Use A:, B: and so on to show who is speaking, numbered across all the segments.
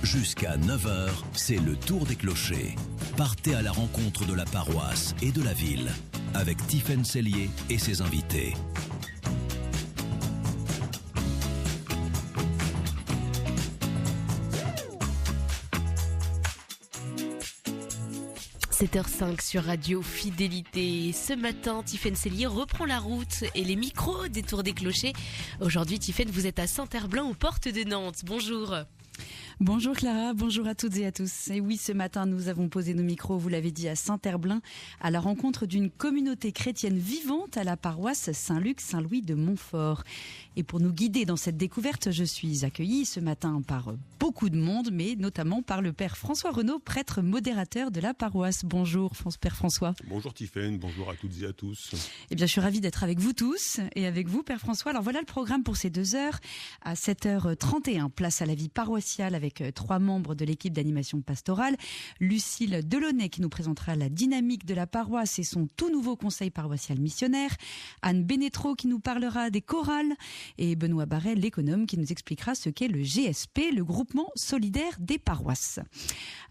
A: Jusqu'à 9h, c'est le tour des clochers. Partez à la rencontre de la paroisse et de la ville avec Tiffaine Sellier et ses invités.
B: « 7h05 sur Radio Fidélité. Ce matin, Tiffaine Sellier reprend la route et les micros des Tours des Clochers. Aujourd'hui, Tiffaine, vous êtes à Saint-Herblain, aux portes de Nantes. Bonjour.
C: Bonjour Clara, bonjour à toutes et à tous. Et oui, ce matin, nous avons posé nos micros, vous l'avez dit, à Saint-Herblain, à la rencontre d'une communauté chrétienne vivante à la paroisse Saint-Luc-Saint-Louis de Montfort. Et pour nous guider dans cette découverte, je suis accueillie ce matin par beaucoup de monde, mais notamment par le Père François Renaud, prêtre modérateur de la paroisse. Bonjour Père François.
D: Bonjour Tiffaine, bonjour à toutes et à tous.
C: Eh bien, je suis ravie d'être avec vous tous et avec vous, Père François. Alors voilà le programme pour ces 2 heures. À 7h31, place à la vie paroissiale avec 3 membres de l'équipe d'animation pastorale. Lucille Delaunay qui nous présentera la dynamique de la paroisse et son tout nouveau conseil paroissial missionnaire. Anne Bénétro qui nous parlera des chorales. Et Benoît Barret, l'économe, qui nous expliquera ce qu'est le GSP, le groupement solidaire des paroisses.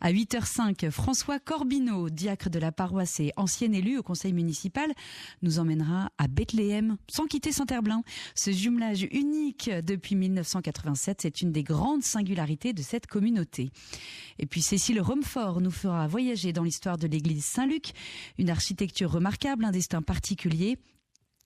C: À 8h05, François Corbineau, diacre de la paroisse et ancien élu au conseil municipal, nous emmènera à Bethléem, sans quitter Saint-Herblain. Ce jumelage unique depuis 1987, c'est une des grandes singularités de cette communauté. Et puis Cécile Romfort nous fera voyager dans l'histoire de l'église Saint-Luc, une architecture remarquable, un destin particulier,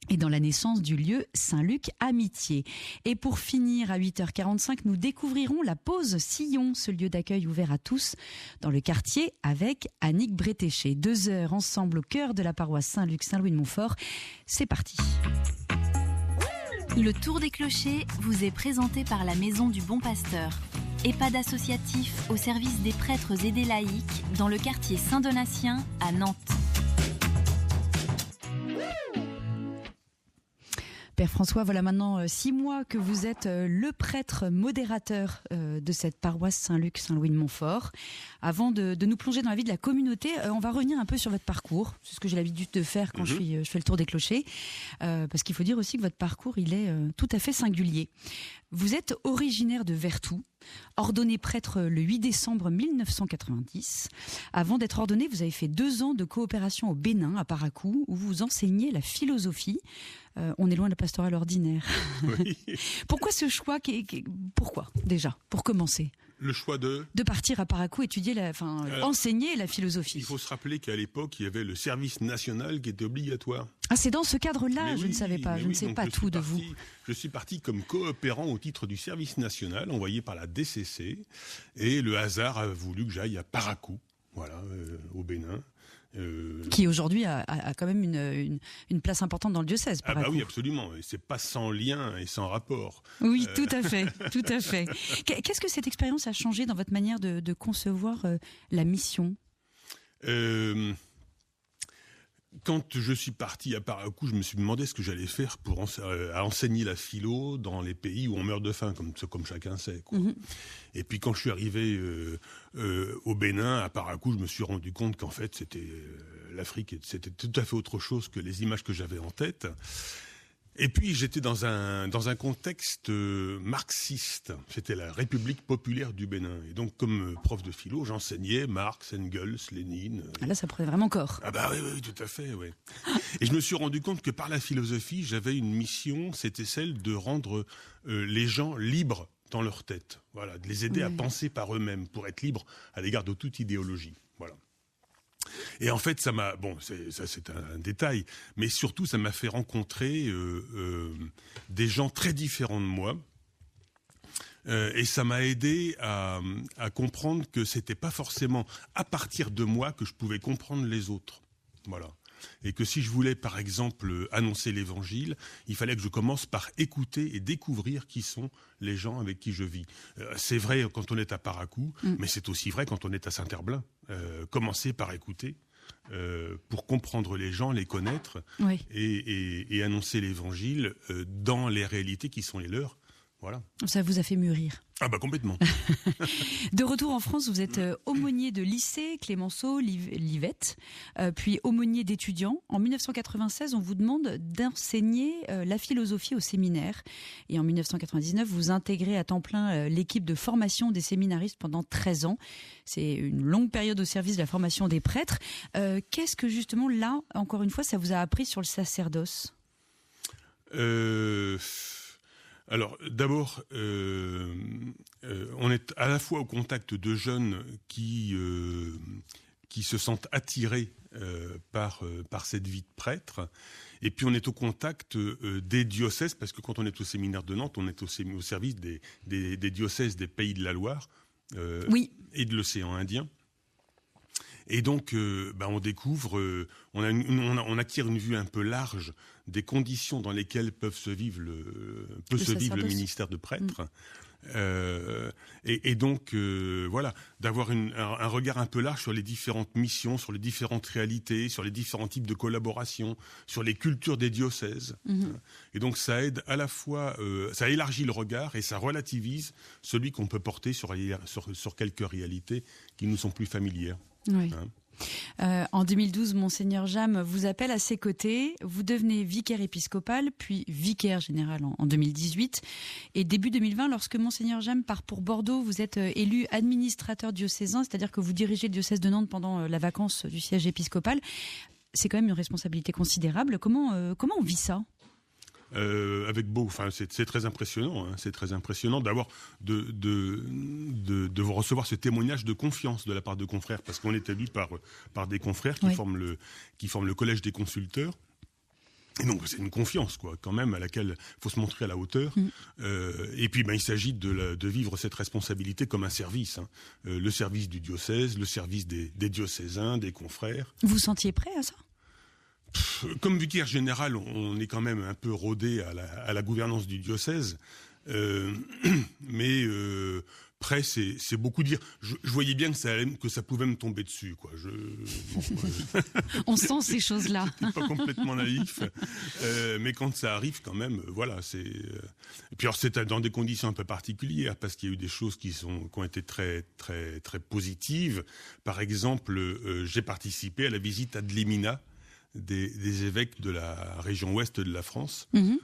C: et dans la naissance du lieu Saint-Luc Amitié. Et pour finir, à 8h45, nous découvrirons la Pause Sillon, ce lieu d'accueil ouvert à tous dans le quartier avec Annick Bretéché. 2 heures ensemble au cœur de la paroisse Saint-Luc-Saint-Louis de Montfort. C'est parti.
E: Le Tour des Clochers vous est présenté par la Maison du Bon Pasteur. EHPAD associatif au service des prêtres et des laïcs dans le quartier Saint-Donatien à Nantes.
C: Père François, voilà maintenant 6 mois que vous êtes le prêtre modérateur de cette paroisse Saint-Luc-Saint-Louis de Montfort. Avant de nous plonger dans la vie de la communauté, on va revenir un peu sur votre parcours. C'est ce que j'ai l'habitude de faire quand je fais le tour des clochers. Parce qu'il faut dire aussi que votre parcours, il est tout à fait singulier. Vous êtes originaire de Vertou, ordonné prêtre le 8 décembre 1990. Avant d'être ordonné, vous avez fait 2 ans de coopération au Bénin, à Paracou, où vous enseignez la philosophie. On est loin de la pastorale ordinaire.
D: Oui.
C: Pourquoi ce choix Pourquoi, déjà, pour commencer?
D: Le choix de
C: partir à Paracou, étudier enseigner la philosophie.
D: Il faut se rappeler qu'à l'époque, il y avait le service national qui était obligatoire.
C: Ah, c'est dans ce cadre-là, je ne savais pas, je ne sais pas tout de vous.
D: Je suis parti comme coopérant au titre du service national, envoyé par la DCC, et le hasard a voulu que j'aille à Paracou, voilà, au Bénin.
C: Qui aujourd'hui a quand même une place importante dans le diocèse.
D: Ah bah oui, absolument. Et c'est pas sans lien et sans rapport.
C: Oui, tout à fait, tout à fait. Qu'est-ce que cette expérience a changé dans votre manière de concevoir la mission ?
D: Quand je suis parti à Paracou, je me suis demandé ce que j'allais faire pour enseigner la philo dans les pays où on meurt de faim, comme chacun sait, quoi. Et puis quand je suis arrivé au Bénin, à Paracou, je me suis rendu compte qu'en fait, c'était l'Afrique, c'était tout à fait autre chose que les images que j'avais en tête. Et puis j'étais dans un contexte marxiste. C'était la République populaire du Bénin. Et donc comme prof de philo, j'enseignais Marx, Engels, Lénine.
C: Ah là, ça prenait vraiment corps.
D: Ah bah oui, tout à fait, oui. Et je me suis rendu compte que par la philosophie, j'avais une mission, c'était celle de rendre les gens libres dans leur tête. Voilà, de les aider à penser par eux-mêmes pour être libres à l'égard de toute idéologie. Voilà. Et en fait, ça c'est un détail, mais surtout ça m'a fait rencontrer des gens très différents de moi, et ça m'a aidé à comprendre que c'était pas forcément à partir de moi que je pouvais comprendre les autres, voilà. Et que si je voulais, par exemple, annoncer l'évangile, il fallait que je commence par écouter et découvrir qui sont les gens avec qui je vis. C'est vrai quand on est à Paracou, mais c'est aussi vrai quand on est à Saint-Herblain. Commencer par écouter, pour comprendre les gens, les connaître, et annoncer l'évangile dans les réalités qui sont les leurs, Voilà.
C: Ça vous a fait mûrir.
D: Ah bah complètement.
C: De retour en France, vous êtes aumônier de lycée, Clémenceau, Livette, puis aumônier d'étudiants. En 1996, on vous demande d'enseigner la philosophie au séminaire. Et en 1999, vous intégrez à temps plein l'équipe de formation des séminaristes pendant 13 ans. C'est une longue période au service de la formation des prêtres. Qu'est-ce que justement, là, encore une fois, ça vous a appris sur le sacerdoce ?
D: Alors, d'abord, on est à la fois au contact de jeunes qui se sentent attirés par cette vie de prêtre, et puis on est au contact des diocèses, parce que quand on est au séminaire de Nantes, on est au service des diocèses des Pays de la Loire et de l'océan Indien. Et donc, on découvre, on acquiert une vue un peu large des conditions dans lesquelles peut se vivre le ministère de prêtre. Et donc, voilà, d'avoir un regard un peu large sur les différentes missions, sur les différentes réalités, sur les différents types de collaboration, sur les cultures des diocèses. Et donc, ça aide à la fois, ça élargit le regard et ça relativise celui qu'on peut porter sur quelques réalités qui nous sont plus familières.
C: Oui. En 2012, Monseigneur James vous appelle à ses côtés. Vous devenez vicaire épiscopal, puis vicaire général en 2018. Et début 2020, lorsque Monseigneur James part pour Bordeaux, vous êtes élu administrateur diocésain, c'est-à-dire que vous dirigez le diocèse de Nantes pendant la vacance du siège épiscopal. C'est quand même une responsabilité considérable. Comment on vit ça ?
D: C'est très impressionnant. C'est très impressionnant d'avoir de recevoir ce témoignage de confiance de la part de confrères, parce qu'on est élu par des confrères qui forment le collège des consulteurs. Et donc c'est une confiance quand même à laquelle il faut se montrer à la hauteur. Et puis il s'agit de vivre cette responsabilité comme un service, le service du diocèse, le service des diocésains, des confrères.
C: Vous vous sentiez prêt à ça ?
D: Comme vicaire général, on est quand même un peu rodé à la gouvernance du diocèse, mais prêt, c'est beaucoup dire. Je voyais bien que ça pouvait me tomber dessus, quoi.
C: On sent ces choses-là.
D: J'étais pas complètement naïf, mais quand ça arrive, quand même, voilà. Et puis alors c'est dans des conditions un peu particulières, parce qu'il y a eu des choses qui ont été très très très positives. Par exemple, j'ai participé à la visite ad limina des évêques de la région ouest de la France, une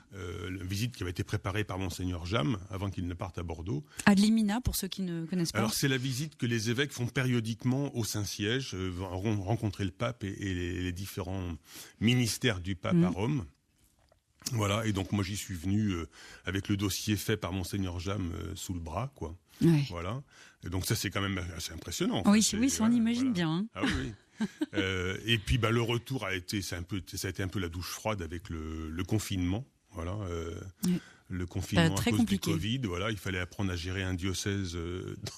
D: visite qui avait été préparée par Monseigneur James avant qu'il ne parte à Bordeaux.
C: Ad limina, pour ceux qui ne connaissent pas.
D: Alors c'est la visite que les évêques font périodiquement au Saint-Siège, rencontrer le pape et les différents ministères du pape à Rome. Voilà, et donc moi j'y suis venu avec le dossier fait par Monseigneur James sous le bras, quoi. Ouais. Voilà. Et donc ça c'est quand même assez impressionnant.
C: Oui, ça on imagine bien. Hein.
D: Ah oui. Et puis le retour ça a été un peu la douche froide avec le confinement, voilà. Le confinement
C: très
D: à cause
C: compliqué.
D: du Covid, voilà, il fallait apprendre à gérer un diocèse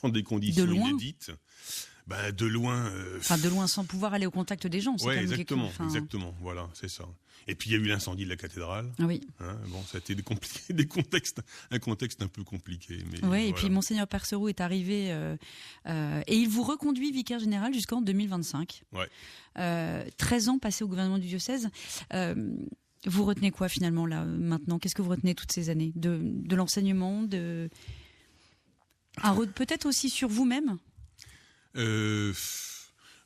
D: dans des conditions inédites. De loin.
C: De loin, sans pouvoir aller au contact des gens.
D: Oui, exactement. Voilà, c'est ça. Et puis il y a eu l'incendie de la cathédrale.
C: Ah oui.
D: Ça a été un contexte un peu compliqué. Mais
C: oui, et puis Monseigneur Perceroux est arrivé et il vous reconduit vicaire général jusqu'en 2025.
D: Ouais.
C: 13 ans passés au gouvernement du diocèse. Vous retenez quoi finalement là maintenant ? Qu'est-ce que vous retenez toutes ces années de l'enseignement, peut-être aussi sur vous-même ?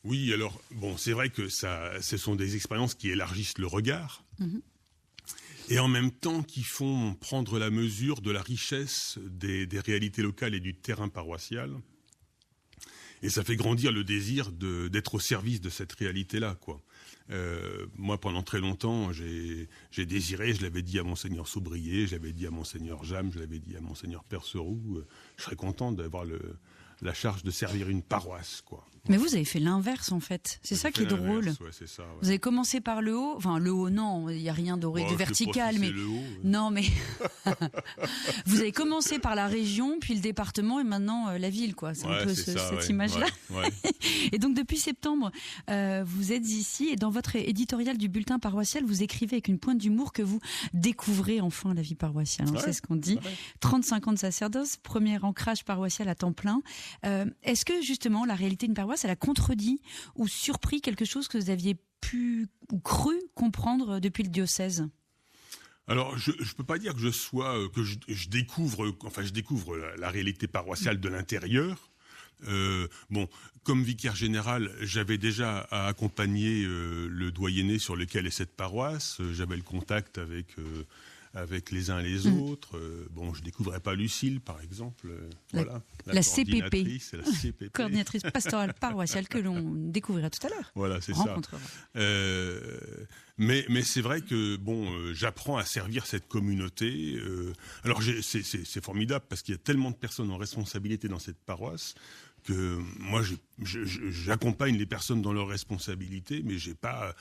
D: Oui, alors c'est vrai que ce sont des expériences qui élargissent le regard et en même temps qui font prendre la mesure de la richesse des réalités locales et du terrain paroissial. Et ça fait grandir le désir d'être au service de cette réalité-là, quoi. Moi, pendant très longtemps, j'ai désiré, je l'avais dit à Monseigneur Saubrier, je l'avais dit à Monseigneur James, je l'avais dit à Monseigneur Perceroux, je serais content d'avoir la charge de servir une paroisse, quoi.
C: Mais vous avez fait l'inverse, en fait. C'est ça qui est drôle.
D: Ouais, c'est ça, ouais.
C: Vous avez commencé par le haut. Enfin, le haut, non, il n'y a rien de vertical. Mais
D: le haut,
C: non, mais vous avez commencé par la région, puis le département, et maintenant la ville, quoi. C'est un peu cette image-là.
D: Ouais.
C: Et donc, depuis septembre, vous êtes ici, et dans votre éditorial du bulletin paroissial, vous écrivez avec une pointe d'humour que vous découvrez enfin la vie paroissiale. C'est ce qu'on dit. 35 ans de sacerdoce, premier ancrage paroissial à temps plein. Est-ce que, justement, la réalité d'une paroisse, elle a contredit ou surpris quelque chose que vous aviez pu ou cru comprendre depuis le diocèse ?
D: Alors, je peux pas dire que je découvre la réalité paroissiale de l'intérieur. Bon, comme vicaire général, j'avais déjà à accompagner le doyenné sur lequel est cette paroisse. J'avais le contact avec les uns et les autres. Bon, je découvrais pas Lucille, par exemple. Voilà,
C: la CPP,
D: la CPP.
C: coordinatrice pastorale paroissiale, que l'on découvrira tout à l'heure.
D: Voilà, c'est
C: ça.
D: Mais c'est vrai que j'apprends à servir cette communauté. Alors c'est formidable parce qu'il y a tellement de personnes en responsabilité dans cette paroisse que moi j'accompagne les personnes dans leurs responsabilités, mais j'ai pas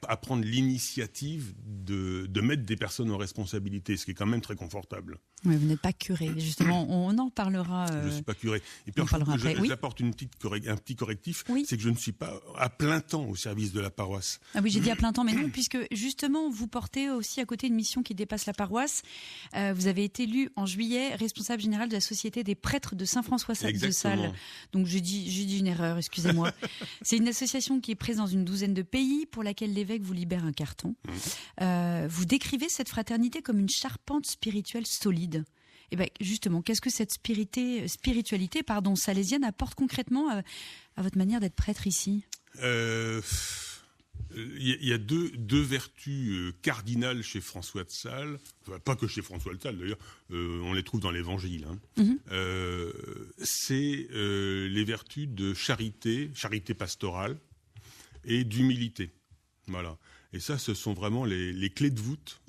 D: à prendre l'initiative de mettre des personnes en responsabilité, ce qui est quand même très confortable.
C: Oui, vous n'êtes pas curé, justement, on en parlera.
D: Je ne suis pas curé. Et puis j'apporte un petit correctif, c'est que je ne suis pas à plein temps au service de la paroisse.
C: Ah oui, j'ai dit à plein temps, mais non, puisque justement vous portez aussi à côté une mission qui dépasse la paroisse. Vous avez été élu en juillet responsable général de la Société des prêtres de Saint-François de Sales. Donc j'ai dit une erreur, excusez-moi. C'est une association qui est présente dans une douzaine de pays, pour laquelle l'évêque vous libère un carton. Vous décrivez cette fraternité comme une charpente spirituelle solide. Et bien justement, qu'est-ce que cette spiritualité salésienne apporte concrètement à votre manière d'être prêtre ici ?
D: Il y a deux vertus cardinales chez François de Sales, enfin, pas que chez François de Sales d'ailleurs, on les trouve dans l'Évangile. C'est les vertus de charité pastorale et d'humilité. Voilà. Et ça, ce sont vraiment les clés de voûte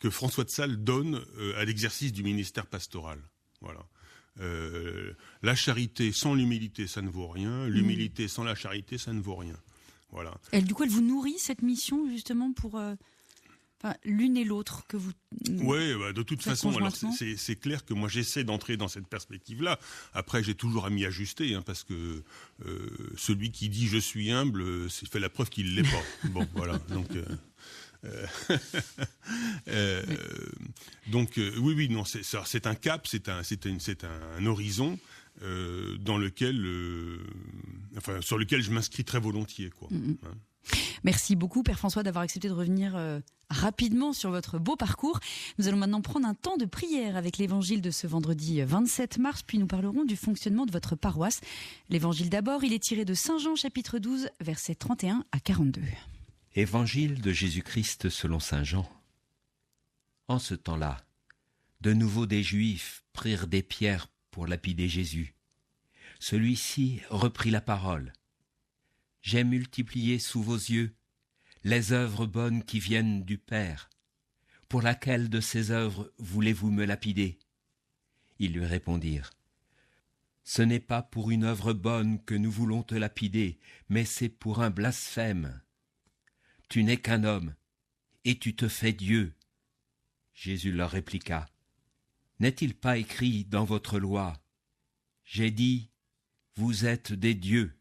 D: que François de Sales donne à l'exercice du ministère pastoral. Voilà. La charité sans l'humilité, ça ne vaut rien. L'humilité sans la charité, ça ne vaut rien. Voilà.
C: Et du coup, elle vous nourrit, cette mission, justement, pour l'une et l'autre que vous...
D: Oui, de toute façon, alors c'est clair que moi, j'essaie d'entrer dans cette perspective-là. Après, j'ai toujours à m'y ajuster, parce que celui qui dit « je suis humble », c'est fait la preuve qu'il ne l'est pas. Bon, voilà, donc... oui, non, c'est un cap, c'est un horizon dans lequel, sur lequel je m'inscris très volontiers, quoi.
C: Merci beaucoup, Père François, d'avoir accepté de revenir rapidement sur votre beau parcours. Nous allons maintenant prendre un temps de prière avec l'évangile de ce vendredi 27 mars, puis nous parlerons du fonctionnement de votre paroisse. L'évangile d'abord, il est tiré de Saint Jean, chapitre 12, versets 31 à 42.
F: Évangile de Jésus-Christ selon saint Jean. En ce temps-là, de nouveau des Juifs prirent des pierres pour lapider Jésus. Celui-ci reprit la parole. « J'ai multiplié sous vos yeux les œuvres bonnes qui viennent du Père. Pour laquelle de ces œuvres voulez-vous me lapider ?» Ils lui répondirent. « Ce n'est pas pour une œuvre bonne que nous voulons te lapider, mais c'est pour un blasphème. Tu n'es qu'un homme, et tu te fais Dieu. » Jésus leur répliqua. « N'est-il pas écrit dans votre loi ? J'ai dit, vous êtes des dieux. »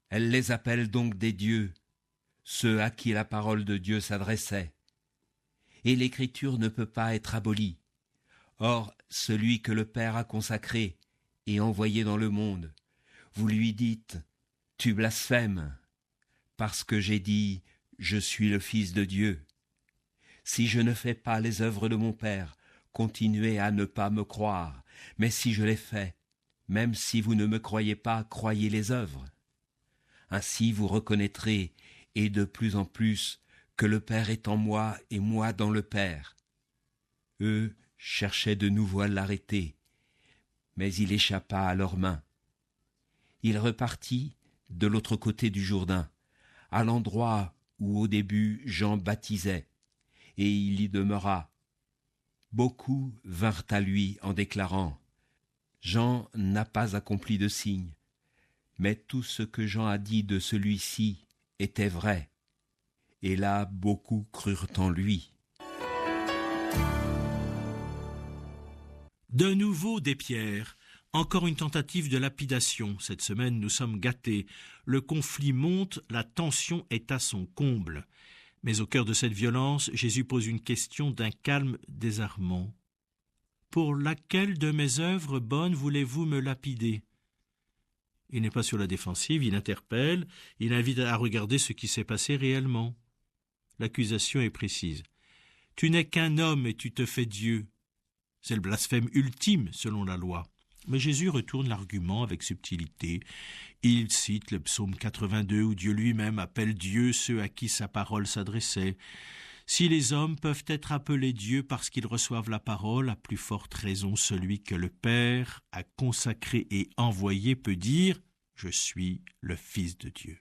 F: Elle les appelle donc des dieux, ceux à qui la parole de Dieu s'adressait. Et l'écriture ne peut pas être abolie. Or, celui que le Père a consacré et envoyé dans le monde, vous lui dites, « Tu blasphèmes !» parce que j'ai dit « Je suis le Fils de Dieu ». Si je ne fais pas les œuvres de mon Père, continuez à ne pas me croire, mais si je les fais, même si vous ne me croyez pas, croyez les œuvres. Ainsi vous reconnaîtrez, et de plus en plus, que le Père est en moi et moi dans le Père. Eux cherchaient de nouveau à l'arrêter, mais il échappa à leurs mains. Il repartit de l'autre côté du Jourdain, à l'endroit où au début Jean baptisait, et il y demeura. Beaucoup vinrent à lui en déclarant « Jean n'a pas accompli de signe, mais tout ce que Jean a dit de celui-ci était vrai. » Et là, beaucoup crurent en lui.
G: De nouveau des pierres. Encore une tentative de lapidation. Cette semaine, nous sommes gâtés. Le conflit monte, la tension est à son comble. Mais au cœur de cette violence, Jésus pose une question d'un calme désarmant. « Pour laquelle de mes œuvres bonnes voulez-vous me lapider ?» Il n'est pas sur la défensive, il interpelle, il invite à regarder ce qui s'est passé réellement. l'accusation est précise. « Tu n'es qu'un homme et tu te fais Dieu ». C'est le blasphème ultime selon la loi. Mais Jésus retourne l'argument avec subtilité. Il cite le psaume 82 où Dieu lui-même appelle Dieu ceux à qui sa parole s'adressait. Si les hommes peuvent être appelés Dieu parce qu'ils reçoivent la parole, à plus forte raison celui que le Père a consacré et envoyé peut dire « Je suis le Fils de Dieu ».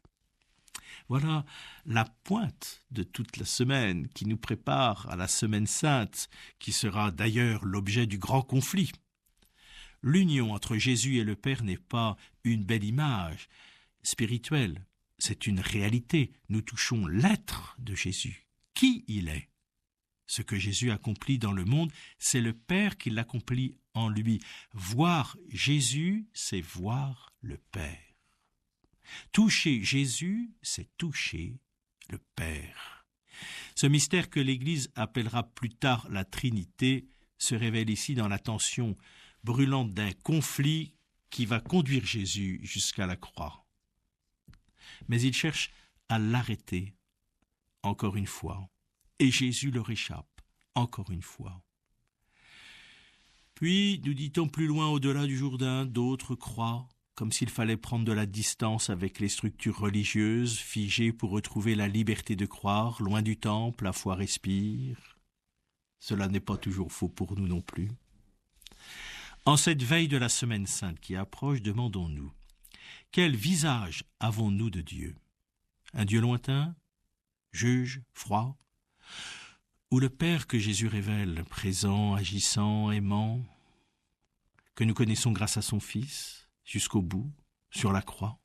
G: Voilà la pointe de toute la semaine qui nous prépare à la Semaine Sainte, qui sera d'ailleurs l'objet du grand conflit. L'union entre Jésus et le Père n'est pas une belle image spirituelle, c'est une réalité. Nous touchons l'être de Jésus, qui il est. Ce que Jésus accomplit dans le monde, c'est le Père qui l'accomplit en lui. Voir Jésus, c'est voir le Père. Toucher Jésus, c'est toucher le Père. Ce mystère que l'Église appellera plus tard la Trinité se révèle ici dans la tension brûlante d'un conflit qui va conduire Jésus jusqu'à la croix. Mais il cherche à l'arrêter, encore une fois, et Jésus leur échappe, encore une fois. Puis, nous dit-on plus loin au-delà du Jourdain, d'autres croient, comme s'il fallait prendre de la distance avec les structures religieuses, figées pour retrouver la liberté de croire, loin du temple, la foi respire. Cela n'est pas toujours faux pour nous non plus. En cette veille de la Semaine Sainte qui approche, demandons-nous, quel visage avons-nous de Dieu? Un Dieu lointain, juge, froid? Ou le Père que Jésus révèle, présent, agissant, aimant, que nous connaissons grâce à son Fils, jusqu'au bout, sur la croix?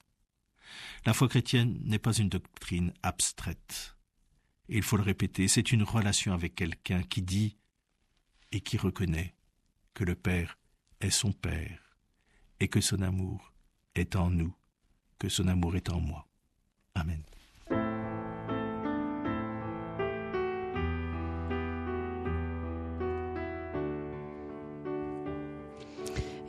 G: La foi chrétienne n'est pas une doctrine abstraite. Et il faut le répéter, c'est une relation avec quelqu'un qui dit et qui reconnaît que le Père est son Père, et que son amour est en nous, que son amour est en moi. Amen.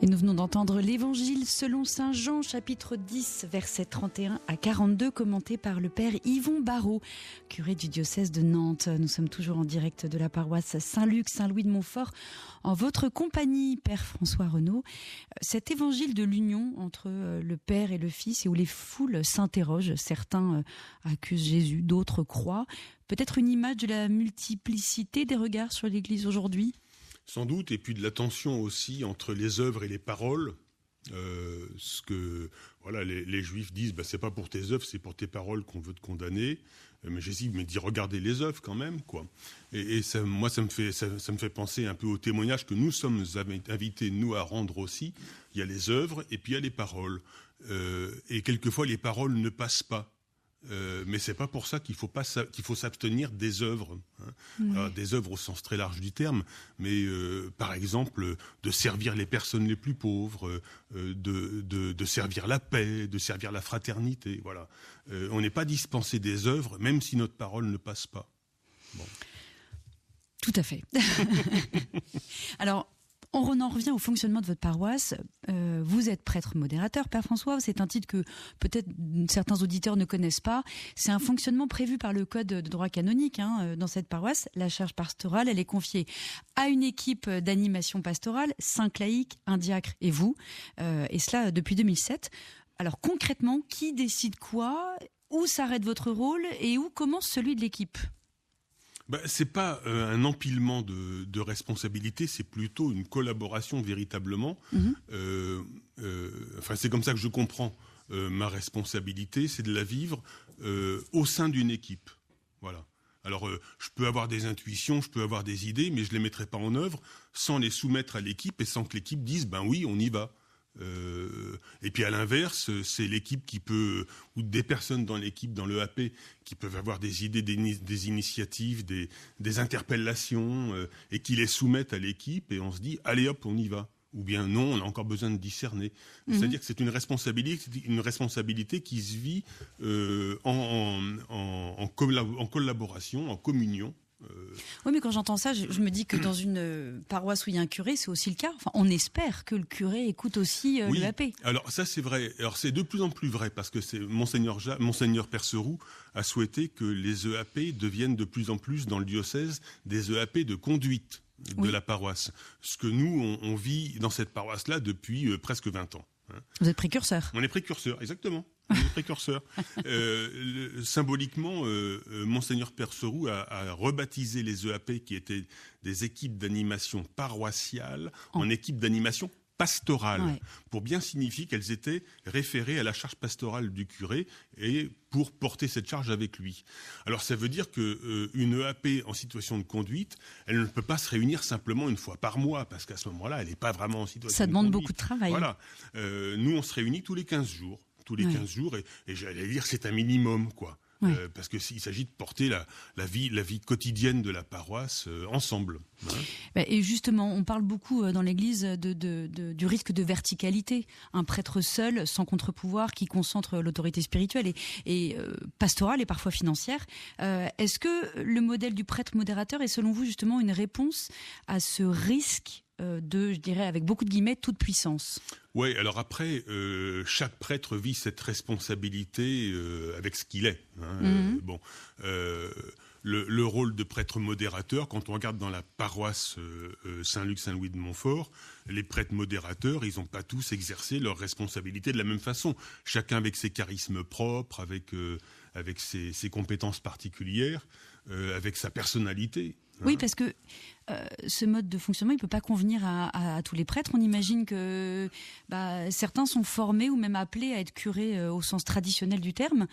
C: Et nous venons d'entendre l'Évangile selon saint Jean, chapitre 10, versets 31 à 42, commenté par le père Yvon Barrault, curé du diocèse de Nantes. Nous sommes toujours en direct de la paroisse Saint-Luc, Saint-Louis de Montfort, en votre compagnie, père François Renaud. Cet Évangile de l'union entre le Père et le Fils, et où les foules s'interrogent, certains accusent Jésus, d'autres croient, peut-être une image de la multiplicité des regards sur l'Église aujourd'hui ?
D: Sans doute, et puis de la tension aussi entre les œuvres et les paroles. Ce que voilà, les Juifs disent, c'est pas pour tes œuvres, c'est pour tes paroles qu'on veut te condamner. Mais Jésus me dit, regardez les œuvres quand même, quoi. Et ça, moi, ça me fait penser un peu au témoignage que nous sommes invités, nous, à rendre aussi. Il y a les œuvres et puis il y a les paroles. Et quelquefois, les paroles ne passent pas. Mais c'est pas pour ça qu'il faut s'abstenir des œuvres, hein. Alors, des œuvres au sens très large du terme, mais par exemple de servir les personnes les plus pauvres, de servir la paix, de servir la fraternité. Voilà, on n'est pas dispensé des œuvres, même si notre parole ne passe pas. Bon.
C: Tout à fait. Alors, on en revient au fonctionnement de votre paroisse. Vous êtes prêtre modérateur, Père François. C'est un titre que peut-être certains auditeurs ne connaissent pas. C'est un fonctionnement prévu par le Code de droit canonique dans cette paroisse. La charge pastorale, elle est confiée à une équipe d'animation pastorale, 5 laïcs, un diacre et vous. Et cela depuis 2007. Alors concrètement, qui décide quoi? Où s'arrête votre rôle et où commence celui de l'équipe?
D: C'est pas un empilement de responsabilités, c'est plutôt une collaboration véritablement. C'est comme ça que je comprends ma responsabilité, c'est de la vivre au sein d'une équipe. Voilà. Alors, je peux avoir des intuitions, je peux avoir des idées, mais je les mettrai pas en œuvre sans les soumettre à l'équipe et sans que l'équipe dise oui, on y va. Et puis à l'inverse, c'est l'équipe qui peut, ou des personnes dans l'équipe, dans le AP, qui peuvent avoir des idées, des initiatives, des interpellations, et qui les soumettent à l'équipe, et on se dit, allez hop, on y va. Ou bien non, on a encore besoin de discerner. C'est-à-dire que c'est une responsabilité qui se vit en collaboration, en communion
C: Oui, mais quand j'entends ça, je me dis que dans une paroisse où il y a un curé, c'est aussi le cas. Enfin, on espère que le curé écoute aussi l'EAP.
D: Alors ça c'est vrai. Alors c'est de plus en plus vrai parce que c'est Monseigneur Perceroux a souhaité que les EAP deviennent de plus en plus dans le diocèse des EAP de conduite de la paroisse. Ce que nous on vit dans cette paroisse-là depuis presque 20 ans.
C: Vous êtes précurseur.
D: On est précurseur, exactement. On est précurseur. Symboliquement, Monseigneur Perceroux a rebaptisé les EAP qui étaient des équipes d'animation paroissiale en équipes d'animation pastorale, pour bien signifier qu'elles étaient référées à la charge pastorale du curé et pour porter cette charge avec lui. Alors ça veut dire que une EAP en situation de conduite, elle ne peut pas se réunir simplement une fois par mois, parce qu'à ce moment-là, elle n'est pas vraiment en situation de conduite.
C: Ça demande beaucoup de travail.
D: Voilà. Nous, on se réunit tous les 15 jours. Tous les 15 jours, et j'allais dire c'est un minimum, quoi. Parce qu'il s'agit de porter la vie quotidienne de la paroisse ensemble.
C: Et justement, on parle beaucoup dans l'Église du risque de verticalité. Un prêtre seul, sans contre-pouvoir, qui concentre l'autorité spirituelle et pastorale et parfois financière. Est-ce que le modèle du prêtre modérateur est selon vous justement une réponse à ce risque je dirais avec beaucoup de guillemets, toute puissance?
D: Oui, alors après, chaque prêtre vit cette responsabilité avec ce qu'il est. Le rôle de prêtre modérateur, quand on regarde dans la paroisse Saint-Luc-Saint-Louis de Montfort, les prêtres modérateurs, ils n'ont pas tous exercé leur responsabilité de la même façon. Chacun avec ses charismes propres, avec ses compétences particulières, avec sa personnalité.
C: Oui, parce que ce mode de fonctionnement, il ne peut pas convenir à tous les prêtres. On imagine que certains sont formés ou même appelés à être curés au sens traditionnel du terme.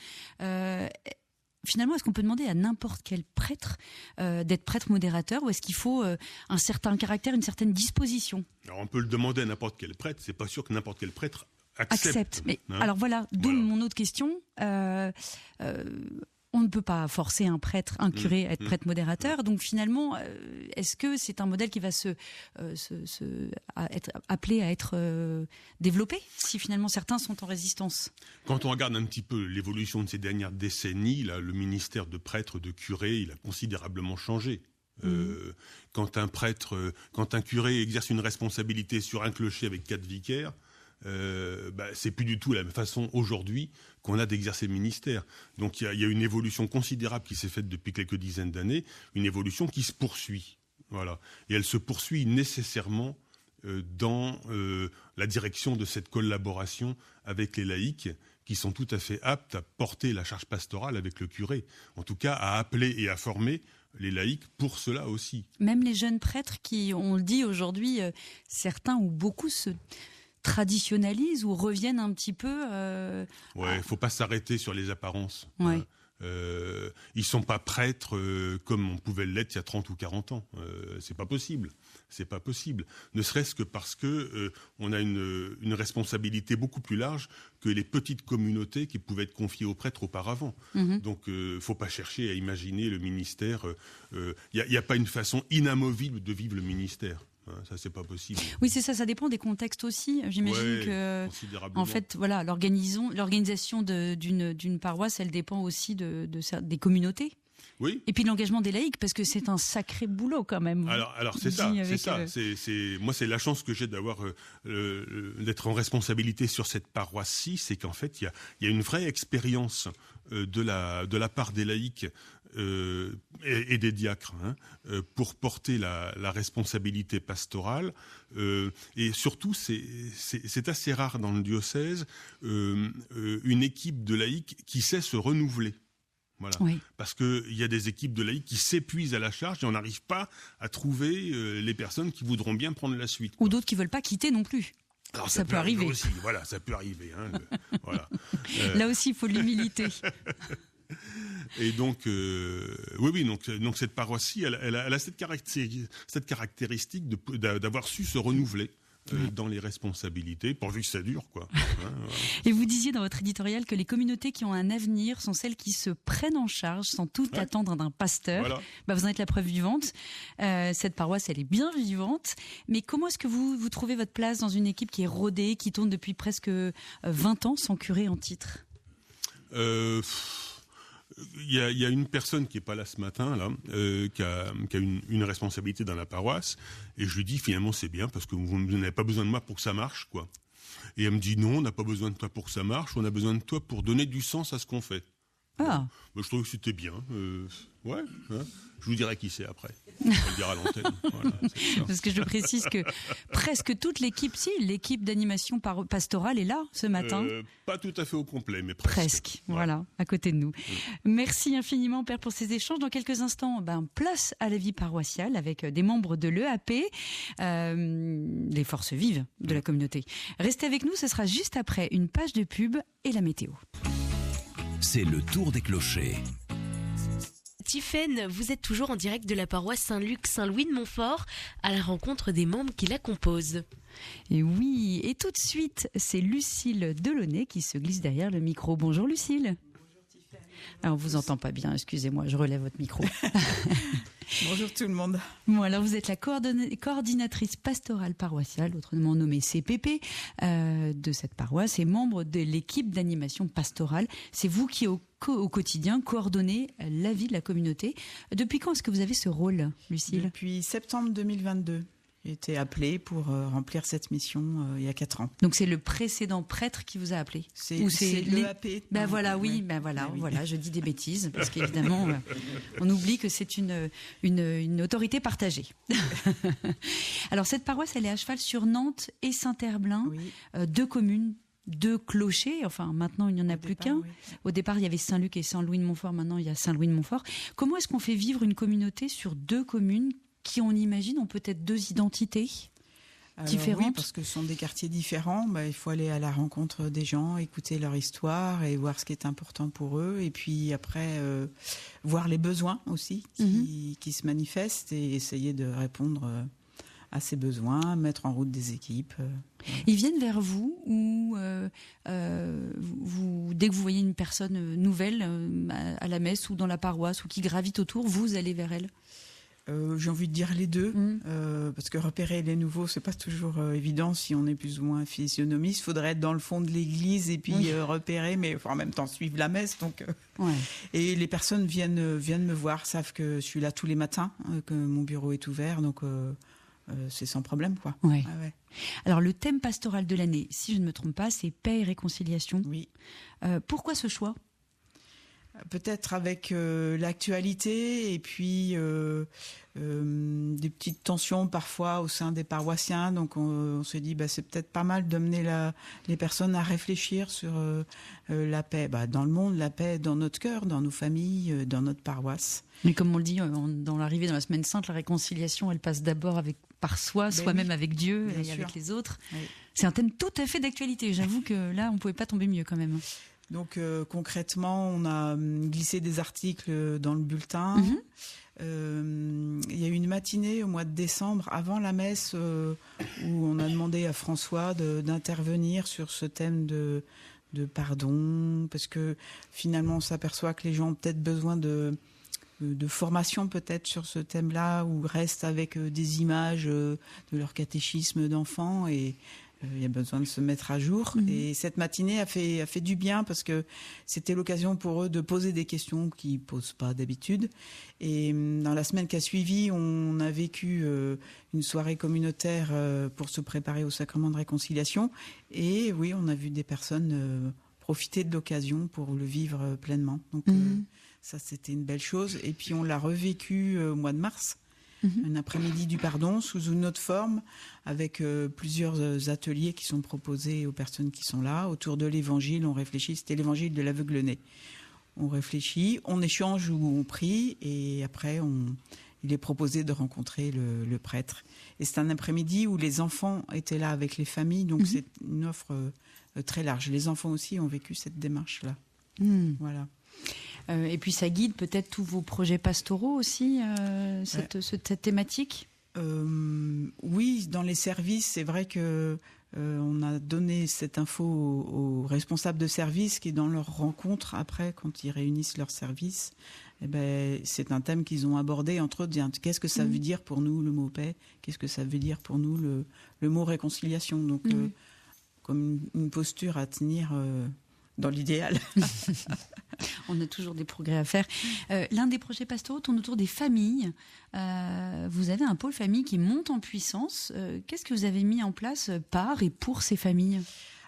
C: Finalement, est-ce qu'on peut demander à n'importe quel prêtre d'être prêtre modérateur, ou est-ce qu'il faut un certain caractère, une certaine disposition?
D: Alors on peut le demander à n'importe quel prêtre, c'est pas sûr que n'importe quel prêtre accepte.
C: Mais alors d'où mon autre question. On ne peut pas forcer un curé à être prêtre modérateur. Donc finalement, est-ce que c'est un modèle qui va être appelé à être développé si finalement certains sont en résistance?
D: Quand on regarde un petit peu l'évolution de ces dernières décennies, là, le ministère de prêtre, de curé, il a considérablement changé. Quand un curé exerce une responsabilité sur un clocher avec 4 vicaires, c'est plus du tout la même façon aujourd'hui qu'on a d'exercer le ministère. Donc il y a une évolution considérable qui s'est faite depuis quelques dizaines d'années, une évolution qui se poursuit. Voilà. Et elle se poursuit nécessairement dans la direction de cette collaboration avec les laïcs qui sont tout à fait aptes à porter la charge pastorale avec le curé. En tout cas, à appeler et à former les laïcs pour cela aussi.
C: Même les jeunes prêtres qui, on le dit aujourd'hui, certains ou beaucoup se traditionnalisent ou reviennent un petit peu.
D: Faut pas s'arrêter sur les apparences.
C: Ouais.
D: Ils sont pas prêtres comme on pouvait l'être il y a 30 ou 40 ans. C'est pas possible. C'est pas possible. Ne serait-ce que parce que on a une responsabilité beaucoup plus large que les petites communautés qui pouvaient être confiées aux prêtres auparavant. Donc, faut pas chercher à imaginer le ministère. Il y a pas une façon inamovible de vivre le ministère. Ça, c'est pas possible.
C: Oui, c'est ça. Ça dépend des contextes aussi. J'imagine que, en fait, voilà, l'organisation d'une paroisse, elle dépend aussi des communautés.
D: Oui.
C: Et puis l'engagement des laïcs, parce que c'est un sacré boulot quand même.
D: Alors c'est ça. Moi, c'est la chance que j'ai d'être en responsabilité sur cette paroisse-ci, c'est qu'en fait, il y a une vraie expérience de la part des laïcs et des diacres pour porter la responsabilité pastorale. Et surtout, c'est assez rare dans le diocèse une équipe de laïcs qui sait se renouveler. Voilà. Oui. Parce qu'il y a des équipes de laïcs qui s'épuisent à la charge et on n'arrive pas à trouver les personnes qui voudront bien prendre la suite.
C: Ou d'autres qui ne veulent pas quitter non plus.
D: Alors,
C: ça peut arriver
D: aussi. Voilà, ça peut arriver. Voilà.
C: Là aussi, il faut de l'humilité.
D: Et donc, donc cette paroisse-ci, elle a cette caractéristique d'avoir su se renouveler. Dans les responsabilités, pourvu que ça dure, quoi. Voilà.
C: Et vous disiez dans votre éditorial que les communautés qui ont un avenir sont celles qui se prennent en charge sans tout attendre d'un pasteur. Voilà. Vous en êtes la preuve vivante. Cette paroisse, elle est bien vivante. Mais comment est-ce que vous trouvez votre place dans une équipe qui est rodée, qui tourne depuis presque 20 ans sans curé en titre ?
D: Il y a une personne qui est pas là ce matin, là, qui a une responsabilité dans la paroisse, et je lui dis finalement c'est bien parce que vous n'avez pas besoin de moi pour que ça marche, quoi. Et elle me dit non, on n'a pas besoin de toi pour que ça marche, on a besoin de toi pour donner du sens à ce qu'on fait.
C: Ah.
D: Bon, je trouve que c'était bien. Ouais. Hein, je vous dirai qui c'est après. Je vais le dire à l'antenne. Voilà,
C: parce que je précise que presque toute l'équipe, l'équipe d'animation pastorale est là ce matin.
D: Pas tout à fait au complet, mais
C: presque. Voilà, à côté de nous. Merci infiniment, Père, pour ces échanges. Dans quelques instants, place à la vie paroissiale avec des membres de l'EAP, les forces vives de la communauté. Restez avec nous, ce sera juste après une page de pub et la météo.
A: C'est le tour des clochers.
B: Tiffaine, vous êtes toujours en direct de la paroisse Saint-Luc Saint-Louis de Montfort à la rencontre des membres qui la composent.
C: Et oui, et tout de suite, c'est Lucille Delaunay qui se glisse derrière le micro. Bonjour Lucille.
H: Bonjour Tiffaine.
C: Alors, on vous entend pas bien, excusez-moi, je relève votre micro.
H: Bonjour tout le monde.
C: Bon, alors vous êtes la coordinatrice pastorale paroissiale, autrement nommée CPP, de cette paroisse et membre de l'équipe d'animation pastorale. C'est vous qui, au quotidien, coordonnez la vie de la communauté. Depuis quand est-ce que vous avez ce rôle, Lucille ?
H: Depuis septembre 2022. J'ai été appelée pour remplir cette mission il y a 4 ans.
C: Donc c'est le précédent prêtre qui vous a appelé ?
H: C'est l'EAP.
C: Voilà, je dis des bêtises, parce qu'évidemment, on oublie que c'est une autorité partagée. Alors cette paroisse, elle est à cheval sur Nantes et Saint-Herblain, oui. 2 communes, 2 clochers, enfin maintenant il n'y en a plus qu'un. Oui. Au départ il y avait Saint-Luc et Saint-Louis-de-Montfort, maintenant il y a Saint-Louis-de-Montfort. Comment est-ce qu'on fait vivre une communauté sur 2 communes qui, on imagine, ont peut-être 2 identités différentes?
H: Oui, parce que ce sont des quartiers différents. Il faut aller à la rencontre des gens, écouter leur histoire et voir ce qui est important pour eux. Et puis après, voir les besoins aussi qui se manifestent et essayer de répondre à ces besoins, mettre en route des équipes.
C: Ils viennent vers vous ou dès que vous voyez une personne nouvelle à la messe ou dans la paroisse ou qui gravite autour, vous allez vers elle?
H: J'ai envie de dire les deux, parce que repérer les nouveaux, c'est pas toujours évident si on est plus ou moins physionomiste. Il faudrait être dans le fond de l'église et puis repérer, mais en même temps suivre la messe. Donc, Et les personnes viennent me voir, savent que je suis là tous les matins, que mon bureau est ouvert, donc c'est sans problème, quoi.
C: Ouais. Ah ouais. Alors le thème pastoral de l'année, si je ne me trompe pas, c'est paix et réconciliation.
H: Oui.
C: Pourquoi ce choix ?
H: Peut-être avec l'actualité et puis des petites tensions parfois au sein des paroissiens. Donc on se dit c'est peut-être pas mal d'amener les personnes à réfléchir sur la paix dans le monde, la paix dans notre cœur, dans nos familles, dans notre paroisse.
C: Mais comme on le dit dans l'arrivée dans la Semaine Sainte, la réconciliation, elle passe d'abord par soi, soi-même avec Dieu et avec les autres. Oui. C'est un thème tout à fait d'actualité. J'avoue que là, on ne pouvait pas tomber mieux quand même.
H: Donc concrètement, on a glissé des articles dans le bulletin. Il y a eu une matinée au mois de décembre, avant la messe, où on a demandé à François d'intervenir sur ce thème de pardon, parce que finalement on s'aperçoit que les gens ont peut-être besoin de formation peut-être sur ce thème-là, ou restent avec des images de leur catéchisme d'enfant et il y a besoin de se mettre à jour. Et cette matinée a fait du bien parce que c'était l'occasion pour eux de poser des questions qu'ils ne posent pas d'habitude. Et dans la semaine qui a suivi, on a vécu une soirée communautaire pour se préparer au sacrement de réconciliation. Et oui, on a vu des personnes profiter de l'occasion pour le vivre pleinement. Donc ça, c'était une belle chose. Et puis on l'a revécu au mois de mars. Un après-midi du pardon sous une autre forme, avec plusieurs ateliers qui sont proposés aux personnes qui sont là. Autour de l'évangile, on réfléchit, c'était l'évangile de l'aveugle-né. On réfléchit, on échange ou on prie, et après il est proposé de rencontrer le prêtre. Et c'est un après-midi où les enfants étaient là avec les familles, donc c'est une offre très large. Les enfants aussi ont vécu cette démarche-là. Voilà.
C: Et puis ça guide peut-être tous vos projets pastoraux aussi, cette thématique ?
H: Oui, dans les services, c'est vrai que on a donné cette info aux responsables de service qui, dans leur rencontre, après, quand ils réunissent leurs services, c'est un thème qu'ils ont abordé entre eux, dire qu'est-ce que ça veut dire pour nous le mot paix, qu'est-ce que ça veut dire pour nous le mot réconciliation. Donc, comme une posture à tenir dans l'idéal.
C: On a toujours des progrès à faire. L'un des projets pastoraux tourne autour des familles. Vous avez un pôle famille qui monte en puissance. Qu'est-ce que vous avez mis en place par et pour ces familles ?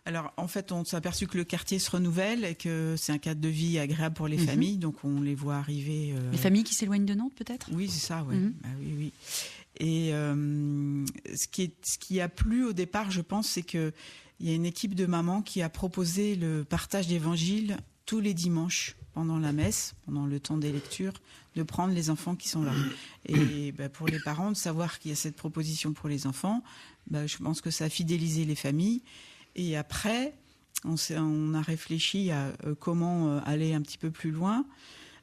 H: Alors, en fait, on s'est aperçu que le quartier se renouvelle et que c'est un cadre de vie agréable pour les familles. Donc, on les voit arriver.
C: Les familles qui s'éloignent de Nantes, peut-être ?
H: Oui, c'est ça, ouais. Oui. Et ce qui a plu au départ, je pense, c'est qu'il y a une équipe de mamans qui a proposé le partage d'évangile tous les dimanches pendant la messe, pendant le temps des lectures, de prendre les enfants qui sont là. Et pour les parents, de savoir qu'il y a cette proposition pour les enfants, je pense que ça a fidélisé les familles. Et après, on a réfléchi à comment aller un petit peu plus loin.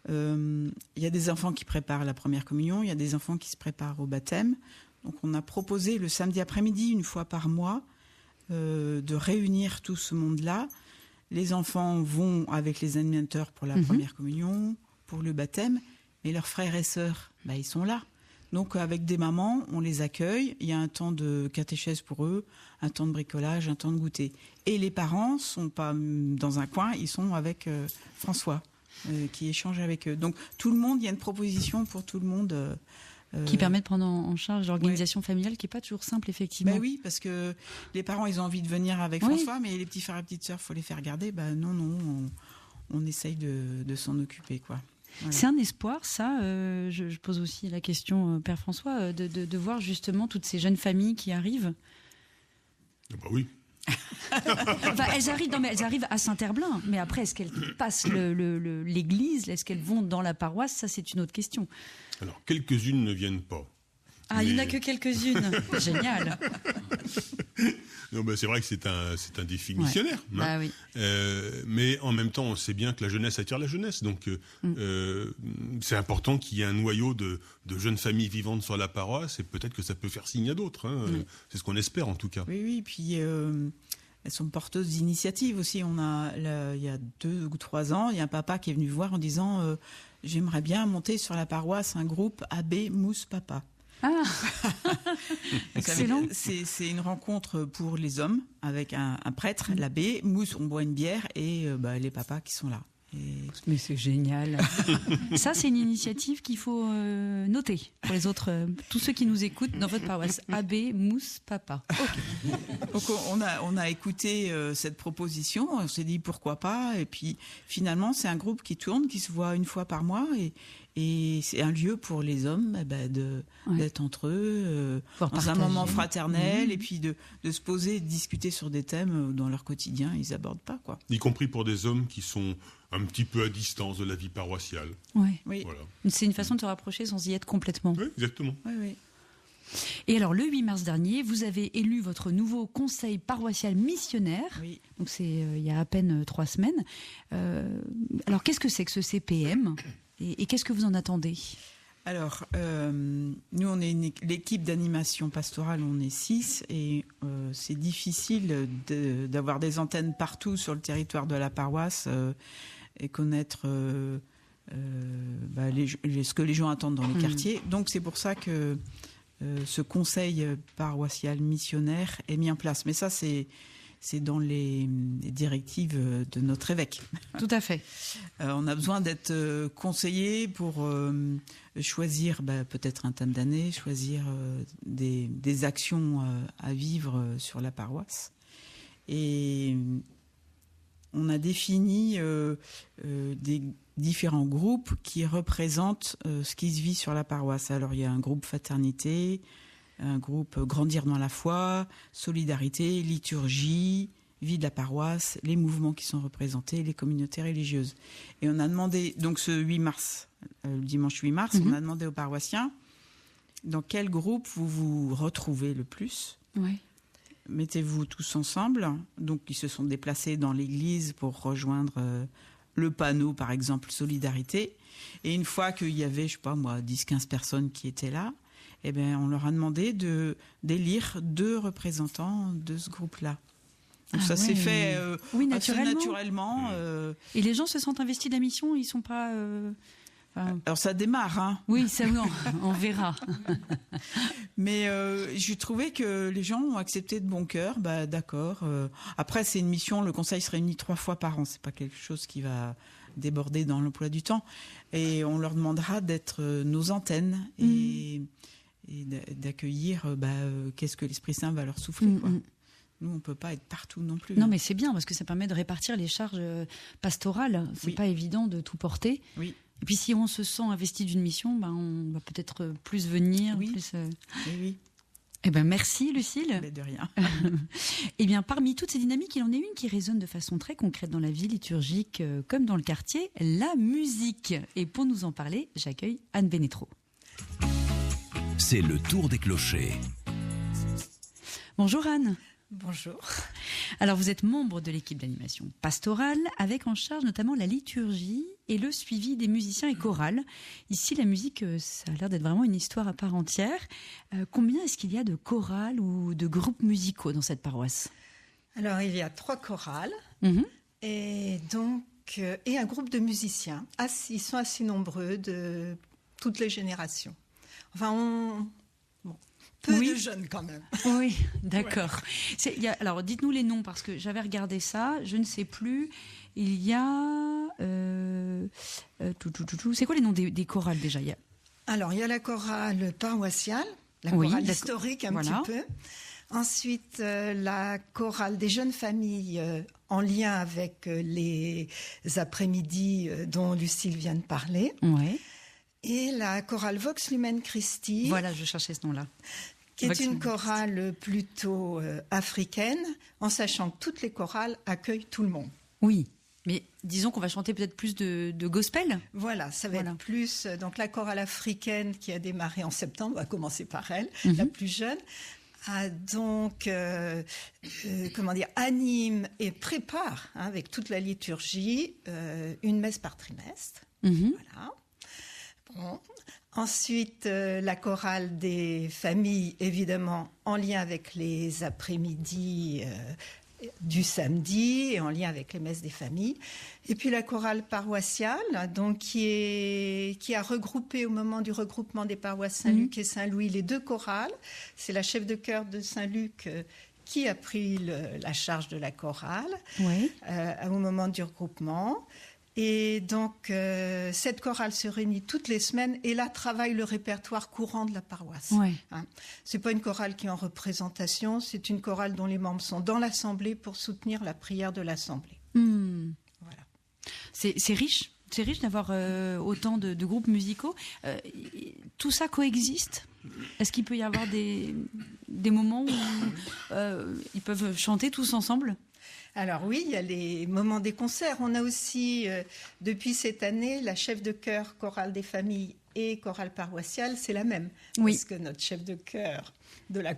H: Il y a des enfants qui préparent la première communion, il y a des enfants qui se préparent au baptême. Donc on a proposé le samedi après-midi, une fois par mois, de réunir tout ce monde-là. Les enfants vont avec les animateurs pour la première communion, pour le baptême, mais leurs frères et sœurs, ils sont là. Donc avec des mamans, on les accueille, il y a un temps de catéchèse pour eux, un temps de bricolage, un temps de goûter. Et les parents sont pas dans un coin, ils sont avec François, qui échange avec eux. Donc tout le monde, il y a une proposition pour tout le monde.
C: Qui permet de prendre en charge l'organisation familiale, qui n'est pas toujours simple, effectivement.
H: Oui, parce que les parents, ils ont envie de venir avec François, mais les petits frères et petites sœurs, il faut les faire garder. Non, on essaye de s'en occuper, quoi. Voilà.
C: C'est un espoir, ça. Je pose aussi la question, Père François, de voir justement toutes ces jeunes familles qui arrivent.
D: Oui.
C: Elles arrivent à Saint-Herblain, mais après, est-ce qu'elles passent l'église, est-ce qu'elles vont dans la paroisse? Ça, c'est une autre question.
D: Alors, quelques-unes ne viennent pas.
C: Ah, il n'y en a que quelques-unes. Génial.
D: Non, c'est vrai que c'est un défi missionnaire. Hein.
C: Oui.
D: Mais en même temps, on sait bien que la jeunesse attire la jeunesse. Donc, c'est important qu'il y ait un noyau de jeunes familles vivantes sur la paroisse, et peut-être que ça peut faire signe à d'autres. Hein. C'est ce qu'on espère, en tout cas.
H: Oui, puis elles sont porteuses d'initiatives aussi. Il y a 2 ou 3 ans, il y a un papa qui est venu voir en disant j'aimerais bien monter sur la paroisse un groupe AB Mousse Papa.
C: Ah, excellent.
H: C'est une rencontre pour les hommes avec un prêtre, l'abbé, mousse, on boit une bière et les papas qui sont là.
C: Mais c'est génial. Ça, c'est une initiative qu'il faut noter pour les autres, tous ceux qui nous écoutent dans votre paroisse. Abbé, mousse, papa. Okay.
H: Donc on a écouté cette proposition, on s'est dit pourquoi pas, et puis finalement c'est un groupe qui tourne, qui se voit une fois par mois, et c'est un lieu pour les hommes d'être entre eux, dans un moment fraternel, et puis de se poser et de discuter sur des thèmes dans leur quotidien, ils abordent pas, quoi.
D: Y compris pour des hommes qui sont un petit peu à distance de la vie paroissiale.
C: Oui.
D: Voilà.
C: C'est une façon de se rapprocher sans y être complètement.
D: Oui, exactement.
H: Oui.
C: Et alors, le 8 mars dernier, vous avez élu votre nouveau conseil paroissial missionnaire.
H: Oui.
C: Donc, c'est il y a à peine 3 semaines. Alors, qu'est-ce que c'est que ce CPM et qu'est-ce que vous en attendez ?
H: Alors, nous, on est l'équipe d'animation pastorale, on est 6, et c'est difficile d'avoir des antennes partout sur le territoire de la paroisse et connaître ce que les gens attendent dans les quartiers. Donc, c'est pour ça que ce conseil paroissial missionnaire est mis en place. Mais ça, c'est dans les directives de notre évêque.
C: Tout à fait.
H: On a besoin d'être conseillé pour choisir peut-être un thème d'année, choisir des actions à vivre sur la paroisse. Et on a défini des différents groupes qui représentent ce qui se vit sur la paroisse. Alors il y a un groupe Fraternité, un groupe Grandir dans la foi, Solidarité, Liturgie, Vie de la paroisse, les mouvements qui sont représentés, les communautés religieuses. Et on a demandé, donc ce 8 mars, le dimanche 8 mars, on a demandé aux paroissiens dans quel groupe vous vous retrouvez le plus.
C: Oui.
H: Mettez-vous tous ensemble. Donc ils se sont déplacés dans l'église pour rejoindre le panneau, par exemple, Solidarité. Et une fois qu'il y avait, 10-15 personnes qui étaient là, on leur a demandé d'élire 2 représentants de ce groupe-là. Donc ça s'est fait
C: naturellement.
H: naturellement.
C: Et les gens se sentent investis de la mission, ils sont pas... Enfin...
H: Alors ça démarre, hein.
C: Oui, ça, on verra.
H: Mais j'ai trouvé que les gens ont accepté de bon cœur. Bah d'accord. Après, c'est une mission. Le conseil se réunit 3 fois par an. C'est pas quelque chose qui va déborder dans l'emploi du temps. Et on leur demandera d'être nos antennes et d'accueillir qu'est-ce que l'Esprit Saint va leur souffler, quoi. Nous, on peut pas être partout non plus.
C: Non, mais c'est bien parce que ça permet de répartir les charges pastorales. C'est pas évident de tout porter.
H: Oui.
C: Et puis si on se sent investi d'une mission, on va peut-être plus venir.
H: Oui.
C: Plus,
H: Oui.
C: Eh ben merci Lucille.
H: Mais de rien.
C: Eh bien parmi toutes ces dynamiques, il en est une qui résonne de façon très concrète dans la vie liturgique comme dans le quartier, la musique. Et pour nous en parler, j'accueille Anne Bénétro.
A: C'est le tour des clochers.
C: Bonjour Anne.
I: Bonjour.
C: Alors vous êtes membre de l'équipe d'animation pastorale avec en charge notamment la liturgie et le suivi des musiciens et chorales. Ici la musique, ça a l'air d'être vraiment une histoire à part entière. Combien est-ce qu'il y a de chorales ou de groupes musicaux dans cette paroisse ?
I: Alors il y a 3 chorales et donc et un groupe de musiciens. Ils sont assez nombreux de toutes les générations. Enfin peu de jeunes quand même.
C: Oui, d'accord. Ouais. Alors, dites-nous les noms, parce que j'avais regardé ça, je ne sais plus. Il y a... c'est quoi les noms des chorales déjà ?
I: Alors, il y a la chorale paroissiale, la chorale historique petit peu. Ensuite, la chorale des jeunes familles en lien avec les après-midi dont Lucille vient de parler.
C: Oui.
I: Et la chorale Vox Lumen Christi.
C: Voilà, je cherchais ce nom-là.
I: Qui est une chorale plutôt africaine, en sachant que toutes les chorales accueillent tout le monde.
C: Oui, mais disons qu'on va chanter peut-être plus de gospel.
I: Voilà, ça va être plus... Donc la chorale africaine qui a démarré en septembre, on va commencer par elle, la plus jeune, a donc, anime et prépare, avec toute la liturgie, une messe par trimestre. Voilà. Bon. Ensuite, la chorale des familles, évidemment, en lien avec les après-midi du samedi et en lien avec les messes des familles. Et puis la chorale paroissiale, donc qui a regroupé au moment du regroupement des paroisses Saint-Luc et Saint-Louis les 2 chorales. C'est la chef de chœur de Saint-Luc qui a pris la charge de la chorale au moment du regroupement. Et donc, cette chorale se réunit toutes les semaines et là travaille le répertoire courant de la paroisse.
C: Ouais.
I: C'est pas une chorale qui est en représentation, c'est une chorale dont les membres sont dans l'assemblée pour soutenir la prière de l'assemblée. Voilà.
C: C'est riche. C'est riche d'avoir autant de groupes musicaux. Tout ça coexiste ? Est-ce qu'il peut y avoir des moments où ils peuvent chanter tous ensemble ?
I: Alors oui, il y a les moments des concerts. On a aussi, depuis cette année, la chef de chœur chorale des familles et chorale paroissiale, c'est la même.
C: Oui.
I: Parce que notre chef de chœur de la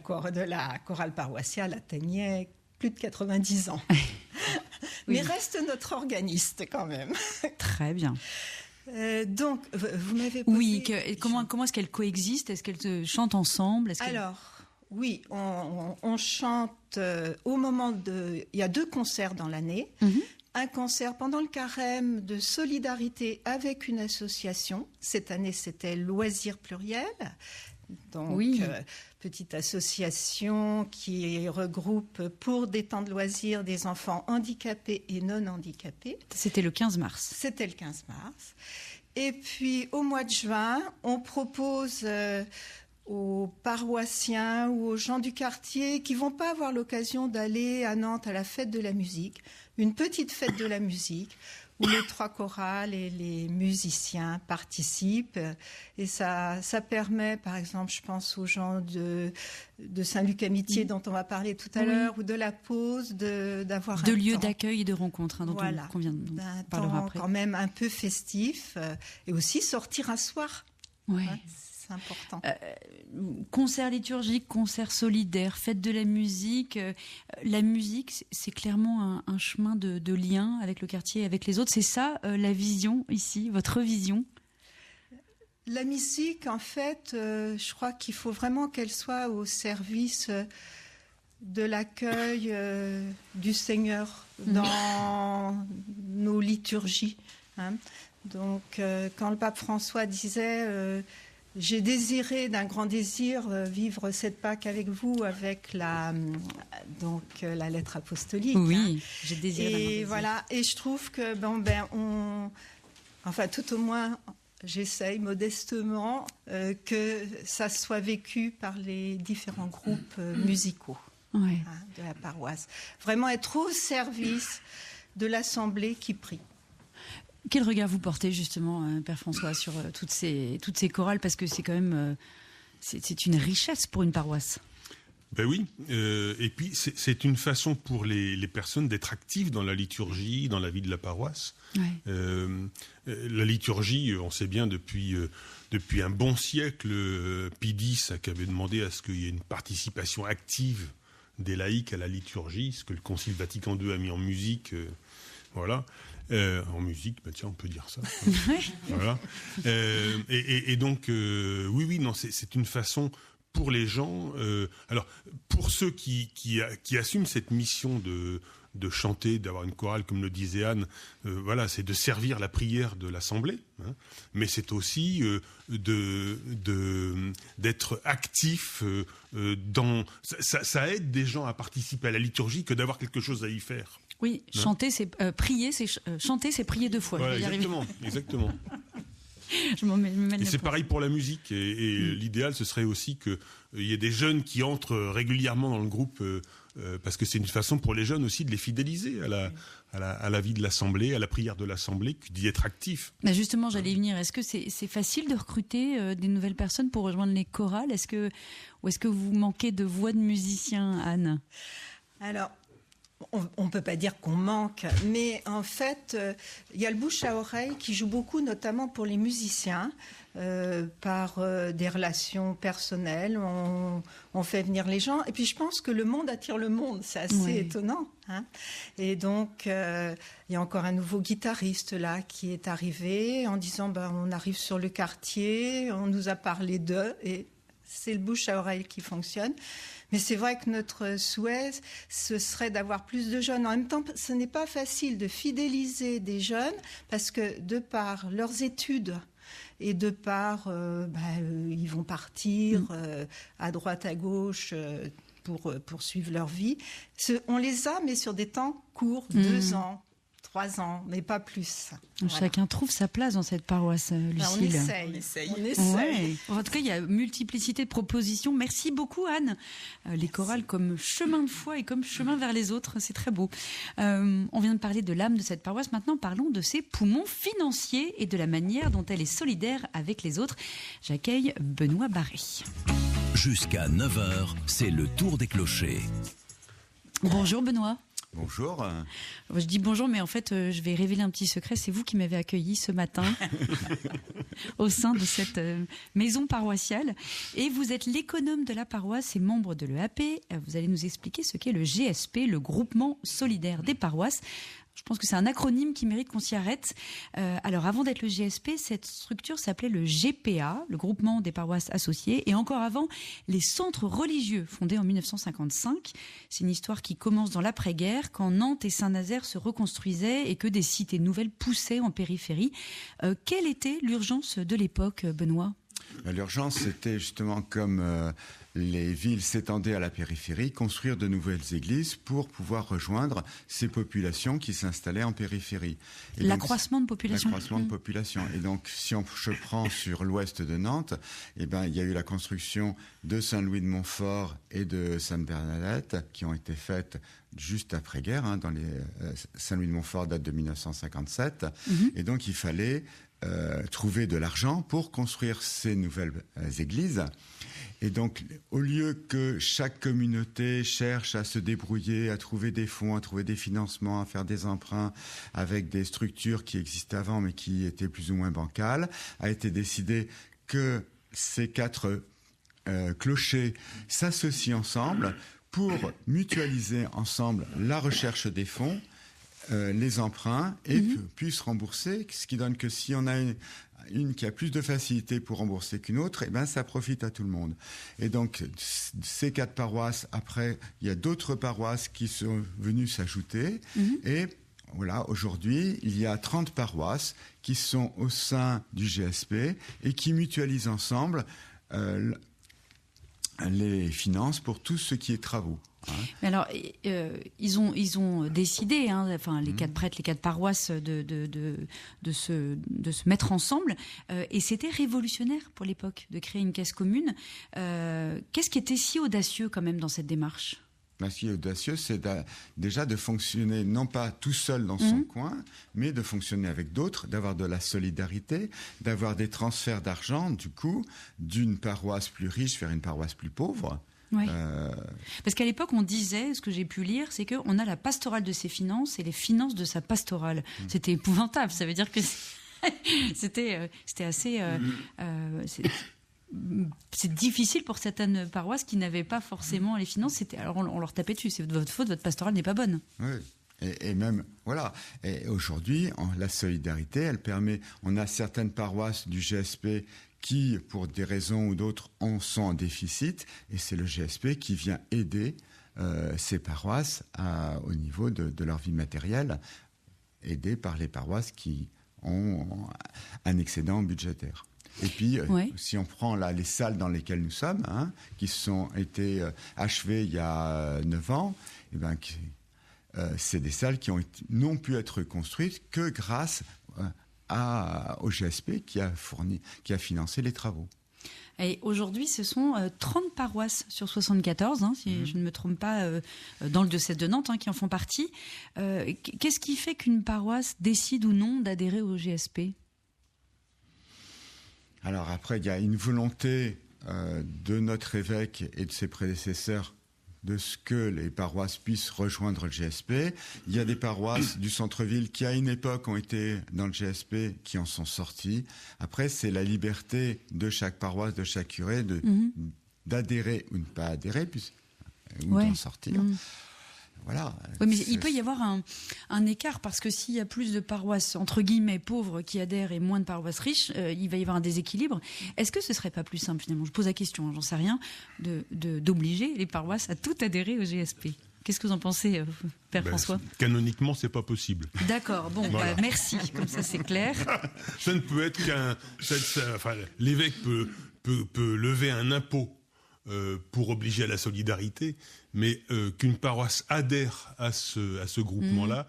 I: chorale paroissiale atteignait plus de 90 ans. Mais reste notre organiste quand même.
C: Très bien.
I: Donc, vous m'avez posé...
C: Oui, comment est-ce qu'elles coexistent ? Est-ce qu'elles chantent ensemble ?
I: Oui, on chante au moment de... Il y a 2 concerts dans l'année. Un concert pendant le carême de solidarité avec une association. Cette année, c'était Loisirs Pluriels. Donc, petite association qui regroupe pour des temps de loisirs des enfants handicapés et non handicapés.
C: C'était le 15 mars.
I: C'était le 15 mars. Et puis, au mois de juin, on propose... aux paroissiens ou aux gens du quartier qui vont pas avoir l'occasion d'aller à Nantes à la fête de la musique, une petite fête de la musique où les 3 chorales et les musiciens participent. Et ça permet, par exemple, je pense aux gens de Saint-Luc Amitié dont on va parler tout à l'heure, ou de la Pause, d'avoir
C: de lieux d'accueil et de rencontres dont on vient de parler après.
I: Quand même un peu festif et aussi sortir un soir.
C: Ouais.
I: C'est important.
C: Concert liturgique, concert solidaire, fête de la musique. La musique, c'est clairement un chemin de lien avec le quartier, avec les autres. C'est ça la vision ici, votre vision ?
I: La musique, en fait, je crois qu'il faut vraiment qu'elle soit au service de l'accueil du Seigneur dans nos liturgies. Donc, quand le pape François disait j'ai désiré d'un grand désir vivre cette Pâque avec vous, avec la lettre apostolique.
C: Oui, j'ai désiré d'un grand désir.
I: Voilà, et je trouve que tout au moins, j'essaye modestement que ça soit vécu par les différents groupes musicaux de la paroisse. Vraiment être au service de l'assemblée qui prie.
C: Quel regard vous portez justement, Père François, sur toutes ces chorales, parce que c'est quand même c'est une richesse pour une paroisse.
D: Ben oui, et puis c'est une façon pour les personnes d'être actives dans la liturgie, dans la vie de la paroisse. Ouais. La liturgie, on sait bien depuis un bon siècle, Pie X avait demandé à ce qu'il y ait une participation active des laïcs à la liturgie, ce que le Concile Vatican II a mis en musique, voilà. En musique, bah tiens, on peut dire ça. Voilà. Et donc, oui, non, c'est une façon pour les gens. Alors, pour ceux qui assument cette mission de chanter, d'avoir une chorale, comme le disait Anne, voilà, c'est de servir la prière de l'Assemblée, hein, mais c'est aussi d'être actif dans. Ça aide des gens à participer à la liturgie que d'avoir quelque chose à y faire.
C: Oui, chanter, c'est prier, chanter, c'est prier deux fois.
D: Voilà, exactement.
C: Je m'en mets
D: et c'est pareil pour la musique. Et l'idéal, ce serait aussi qu'il y ait des jeunes qui entrent régulièrement dans le groupe, parce que c'est une façon pour les jeunes aussi de les fidéliser à la vie de l'Assemblée, à la prière de l'Assemblée, d'y être actifs.
C: Mais justement, j'allais y venir. Est-ce que c'est facile de recruter des nouvelles personnes pour rejoindre les chorales ? Ou est-ce que vous manquez de voix de musiciens, Anne ?
I: Alors, on ne peut pas dire qu'on manque, mais en fait, il y a le bouche à oreille qui joue beaucoup, notamment pour les musiciens, par des relations personnelles. On fait venir les gens. Et puis, je pense que le monde attire le monde. C'est assez étonnant. Hein. Et donc, il y a encore un nouveau guitariste là qui est arrivé en disant on arrive sur le quartier, on nous a parlé d'eux, et c'est le bouche à oreille qui fonctionne. Mais c'est vrai que notre souhait, ce serait d'avoir plus de jeunes. En même temps, ce n'est pas facile de fidéliser des jeunes parce que de par leurs études et de par, ils vont partir à droite, à gauche pour poursuivre leur vie. On les a, mais sur des temps courts, 2 ans. 3 ans, mais pas plus.
C: Voilà. Chacun trouve sa place dans cette paroisse, Lucille.
I: On essaye.
C: Ouais. En tout cas, il y a multiplicité de propositions. Merci beaucoup, Anne. Les chorales comme chemin de foi et comme chemin vers les autres, c'est très beau. On vient de parler de l'âme de cette paroisse. Maintenant, parlons de ses poumons financiers et de la manière dont elle est solidaire avec les autres. J'accueille Benoît Barré.
A: Jusqu'à 9h, c'est le tour des clochers.
C: Bonjour Benoît.
J: Bonjour.
C: Je dis bonjour, mais en fait, je vais révéler un petit secret. C'est vous qui m'avez accueilli ce matin au sein de cette maison paroissiale. Et vous êtes l'économe de la paroisse et membre de l'EAP. Vous allez nous expliquer ce qu'est le GSP, le groupement solidaire des paroisses. Je pense que c'est un acronyme qui mérite qu'on s'y arrête. Alors, avant d'être le GSP, cette structure s'appelait le GPA, le groupement des paroisses associées, et encore avant, les centres religieux, fondés en 1955. C'est une histoire qui commence dans l'après-guerre, quand Nantes et Saint-Nazaire se reconstruisaient et que des cités nouvelles poussaient en périphérie. Quelle était l'urgence de l'époque, Benoît ?
J: L'urgence, c'était justement comme les villes s'étendaient à la périphérie, construire de nouvelles églises pour pouvoir rejoindre ces populations qui s'installaient en périphérie.
C: L'accroissement de population.
J: L'accroissement de population. Et donc, si je prends sur l'ouest de Nantes, il y a eu la construction de Saint-Louis de Montfort et de Sainte-Bernadette qui ont été faites juste après-guerre. Saint-Louis de Montfort date de 1957. Et donc, il fallait trouver de l'argent pour construire ces nouvelles églises. Et donc, au lieu que chaque communauté cherche à se débrouiller, à trouver des fonds, à trouver des financements, à faire des emprunts avec des structures qui existaient avant mais qui étaient plus ou moins bancales, a été décidé que ces 4 clochers s'associent ensemble pour mutualiser ensemble la recherche des fonds, les emprunts et puissent rembourser, ce qui donne que si on a une qui a plus de facilité pour rembourser qu'une autre, ça profite à tout le monde. Et donc, ces 4 paroisses, après, il y a d'autres paroisses qui sont venues s'ajouter et voilà, aujourd'hui, il y a 30 paroisses qui sont au sein du GSP et qui mutualisent ensemble les finances pour tout ce qui est travaux.
C: Mais alors, ils ont décidé, les 4 prêtres, les 4 paroisses, de se mettre ensemble, et c'était révolutionnaire pour l'époque de créer une caisse commune. Qu'est-ce qui était si audacieux quand même dans cette démarche ?
J: Ce qui est audacieux, c'est déjà de fonctionner non pas tout seul dans son coin, mais de fonctionner avec d'autres, d'avoir de la solidarité, d'avoir des transferts d'argent, du coup, d'une paroisse plus riche vers une paroisse plus pauvre.
C: Oui. Parce qu'à l'époque, on disait, ce que j'ai pu lire, c'est qu'on a la pastorale de ses finances et les finances de sa pastorale. C'était épouvantable. Ça veut dire que c'était assez... c'est difficile pour certaines paroisses qui n'avaient pas forcément les finances. Alors on leur tapait dessus. C'est de votre faute, votre pastorale n'est pas bonne.
J: Oui. Et même, voilà. Et aujourd'hui, la solidarité, elle permet... On a certaines paroisses du GSP qui, pour des raisons ou d'autres, sont en déficit, et c'est le GSP qui vient aider ces paroisses au niveau de leur vie matérielle, aidées par les paroisses qui ont un excédent budgétaire. Et puis, si on prend là les salles dans lesquelles nous sommes, qui ont été achevées il y a 9 ans, c'est des salles qui n'ont pu être construites que grâce au GSP qui a financé les travaux.
C: Et aujourd'hui, ce sont 30 paroisses sur 74, si je ne me trompe pas, dans le diocèse de Nantes, qui en font partie. Qu'est-ce qui fait qu'une paroisse décide ou non d'adhérer au GSP ?
J: Alors après, il y a une volonté de notre évêque et de ses prédécesseurs de ce que les paroisses puissent rejoindre le GSP. Il y a des paroisses du centre-ville qui, à une époque, ont été dans le GSP, qui en sont sorties. Après, c'est la liberté de chaque paroisse, de chaque curé, d'adhérer ou ne pas adhérer, ou d'en sortir. Voilà.
C: Oui, mais il peut y avoir un écart, parce que s'il y a plus de paroisses, entre guillemets, pauvres qui adhèrent et moins de paroisses riches, il va y avoir un déséquilibre. Est-ce que ce ne serait pas plus simple, finalement, je pose la question, j'en sais rien, d'obliger les paroisses à tout adhérer au GSP ? Qu'est-ce que vous en pensez, Père François ?
D: Canoniquement, c'est pas possible.
C: D'accord, bon, voilà. Merci, comme ça c'est clair.
D: Ça ne peut être l'évêque peut lever un impôt pour obliger à la solidarité, mais qu'une paroisse adhère à ce groupement-là,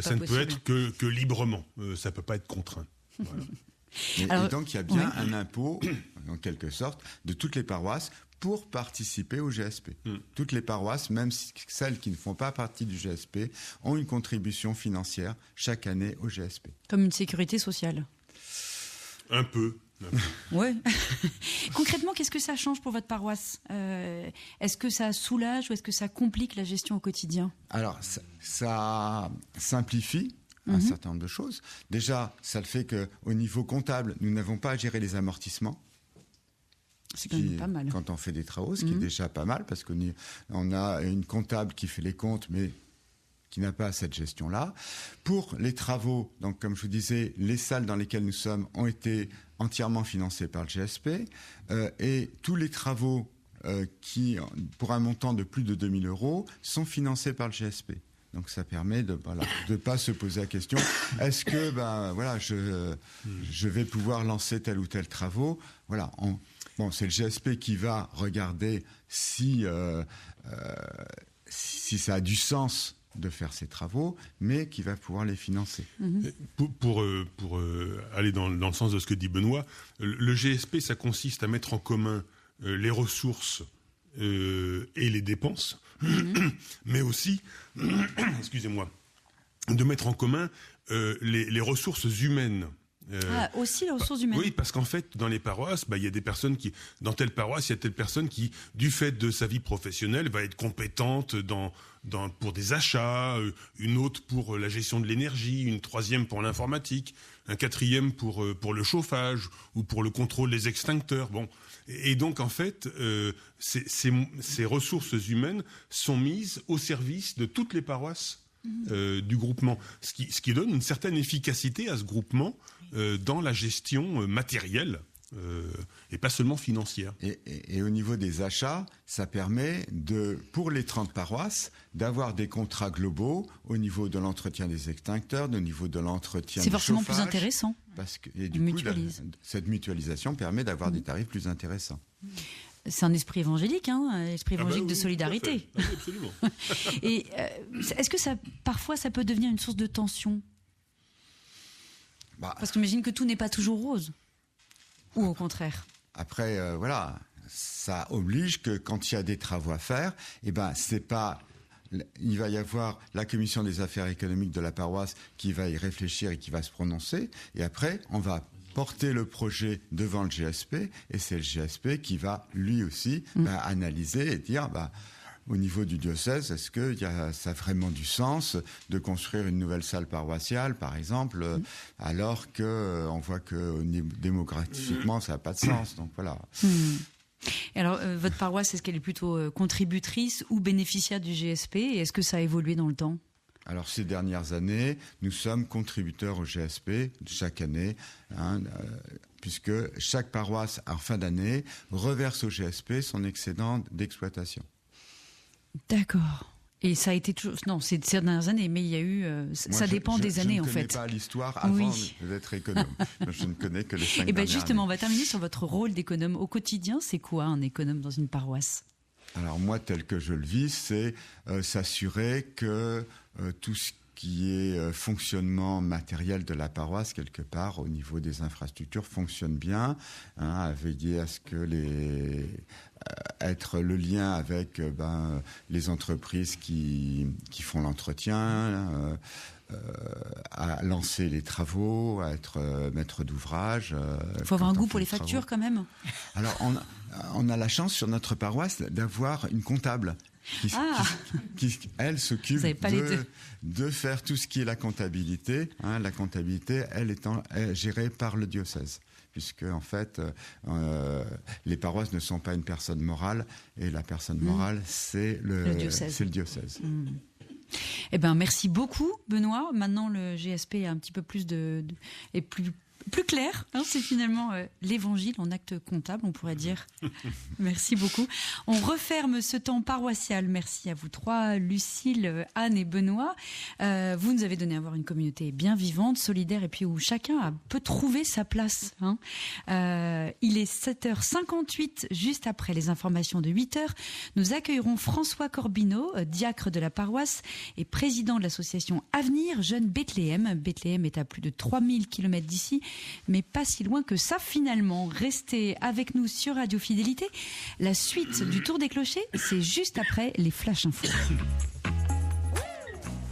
D: ça ne peut être que librement. Ça ne peut pas être contraint. Voilà.
J: Et donc, il y a bien un impôt, en quelque sorte, de toutes les paroisses pour participer au GSP. Toutes les paroisses, même celles qui ne font pas partie du GSP, ont une contribution financière chaque année au GSP.
C: Comme une sécurité sociale.
D: Un peu.
C: Ouais. Concrètement, qu'est-ce que ça change pour votre paroisse ? Est-ce que ça soulage ou est-ce que ça complique la gestion au quotidien ?
J: Alors, ça simplifie un certain nombre de choses. Déjà, ça le fait qu'au niveau comptable, nous n'avons pas à gérer les amortissements.
C: C'est quand même pas mal.
J: Quand on fait des travaux, ce qui est déjà pas mal, parce qu'on a une comptable qui fait les comptes, mais qui n'a pas cette gestion-là. Pour les travaux, donc comme je vous disais, les salles dans lesquelles nous sommes ont été entièrement financées par le GSP, et tous les travaux qui, pour un montant de plus de 2 000 €, sont financés par le GSP. Donc ça permet de pas se poser la question, est-ce que je vais pouvoir lancer tel ou tel travaux ? Voilà. C'est le GSP qui va regarder si ça a du sens de faire ces travaux, mais qui va pouvoir les financer.
D: Pour aller dans le sens de ce que dit Benoît, le GSP, ça consiste à mettre en commun les ressources et les dépenses, mais aussi, excusez-moi, de mettre en commun les ressources humaines.
C: Aussi les ressources humaines.
D: Oui, parce qu'en fait, dans les paroisses, il y a des personnes dans telle paroisse, il y a telle personne qui, du fait de sa vie professionnelle, va être compétente pour des achats, une autre pour la gestion de l'énergie, une troisième pour l'informatique, un quatrième pour le chauffage ou pour le contrôle des extincteurs. Bon. Et donc, en fait, ces ressources humaines sont mises au service de toutes les paroisses du groupement, ce qui donne une certaine efficacité à ce groupement dans la gestion matérielle et pas seulement financière.
J: Et au niveau des achats, ça permet pour les 30 paroisses d'avoir des contrats globaux au niveau de l'entretien des extincteurs, au niveau de l'entretien du chauffage.
C: C'est forcément plus intéressant.
J: Parce que, et du coup, cette mutualisation permet d'avoir des tarifs plus intéressants.
C: C'est un esprit évangélique, un esprit évangélique de solidarité.
D: Oui, absolument.
C: Et est-ce que parfois ça peut devenir une source de tension ? Parce que j'imagine que tout n'est pas toujours rose. Ou au contraire.
J: Après, ça oblige que quand il y a des travaux à faire, c'est pas... Il va y avoir la commission des affaires économiques de la paroisse qui va y réfléchir et qui va se prononcer. Et après, on va porter le projet devant le GSP. Et c'est le GSP qui va, lui aussi, analyser et dire... au niveau du diocèse, est-ce que ça a vraiment du sens de construire une nouvelle salle paroissiale, par exemple, alors qu'on voit que démographiquement, ça n'a pas de sens. Donc voilà.
C: Et alors, votre paroisse, est-ce qu'elle est plutôt contributrice ou bénéficiaire du GSP ? Et est-ce que ça a évolué dans le temps ?
J: Alors, ces dernières années, nous sommes contributeurs au GSP chaque année, puisque chaque paroisse, en fin d'année, reverse au GSP son excédent d'exploitation. D'accord. Et ça a été toujours... Non, c'est ces dernières années, mais il y a eu... ça dépend des années, en fait. Je ne connais pas l'histoire avant d'être économe. Je ne connais que les 5 dernières années.
C: Justement, on va terminer sur votre rôle d'économe. Au quotidien, c'est quoi un économe dans une paroisse ?
J: Alors moi, tel que je le vis, c'est s'assurer que tout ce qui est fonctionnement matériel de la paroisse, quelque part, au niveau des infrastructures, fonctionne bien, à veiller à ce que être le lien avec les entreprises qui font l'entretien, à lancer les travaux, à être maître d'ouvrage.
C: Il faut avoir un goût pour les factures quand même.
J: Alors on a la chance sur notre paroisse d'avoir une comptable qui elle s'occupe de faire tout ce qui est la comptabilité. La comptabilité, elle étant gérée par le diocèse. Puisque en fait, les paroisses ne sont pas une personne morale, et la personne morale, c'est le diocèse.
C: Eh ben, merci beaucoup, Benoît. Maintenant, le GSP a un petit peu plus est plus clair. C'est finalement l'évangile en acte comptable, on pourrait dire. Merci beaucoup. On referme ce temps paroissial. Merci à vous trois, Lucille, Anne et Benoît. Vous nous avez donné à voir une communauté bien vivante, solidaire, et puis où chacun peut trouver sa place. Il est 7h58, juste après les informations de 8h. Nous accueillerons François Corbineau, diacre de la paroisse et président de l'association Avenir Jeune Bethléem. Bethléem est à plus de 3000 km d'ici, mais pas si loin que ça finalement. Restez avec nous sur Radio Fidélité. La suite du Tour des Clochers, c'est juste après les Flash Infos.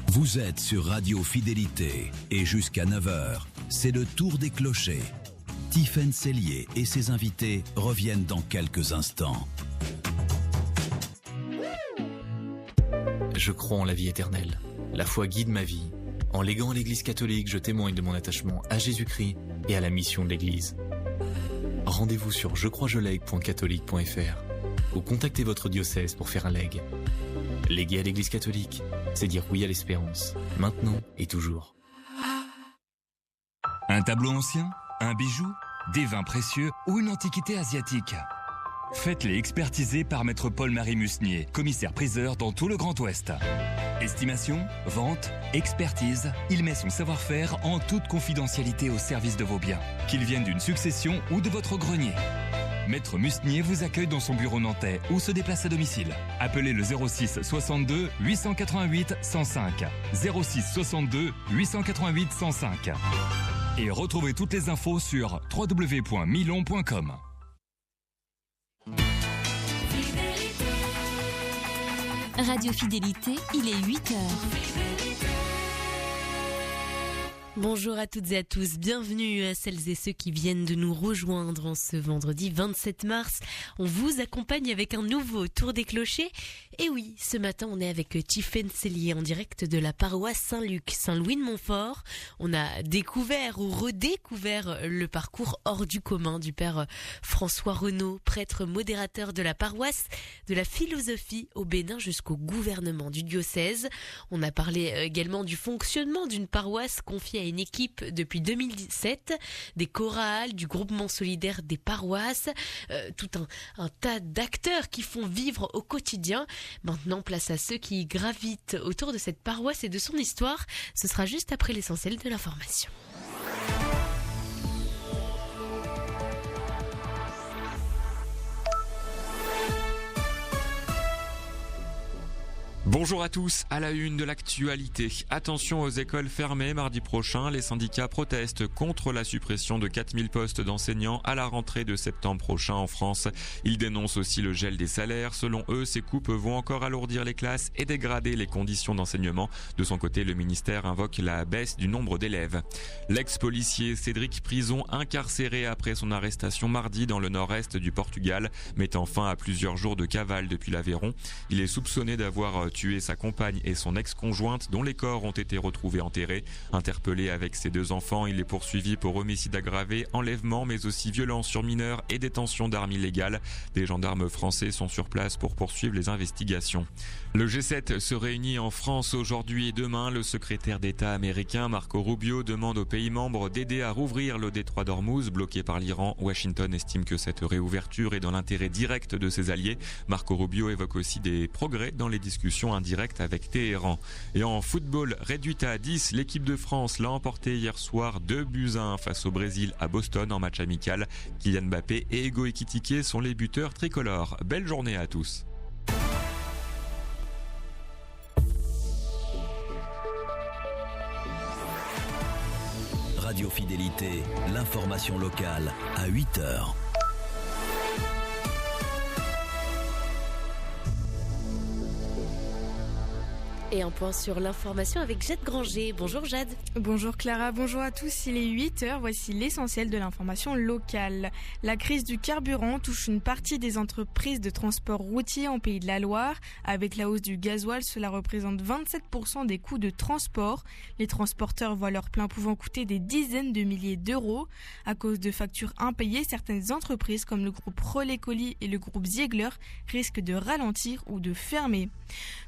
A: Vous êtes sur Radio Fidélité et jusqu'à 9h, c'est le Tour des Clochers. Tiffaine Sellier et ses invités reviennent dans quelques instants.
K: Je crois en la vie éternelle. La foi guide ma vie. En léguant à l'Église catholique, je témoigne de mon attachement à Jésus-Christ et à la mission de l'Église. Rendez-vous sur jecroisjelègue.catholique.fr ou contactez votre diocèse pour faire un legs. Léguer à l'Église catholique, c'est dire oui à l'espérance, maintenant et toujours.
L: Un tableau ancien, un bijou, des vins précieux ou une antiquité asiatique. Faites-les expertiser par maître Paul-Marie Musnier, commissaire-priseur dans tout le Grand Ouest. Estimation, vente, expertise, il met son savoir-faire en toute confidentialité au service de vos biens, qu'ils viennent d'une succession ou de votre grenier. Maître Musnier vous accueille dans son bureau nantais ou se déplace à domicile. Appelez le 06 62 888 105. 06 62 888 105. Et retrouvez toutes les infos sur www.milon.com.
E: Radio Fidélité, il est 8h.
B: Bonjour à toutes et à tous, bienvenue à celles et ceux qui viennent de nous rejoindre en ce vendredi 27 mars. On vous accompagne avec un nouveau Tour des Clochers. Et oui, ce matin on est avec Tiffaine Sellier en direct de la paroisse Saint-Luc, Saint-Louis de Montfort. On a découvert ou redécouvert le parcours hors du commun du père François Renaud, prêtre modérateur de la paroisse, de la philosophie au Bénin jusqu'au gouvernement du diocèse. On a parlé également du fonctionnement d'une paroisse confiée à une équipe depuis 2017, des chorales, du groupement solidaire des paroisses, tout un tas d'acteurs qui font vivre au quotidien. Maintenant, place à ceux qui gravitent autour de cette paroisse et de son histoire. Ce sera juste après l'essentiel de l'information.
M: Bonjour à tous, à la une de l'actualité. Attention aux écoles fermées mardi prochain. Les syndicats protestent contre la suppression de 4000 postes d'enseignants à la rentrée de septembre prochain en France. Ils dénoncent aussi le gel des salaires. Selon eux, ces coupes vont encore alourdir les classes et dégrader les conditions d'enseignement. De son côté, le ministère invoque la baisse du nombre d'élèves. L'ex-policier Cédric Prison, incarcéré après son arrestation mardi dans le nord-est du Portugal, mettant fin à plusieurs jours de cavale depuis l'Aveyron. Il est soupçonné d'avoir tué sa compagne et son ex-conjointe dont les corps ont été retrouvés enterrés. Interpellé avec ses 2 enfants, il est poursuivi pour homicide aggravé, enlèvement mais aussi violence sur mineurs et détention d'armes illégales. Des gendarmes français sont sur place pour poursuivre les investigations. Le G7 se réunit en France aujourd'hui et demain. Le secrétaire d'État américain Marco Rubio demande aux pays membres d'aider à rouvrir le détroit d'Ormuz bloqué par l'Iran. Washington estime que cette réouverture est dans l'intérêt direct de ses alliés. Marco Rubio évoque aussi des progrès dans les discussions indirectes avec Téhéran. Et en football, réduite à 10, l'équipe de France l'a emporté hier soir 2-1 face au Brésil à Boston en match amical. Kylian Mbappé et Ego Ekitike sont les buteurs tricolores. Belle journée à tous.
A: Radio Fidélité, l'information locale à 8h.
B: Et un point sur l'information avec Jade Granger. Bonjour Jade.
N: Bonjour Clara, bonjour à tous. Il est 8h, voici l'essentiel de l'information locale. La crise du carburant touche une partie des entreprises de transport routier en Pays de la Loire. Avec la hausse du gasoil, cela représente 27% des coûts de transport. Les transporteurs voient leur plein pouvant coûter des dizaines de milliers d'euros. À cause de factures impayées, certaines entreprises comme le groupe Relais Colis et le groupe Ziegler risquent de ralentir ou de fermer.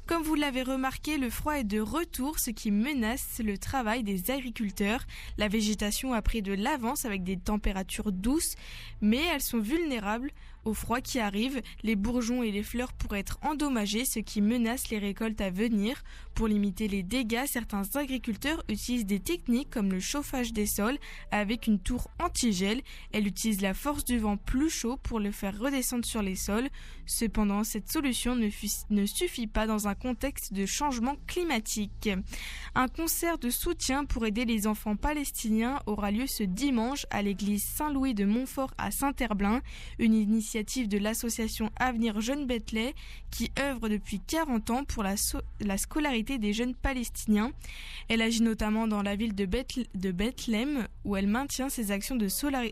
N: Comme vous l'avez remarqué, le froid est de retour, ce qui menace le travail des agriculteurs. La végétation a pris de l'avance avec des températures douces, mais elles sont vulnérables au froid qui arrive. Les bourgeons et les fleurs pourraient être endommagés, ce qui menace les récoltes à venir. Pour limiter les dégâts, certains agriculteurs utilisent des techniques comme le chauffage des sols avec une tour anti-gel. Elle utilise la force du vent plus chaud pour le faire redescendre sur les sols. Cependant, cette solution ne suffit pas dans un contexte de changement climatique. Un concert de soutien pour aider les enfants palestiniens aura lieu ce dimanche à l'église Saint-Louis de Montfort à Saint-Herblain, une initiative de l'association Avenir Jeunes Bethléem qui œuvre depuis 40 ans pour la scolarité des jeunes palestiniens. Elle agit notamment dans la ville de Bethléem où elle maintient ses actions de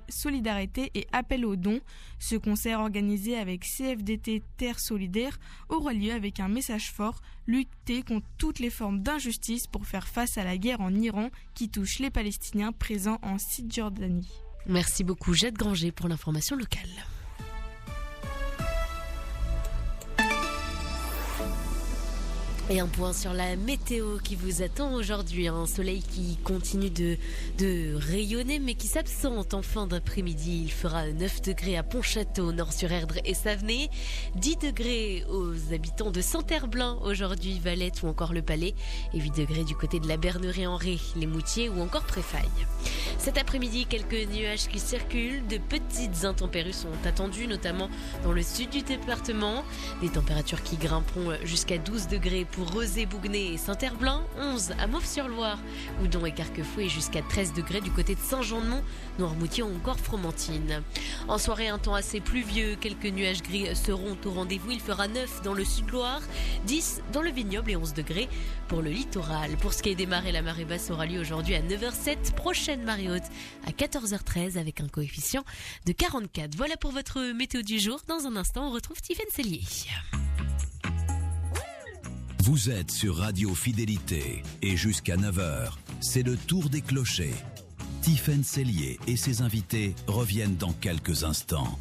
N: solidarité et appel aux dons. Ce concert organisé avec CFDT Terre Solidaire aura lieu avec un message fort: lutter contre toutes les formes d'injustice pour faire face à la guerre en Iran qui touche les Palestiniens présents en Cisjordanie.
B: Merci beaucoup Jade Granger pour l'information locale. Et un point sur la météo qui vous attend aujourd'hui. Un soleil qui continue de rayonner mais qui s'absente en fin d'après-midi. Il fera 9 degrés à Pontchâteau, Nord-sur-Erdre et Savenay. 10 degrés aux habitants de Saint-Herblain aujourd'hui, Valette ou encore le Palais. Et 8 degrés du côté de la Bernerie-en-Ré, les Moutiers ou encore Préfaille. Cet après-midi, quelques nuages qui circulent. De petites intempéries sont attendues, notamment dans le sud du département. Des températures qui grimperont jusqu'à 12 degrés pour Rezé, Bougnay et Saint-Herblain, 11 à Mauves-sur-Loire, Oudon et Carquefou et jusqu'à 13 degrés du côté de Saint-Jean-de-Mont, Noirmoutier ou encore Fromentine. En soirée, un temps assez pluvieux, quelques nuages gris seront au rendez-vous. Il fera 9 dans le Sud-Loire, 10 dans le Vignoble et 11 degrés pour le littoral. Pour ce qui est des marées, la marée basse aura lieu aujourd'hui à 9h07, prochaine marée haute à 14h13 avec un coefficient de 44. Voilà pour votre météo du jour. Dans un instant, on retrouve Tiffaine Cellier.
A: Vous êtes sur Radio Fidélité et jusqu'à 9h, c'est le tour des clochers. Tiffaine Cellier et ses invités reviennent dans quelques instants.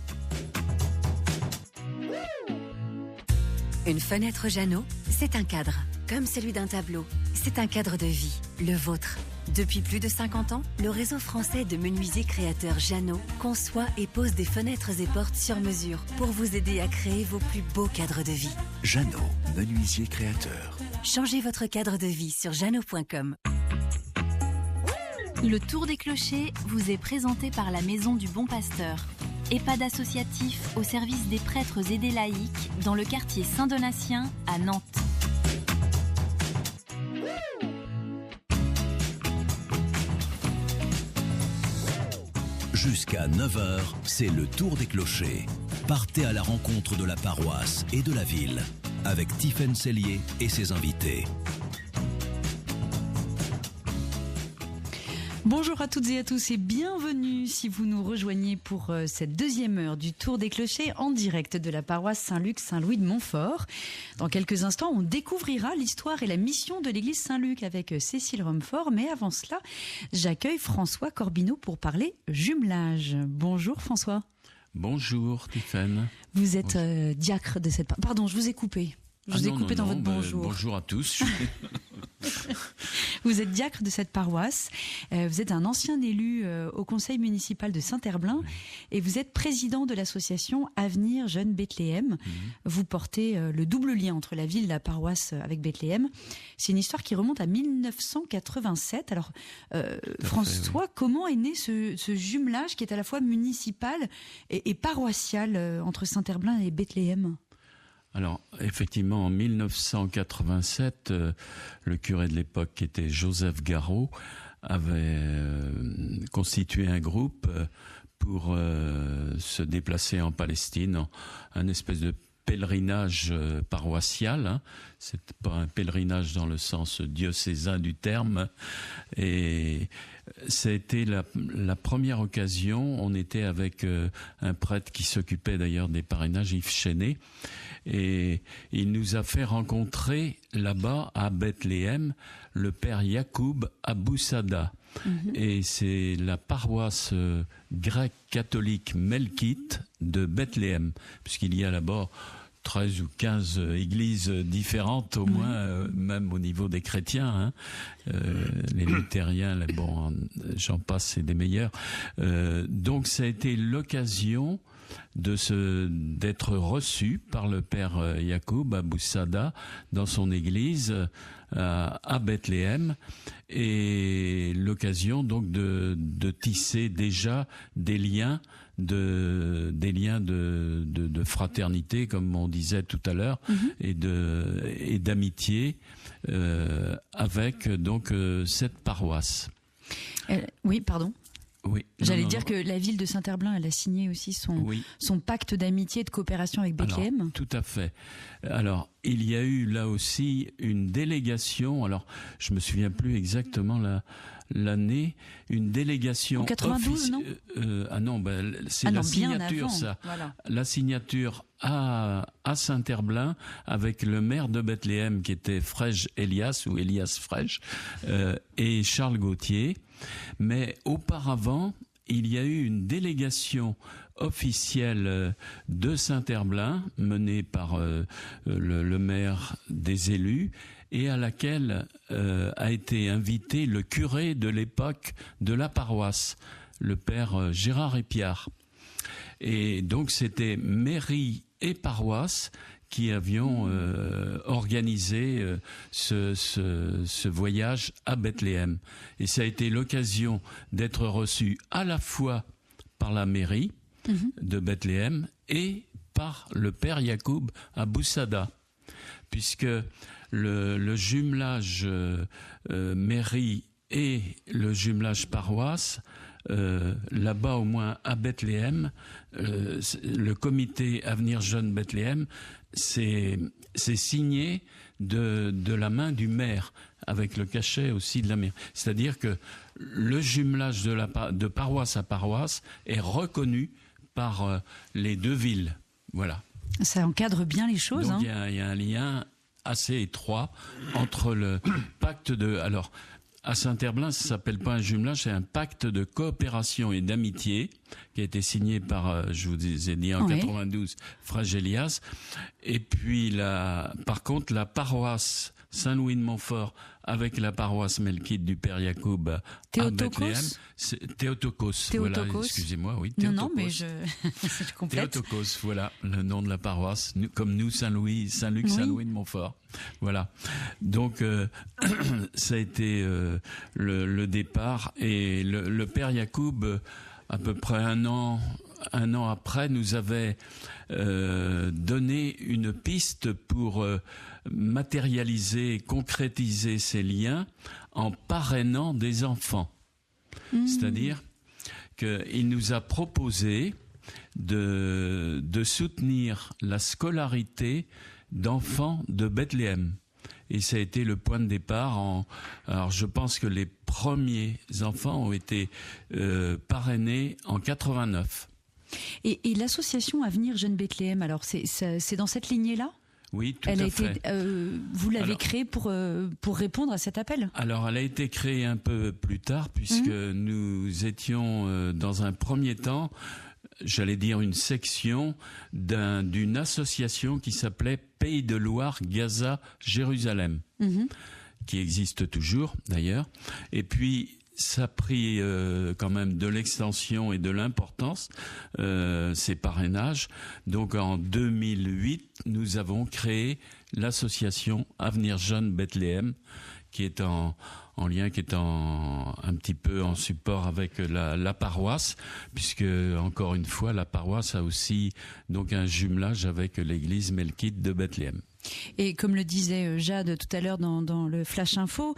O: Une fenêtre Jeannot, c'est un cadre, comme celui d'un tableau. C'est un cadre de vie, le vôtre. Depuis plus de 50 ans, le réseau français de menuisiers créateurs Jeannot conçoit et pose des fenêtres et portes sur mesure pour vous aider à créer vos plus beaux cadres de vie.
A: Jeannot, menuisier créateur.
O: Changez votre cadre de vie sur jeannot.com.
E: Le Tour des Clochers vous est présenté par la Maison du Bon Pasteur, EHPAD associatif au service des prêtres et des laïcs dans le quartier Saint-Donatien à Nantes.
A: Jusqu'à 9h, c'est le Tour des Clochers. Partez à la rencontre de la paroisse et de la ville avec Tiffaine Cellier et ses invités.
C: Bonjour à toutes et à tous et bienvenue si vous nous rejoignez pour cette deuxième heure du Tour des Clochers en direct de la paroisse Saint-Luc Saint-Louis de Montfort. Dans quelques instants, on découvrira l'histoire et la mission de l'église Saint-Luc avec Cécile Rumfort. Mais avant cela, j'accueille François Corbineau pour parler jumelage. Bonjour François.
P: Bonjour Tiffaine.
C: Vous êtes diacre de cette... Pardon, je vous ai coupé. Je vous ai coupé dans votre bonjour.
P: Bonjour à tous.
C: Vous êtes diacre de cette paroisse, vous êtes un ancien élu au conseil municipal de Saint-Herblain et vous êtes président de l'association Avenir Jeunes Bethléem. Vous portez le double lien entre la ville et la paroisse avec Bethléem. C'est une histoire qui remonte à 1987. Alors François, comment est né ce jumelage qui est à la fois municipal et paroissial entre Saint-Herblain et Bethléem ?
P: Alors, effectivement, en 1987, le curé de l'époque, qui était Joseph Garot, avait constitué un groupe pour se déplacer en Palestine, un espèce de pèlerinage paroissial. Hein. C'est pas un pèlerinage dans le sens diocésain du terme. Et c'était la première occasion. On était avec un prêtre qui s'occupait d'ailleurs des parrainages, Yves Chenet. Et il nous a fait rencontrer là-bas, à Bethléem, le père Yacoub Aboussada. Et c'est la paroisse grecque catholique melkite de Bethléem, puisqu'il y a là-bas 13 ou 15 églises différentes, au moins, même au niveau des chrétiens. Hein. Les luthériens, j'en passe, c'est des meilleurs. Donc ça a été l'occasion d'être reçu par le père Yacoub Aboussada dans son église à Bethléem, et l'occasion donc de tisser déjà des liens de fraternité, comme on disait tout à l'heure, et d'amitié avec donc cette paroisse.
C: Oui, pardon.
P: Oui.
C: J'allais dire que la ville de Saint-Herblain, elle a signé aussi son pacte d'amitié et de coopération avec Bethléem.
P: Alors, tout à fait. Alors, il y a eu là aussi une délégation, alors je me souviens plus exactement l'année, une délégation...
C: En 92, non
P: c'est la signature, ça. Voilà. La signature à Saint-Herblain avec le maire de Bethléem qui était Frege Elias, ou Elias Frege, et Charles Gauthier. Mais auparavant, il y a eu une délégation officielle de Saint-Herblain menée par le maire des élus, et à laquelle a été invité le curé de l'époque de la paroisse, le père Gérard Épiard. Et donc c'était mairie et paroisse qui avions organisé ce voyage à Bethléem. Et ça a été l'occasion d'être reçu à la fois par la mairie de Bethléem et par le père Yacoub Aboussada, puisque le jumelage mairie et le jumelage paroisse, là-bas au moins à Bethléem, le comité Avenir Jeunes Bethléem, c'est signé de la main du maire, avec le cachet aussi de la mairie. C'est-à-dire que le jumelage de paroisse à paroisse est reconnu par les deux villes. Voilà.
C: Ça encadre bien les choses.
P: Donc il y a un lien assez étroit entre le pacte de... Alors, à Saint-Herblain, ça s'appelle pas un jumelage, c'est un pacte de coopération et d'amitié qui a été signé par, je vous ai dit en 92, Frère Elias. Et puis par contre, la paroisse Saint-Louis de Montfort avec la paroisse Melkite du Père Yacoub à Bethléem. Théotokos, voilà, excusez-moi, oui. Théotokos.
C: Non, mais je complète.
P: Théotokos, voilà, le nom de la paroisse, comme nous, Saint-Louis, Saint-Luc, oui. Saint-Louis de Montfort. Voilà. Donc, ça a été le départ. Et le Père Yacoub, à peu près un an après, nous avait donné une piste pour matérialiser, concrétiser ces liens en parrainant des enfants. C'est-à-dire qu'il nous a proposé de soutenir la scolarité d'enfants de Bethléem. Et ça a été le point de départ. Alors je pense que les premiers enfants ont été parrainés en 89.
C: Et l'association Avenir Jeune Bethléem, alors c'est dans cette lignée-là ?
P: Oui, tout à fait.
C: Vous l'avez créée pour répondre à cet appel ?
P: Alors, elle a été créée un peu plus tard, puisque nous étions dans un premier temps, j'allais dire une section d'une association qui s'appelait Pays de Loire, Gaza, Jérusalem, qui existe toujours d'ailleurs. Et puis, ça a pris quand même de l'extension et de l'importance, ces parrainages. Donc en 2008, nous avons créé l'association Avenir Jeune Bethléem, qui est en lien, qui est un petit peu en support avec la paroisse, puisque encore une fois, la paroisse a aussi donc un jumelage avec l'église Melkite de Bethléem.
C: Et comme le disait Jade tout à l'heure dans le Flash Info,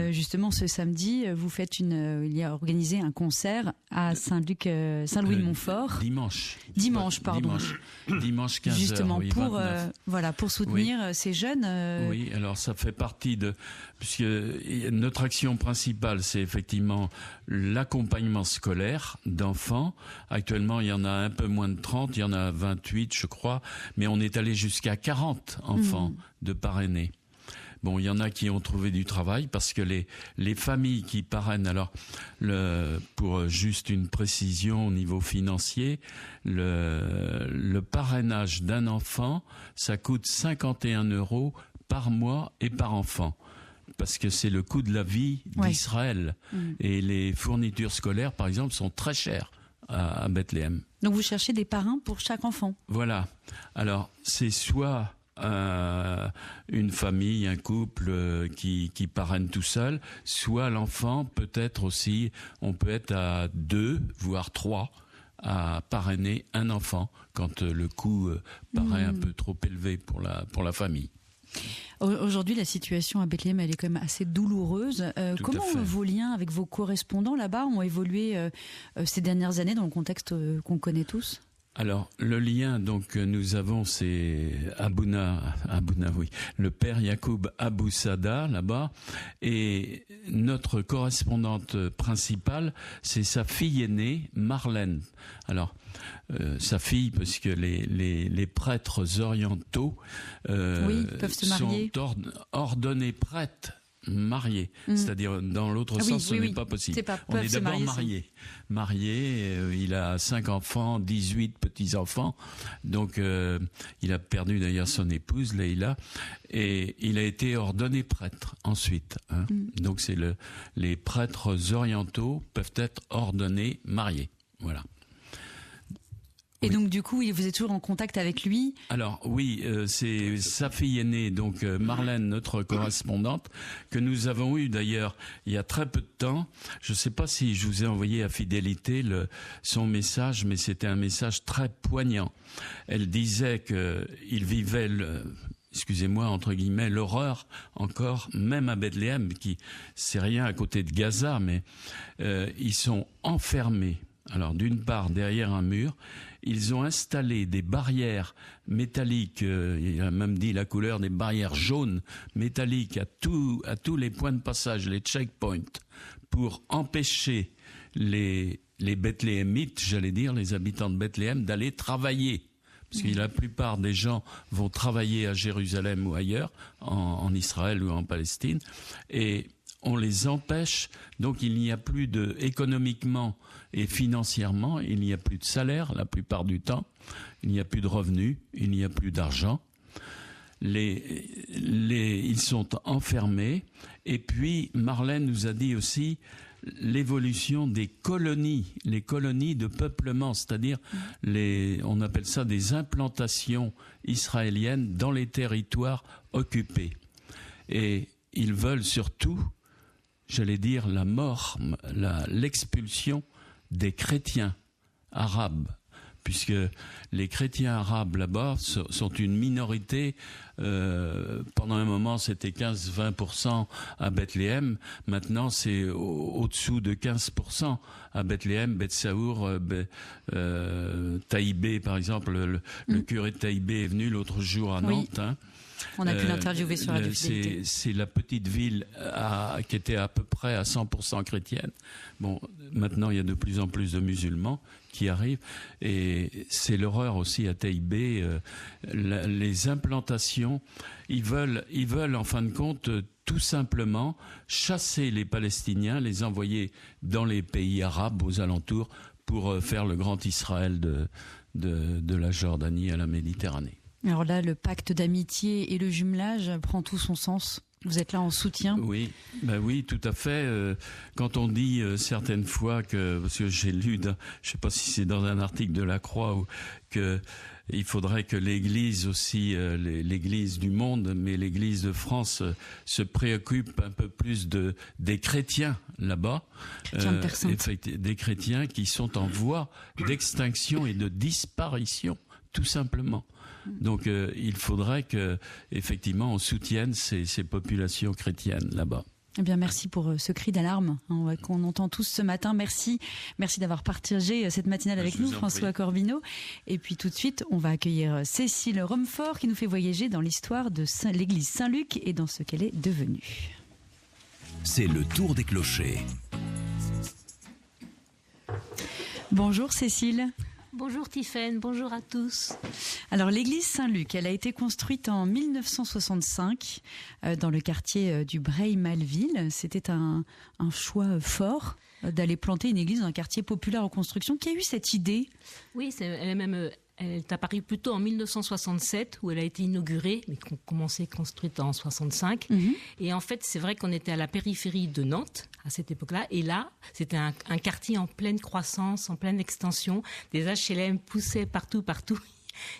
C: justement ce samedi, vous faites il y a organisé un concert à Saint-Louis de Montfort. Dimanche, pardon.
P: Dimanche 15h.
C: Justement
P: oui,
C: pour soutenir ces jeunes.
P: Oui, alors ça fait partie puisque notre action principale, c'est effectivement l'accompagnement scolaire d'enfants. Actuellement, il y en a un peu moins de 30, il y en a 28, je crois, mais on est allé jusqu'à 40 enfants de parrainés. Bon, il y en a qui ont trouvé du travail parce que les familles qui parrainent, alors pour juste une précision au niveau financier, le parrainage d'un enfant, ça coûte 51 € par mois et par enfant. Parce que c'est le coût de la vie d'Israël. Et les fournitures scolaires, par exemple, sont très chères à Bethléem.
C: Donc vous cherchez des parrains pour chaque enfant ?
P: Voilà. Alors, c'est soit une famille, un couple qui parraine tout seul, soit l'enfant peut-être aussi, on peut être à 2, voire 3 à parrainer un enfant quand le coût paraît un peu trop élevé pour la famille.
C: Aujourd'hui, la situation à Bethléem, elle est quand même assez douloureuse. Comment vos liens avec vos correspondants là-bas ont évolué ces dernières années dans le contexte qu'on connaît tous ?
P: Alors, le lien donc que nous avons, c'est Abouna, oui, le Père Yacoub Abou Sada, là-bas, et notre correspondante principale, c'est sa fille aînée, Marlène. Alors, sa fille, parce que les prêtres orientaux
C: peuvent se marier.
P: Sont ordonnés prêtres mariés, c'est-à-dire dans l'autre sens, ce n'est pas possible. On est d'abord marié, il a 5 enfants, 18 petits-enfants, donc il a perdu d'ailleurs son épouse, Leïla, et il a été ordonné prêtre ensuite. Donc c'est les prêtres orientaux peuvent être ordonnés mariés, voilà.
C: Et donc du coup, vous êtes toujours en contact avec lui ?
P: Alors oui, c'est sa fille aînée, donc Marlène, notre correspondante, que nous avons eue d'ailleurs il y a très peu de temps. Je ne sais pas si je vous ai envoyé à fidélité son message, mais c'était un message très poignant. Elle disait qu'il vivait excusez-moi, entre guillemets, l'horreur encore, même à Bethléem, qui c'est rien à côté de Gaza, mais ils sont enfermés. Alors d'une part derrière un mur, ils ont installé des barrières métalliques, il a même dit la couleur des barrières jaunes métalliques à tous les points de passage, les checkpoints, pour empêcher les Bethléemites, j'allais dire, les habitants de Bethléem, d'aller travailler. Parce que la plupart des gens vont travailler à Jérusalem ou ailleurs, en Israël ou en Palestine, et on les empêche, donc il n'y a plus économiquement et financièrement, il n'y a plus de salaire la plupart du temps, il n'y a plus de revenus, il n'y a plus d'argent. ils sont enfermés. Et puis Marlène nous a dit aussi l'évolution des colonies, les colonies de peuplement, c'est-à-dire on appelle ça des implantations israéliennes dans les territoires occupés. Et ils veulent surtout, j'allais dire, la mort, l'expulsion des chrétiens arabes, puisque les chrétiens arabes là-bas sont une minorité. Pendant un moment, c'était 15-20% à Bethléem. Maintenant, c'est au-dessous de 15% à Bethléem, Beth Saour, Taïbé, par exemple. Le curé de Taïbé est venu l'autre jour à Nantes. Hein.
C: On a pu l'interviewer sur Radio Fidélité.
P: C'est la petite ville qui était à peu près à 100% chrétienne. Bon, maintenant, il y a de plus en plus de musulmans qui arrivent. Et c'est l'horreur aussi à Taïbé. Les implantations, ils veulent en fin de compte tout simplement chasser les Palestiniens, les envoyer dans les pays arabes aux alentours pour faire le grand Israël de la Jordanie à la Méditerranée.
C: Alors là, le pacte d'amitié et le jumelage prend tout son sens. Vous êtes là en soutien ?
P: Oui, oui, tout à fait. Quand on dit certaines fois parce que j'ai lu, je ne sais pas si c'est dans un article de La Croix, il faudrait que l'Église aussi, l'Église du monde, mais l'Église de France se préoccupe un peu plus des chrétiens là-bas, des chrétiens qui sont en voie d'extinction et de disparition, tout simplement. Donc il faudrait que effectivement on soutienne ces populations chrétiennes là-bas.
C: Eh bien, merci pour ce cri d'alarme qu'on entend tous ce matin. Merci d'avoir partagé cette matinale avec nous, François Corbineau. Et puis tout de suite, on va accueillir Cécile Romfort qui nous fait voyager dans l'histoire de l'église Saint-Luc et dans ce qu'elle est devenue.
A: C'est le tour des clochers.
C: Bonjour Cécile.
Q: Bonjour Tiffaine, bonjour à tous.
C: Alors l'église Saint-Luc, elle a été construite en 1965 dans le quartier du Breil-Malville. C'était un choix fort d'aller planter une église dans un quartier populaire en construction. Qui a eu cette idée ?
Q: Oui, elle est apparue plutôt en 1967 où elle a été inaugurée, mais qu'on commençait construite en 65. Et en fait, c'est vrai qu'on était à la périphérie de Nantes à cette époque-là. Et là, c'était un quartier en pleine croissance, en pleine extension. Des HLM poussaient partout.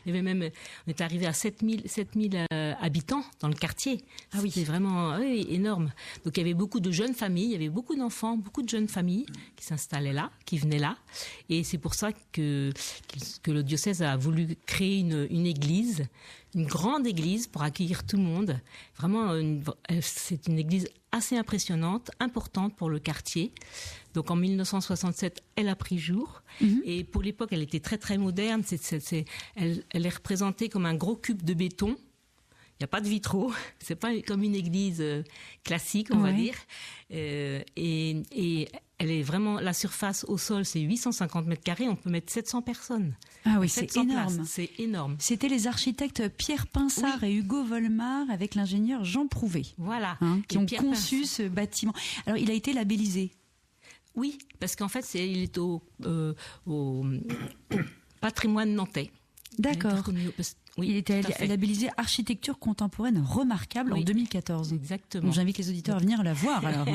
Q: Il y avait même, on est arrivé à 7000 habitants dans le quartier. Ah oui. C'était vraiment énorme. Donc il y avait beaucoup de jeunes familles, il y avait beaucoup d'enfants, beaucoup de jeunes familles qui s'installaient là, qui venaient là. Et c'est pour ça que le diocèse a voulu créer une église, une grande église pour accueillir tout le monde. Vraiment, c'est une église assez impressionnante, importante pour le quartier. Donc en 1967, elle a pris jour. Et pour l'époque, elle était très très moderne. Elle est représentée comme un gros cube de béton. Il n'y a pas de vitraux. C'est pas comme une église classique, on va dire. Et elle est vraiment, la surface au sol, c'est 850 mètres carrés. On peut mettre 700 personnes.
C: Ah oui, c'est énorme.
Q: Places. C'est énorme.
C: C'était les architectes Pierre Pinsard et Hugo Volmar avec l'ingénieur Jean Prouvé.
Q: Voilà.
C: Qui ont conçu ce bâtiment. Alors, il a été labellisé.
Q: Oui, parce qu'en fait, il est au patrimoine nantais.
C: D'accord. Il était labellisé architecture contemporaine remarquable en 2014.
Q: Exactement.
C: Donc j'invite les auditeurs à venir la voir alors.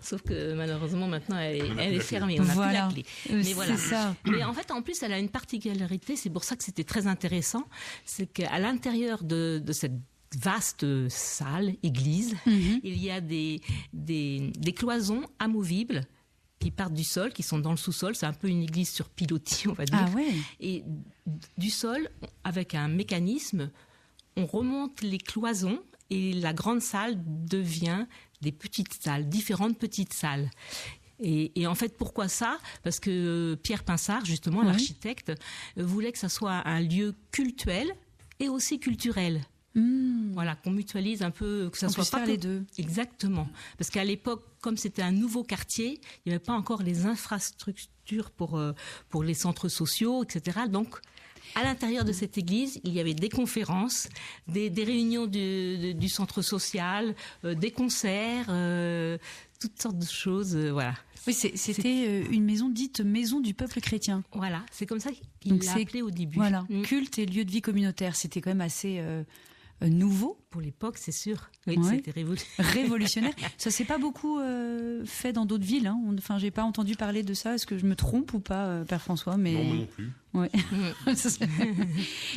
Q: Sauf que malheureusement maintenant elle est fermée, on n'a plus la clé. Mais voilà.
C: C'est ça.
Q: Mais en fait en plus elle a une particularité, c'est pour ça que c'était très intéressant, c'est qu'à l'intérieur de cette vaste salle, église, il y a des cloisons amovibles qui partent du sol, qui sont dans le sous-sol. C'est un peu une église sur pilotis, on va dire.
C: Ah ouais.
Q: Et du sol, avec un mécanisme, on remonte les cloisons et la grande salle devient des petites salles, différentes petites salles. Et en fait, pourquoi ça ? Parce que Pierre Pinsard, justement, l'architecte, voulait que ça soit un lieu cultuel et aussi culturel. Voilà, qu'on mutualise un peu, que ça soit pas
C: les deux.
Q: Exactement. Parce qu'à l'époque, comme c'était un nouveau quartier, il n'y avait pas encore les infrastructures pour les centres sociaux, etc. Donc, à l'intérieur de cette église, il y avait des conférences, des réunions du centre social, des concerts, toutes sortes de choses, voilà.
C: Oui, c'était une maison dite maison du peuple chrétien.
Q: Voilà, c'est comme ça qu'il l'a appelé au début.
C: Voilà, culte et lieu de vie communautaire, c'était quand même assez nouveau.
Q: Pour l'époque, c'est sûr. Oui, c'était
C: révolutionnaire. Ça s'est pas beaucoup fait dans d'autres villes. Enfin, j'ai pas entendu parler de ça. Est-ce que je me trompe ou pas, Père François?
D: Non, moi non plus.
C: Ouais.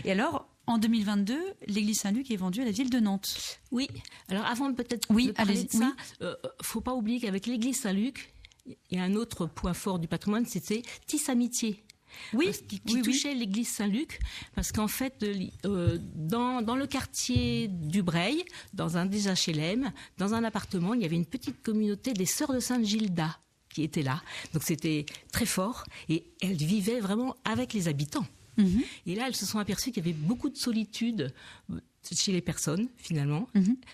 C: Et alors, en 2022, l'église Saint-Luc est vendue à la ville de Nantes.
Q: Oui. Alors, avant peut-être de parler de ça, faut pas oublier qu'avec l'église Saint-Luc, il y a un autre point fort du patrimoine, c'était Tisse Amitié.
C: Oui,
Q: qui touchait l'église Saint-Luc, parce qu'en fait, dans le quartier du Breil, dans un des HLM, dans un appartement, il y avait une petite communauté des Sœurs de Sainte-Gilda qui étaient là. Donc c'était très fort, et elles vivaient vraiment avec les habitants. Et là, elles se sont aperçues qu'il y avait beaucoup de solitude chez les personnes, finalement,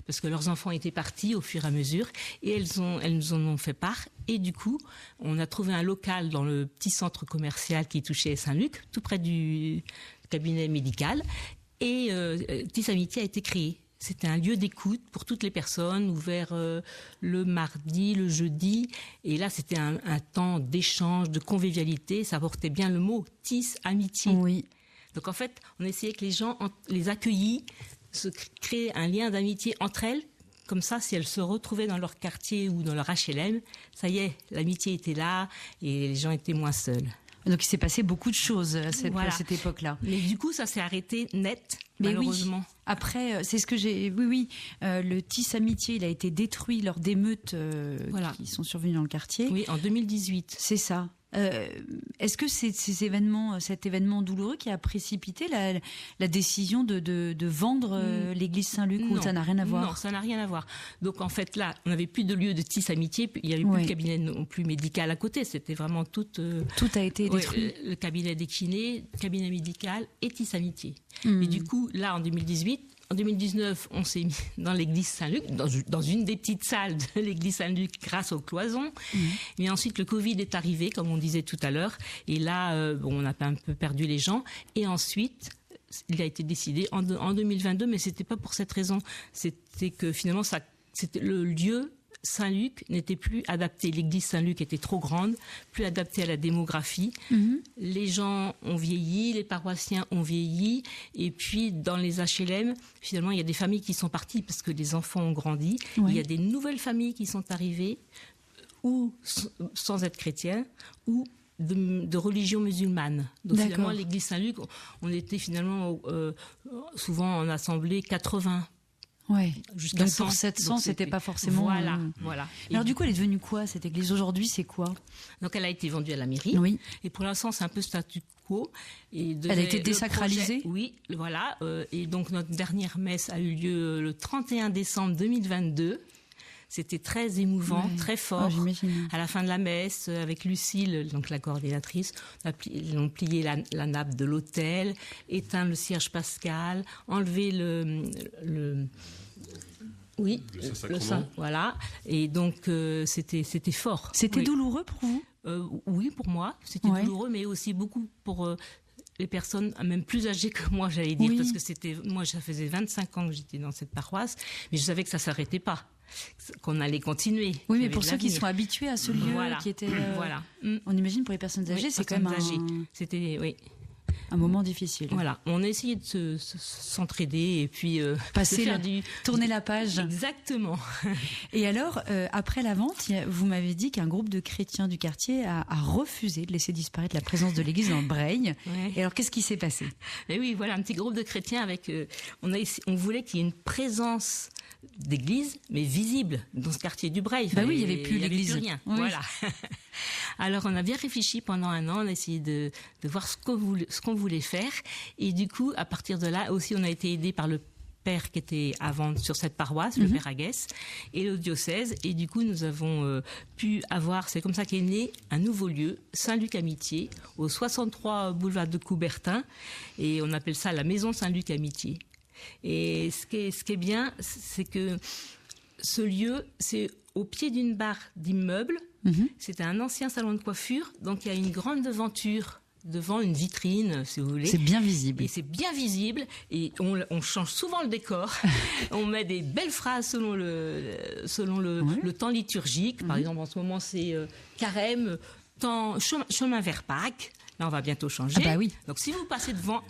Q: parce que leurs enfants étaient partis au fur et à mesure, et elles nous en ont fait part. Et du coup, on a trouvé un local dans le petit centre commercial qui touchait Saint-Luc, tout près du cabinet médical, et Tisse Amitié a été créé. C'était un lieu d'écoute pour toutes les personnes, ouvert le mardi, le jeudi. Et là, c'était un temps d'échange, de convivialité. Ça portait bien le mot Tisse Amitié.
C: Oui.
Q: Donc en fait, on essayait que les gens les accueillent, se créer un lien d'amitié entre elles. Comme ça, si elles se retrouvaient dans leur quartier ou dans leur HLM, ça y est, l'amitié était là et les gens étaient moins seuls.
C: Donc il s'est passé beaucoup de choses à cette époque-là.
Q: Mais du coup, ça s'est arrêté net, malheureusement.
C: Oui. Après, c'est ce que j'ai... le Tisse Amitié, il a été détruit lors d'émeutes qui sont survenues dans le quartier.
Q: Oui, en 2018.
C: C'est ça. Est-ce que c'est cet événement douloureux qui a précipité la décision de vendre l'église Saint-Luc, ou ça n'a rien à voir?
Q: Non, ça n'a rien à voir. Donc en fait là, on n'avait plus de lieu de Tisse Amitié, il n'y avait plus de cabinet non plus médical à côté, c'était vraiment tout
C: a été détruit.
Q: Le cabinet des kinés, cabinet médical et Tisse Amitié. Et du coup, là en 2018, en 2019, on s'est mis dans l'église Saint-Luc, dans une des petites salles de l'église Saint-Luc grâce aux cloisons. Mais ensuite, le Covid est arrivé, comme on disait tout à l'heure. Et là, on a un peu perdu les gens. Et ensuite, il a été décidé en 2022, mais c'était pas pour cette raison. C'était que finalement, c'était le lieu Saint-Luc n'était plus adapté. L'église Saint-Luc était trop grande, plus adaptée à la démographie. Les gens ont vieilli, les paroissiens ont vieilli. Et puis, dans les HLM, finalement, il y a des familles qui sont parties parce que les enfants ont grandi. Il y a des nouvelles familles qui sont arrivées, ou sans être chrétiens, ou de religion musulmane. Donc finalement, l'église Saint-Luc, on était finalement souvent en assemblée 80.
C: Ouais. Jusqu'à 100. Pour 700, c'était pas forcément.
Q: Voilà.
C: Alors du coup, elle est devenue quoi, cette église aujourd'hui? C'est quoi?
Q: Donc elle a été vendue à la mairie.
C: Oui.
Q: Et pour l'instant, c'est un peu statu quo.
C: Elle a été désacralisée.
Q: Oui, voilà. Et donc notre dernière messe a eu lieu le 31 décembre 2022. C'était très émouvant, très fort. À la fin de la messe, avec Lucille, donc la coordinatrice, ils ont plié la nappe de l'autel, éteint le cierge pascal, enlevé le saint, voilà. Et donc c'était fort.
C: C'était douloureux pour vous?
Q: Oui, pour moi, c'était douloureux, mais aussi beaucoup pour les personnes même plus âgées que moi, j'allais dire, parce que moi, ça faisait 25 ans que j'étais dans cette paroisse, mais je savais que ça s'arrêtait pas, qu'on allait continuer.
C: Oui, mais pour ceux qui sont habitués à ce lieu, qui était, on imagine pour les personnes âgées, c'est quand même
Q: c'était
C: un moment difficile.
Q: Voilà, on a essayé de s'entraider et puis
C: tourner la page.
Q: Exactement.
C: Et alors, après la vente, vous m'avez dit qu'un groupe de chrétiens du quartier a refusé de laisser disparaître la présence de l'église dans le Breil. Et alors, qu'est-ce qui s'est passé?
Q: Et oui, voilà, un petit groupe de chrétiens avec. On voulait qu'il y ait une présence d'église, mais visible dans ce quartier du Breil.
C: Oui, il n'y avait plus l'église.
Q: Plus rien. Oui. Voilà. Alors, on a bien réfléchi pendant un an, on a essayé de voir ce qu'on voulait faire. Et du coup, à partir de là, aussi, on a été aidé par le père qui était avant sur cette paroisse, le père Aguès, et le diocèse. Et du coup, nous avons pu avoir, c'est comme ça qu'est né un nouveau lieu, Saint-Luc Amitié, au 63 boulevard de Coubertin. Et on appelle ça la maison Saint-Luc Amitié. Et ce qui est bien, c'est que ce lieu, c'est au pied d'une barre d'immeuble. C'était un ancien salon de coiffure, donc il y a une grande devanture devant une vitrine, si vous voulez.
C: C'est bien visible.
Q: Et c'est bien visible, et on change souvent le décor. On met des belles phrases selon le temps liturgique. Par exemple, en ce moment, c'est carême, chemin vers Pâques. Là, on va bientôt changer.
C: Ah bah oui.
Q: Donc, si vous passez devant,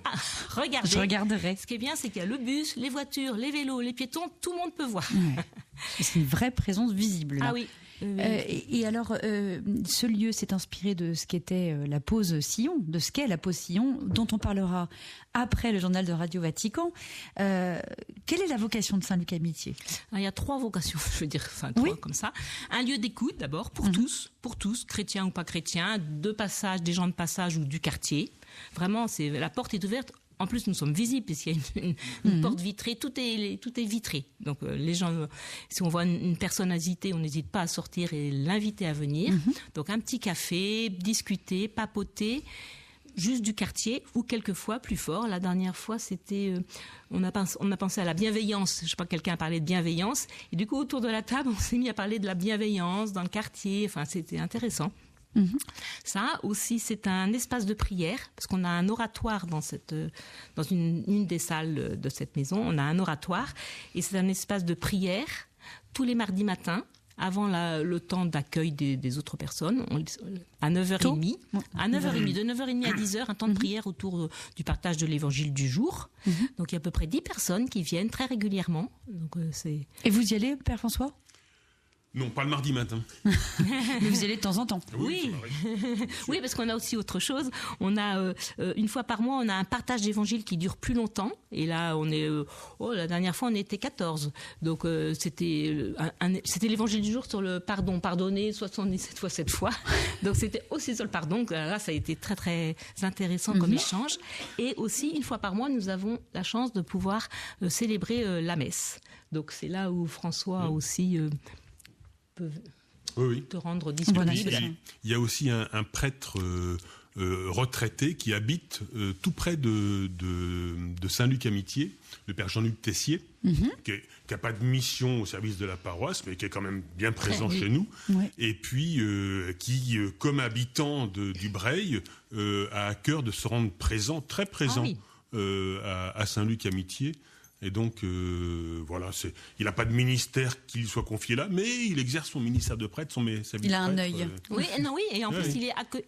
Q: regardez.
C: Je regarderai.
Q: Ce qui est bien, c'est qu'il y a le bus, les voitures, les vélos, les piétons, tout le monde peut voir.
C: Ouais. C'est une vraie présence visible. Là.
Q: Ah oui.
C: Et alors, ce lieu s'est inspiré de ce qu'était la pause Sillon, de ce qu'est la pause Sillon, dont on parlera après le journal de Radio Vatican. Quelle est la vocation de Saint-Luc Amitié ?
Q: Il y a 3 vocations, je veux dire, trois comme ça. Un lieu d'écoute d'abord, pour tous, chrétiens ou pas chrétiens, de passage, des gens de passage ou du quartier. Vraiment, la porte est ouverte. En plus, nous sommes visibles puisqu'il y a une porte vitrée, tout est vitré. Donc, les gens, si on voit une personne hésiter, on n'hésite pas à sortir et l'inviter à venir. Donc, un petit café, discuter, papoter, juste du quartier ou quelquefois plus fort. La dernière fois, c'était, on a pensé à la bienveillance. Je sais pas, quelqu'un a parlé de bienveillance et du coup, autour de la table, on s'est mis à parler de la bienveillance dans le quartier. Enfin, c'était intéressant. Ça aussi, c'est un espace de prière parce qu'on a un oratoire dans une des salles de cette maison. On a un oratoire et c'est un espace de prière tous les mardis matins avant le temps d'accueil des autres personnes, à 9h30. À 9h30, de 9h30 à 10h, un temps de prière autour du partage de l'évangile du jour. Donc il y a à peu près 10 personnes qui viennent très régulièrement. Donc,
C: Et vous y allez, Père François ?
D: Non, pas le mardi matin.
C: Mais vous y allez de temps en temps.
Q: Oui, oui, parce qu'on a aussi autre chose. On a une fois par mois, on a un partage d'évangile qui dure plus longtemps. Et là, on est la dernière fois, on était 14. Donc c'était l'évangile du jour sur le pardon, pardonner 77 fois 7 fois. Donc c'était aussi sur le pardon. Là, ça a été très très intéressant comme échange. Et aussi une fois par mois, nous avons la chance de pouvoir célébrer la messe. Donc c'est là où François aussi te rendre disponible.
D: Il y a aussi un prêtre retraité qui habite tout près de Saint-Luc Amitié, le père Jean-Luc Tessier, qui n'a pas de mission au service de la paroisse, mais qui est quand même bien présent chez nous, et puis qui, comme habitant du Breil, a à cœur de se rendre très présent à Saint-Luc Amitié. Et donc, voilà, il n'a pas de ministère qui lui soit confié là, mais il exerce son ministère de prêtre, sa vie de prêtre.
C: Il a un œil.
Q: Oui, et en plus,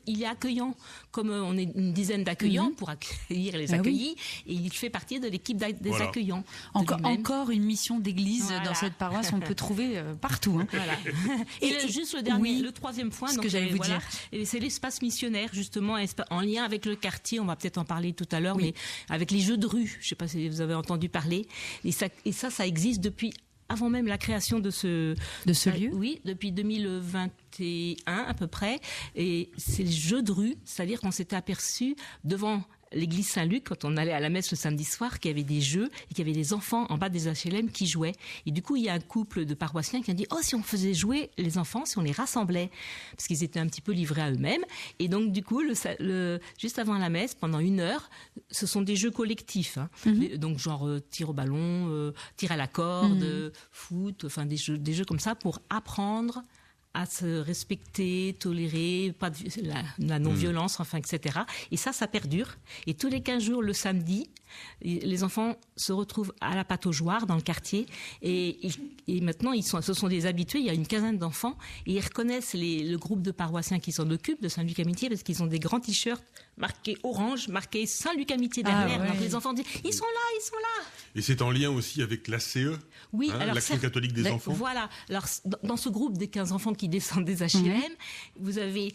Q: il est accueillant. Comme on est une dizaine d'accueillants pour accueillir les accueillis, et il fait partie de l'équipe des accueillants.
C: Encore une mission d'église dans cette paroisse, on peut trouver partout. Hein.
Q: Voilà. Et juste le dernier, le troisième point,
C: ce que j'allais vous dire.
Q: C'est l'espace missionnaire, justement, en lien avec le quartier. On va peut-être en parler tout à l'heure, mais avec les jeux de rue. Je ne sais pas si vous avez entendu parler. Et ça existe depuis avant même la création de ce
C: lieu.
Q: Oui, depuis 2021 à peu près. Et c'est le jeu de rue, c'est-à-dire qu'on s'était aperçu devant l'église Saint-Luc, quand on allait à la messe le samedi soir, qu'il y avait des jeux et qu'il y avait des enfants en bas des HLM qui jouaient. Et du coup, il y a un couple de paroissiens qui a dit « Oh, si on faisait jouer les enfants, si on les rassemblait !» Parce qu'ils étaient un petit peu livrés à eux-mêmes. Et donc, du coup, juste avant la messe, pendant 1 heure, ce sont des jeux collectifs. Donc, genre tir au ballon, tir à la corde, foot, enfin des jeux comme ça pour apprendre à se respecter, tolérer, pas la non-violence, enfin, etc. Et ça perdure. Et tous les 15 jours, le samedi, les enfants se retrouvent à la pataugeoire dans le quartier. Et maintenant, ce sont des habitués. Il y a une quinzaine d'enfants. Et ils reconnaissent le groupe de paroissiens qui s'en occupent de Saint-Luc Amitié parce qu'ils ont des grands t-shirts marqués orange, marqués Saint-Luc Amitié derrière. Donc les enfants disent « Ils sont là !»
D: Et c'est en lien aussi avec l'ACE, l'Action catholique des enfants.
Q: Voilà. Alors, dans ce groupe des 15 enfants qui descendent des HLM, vous avez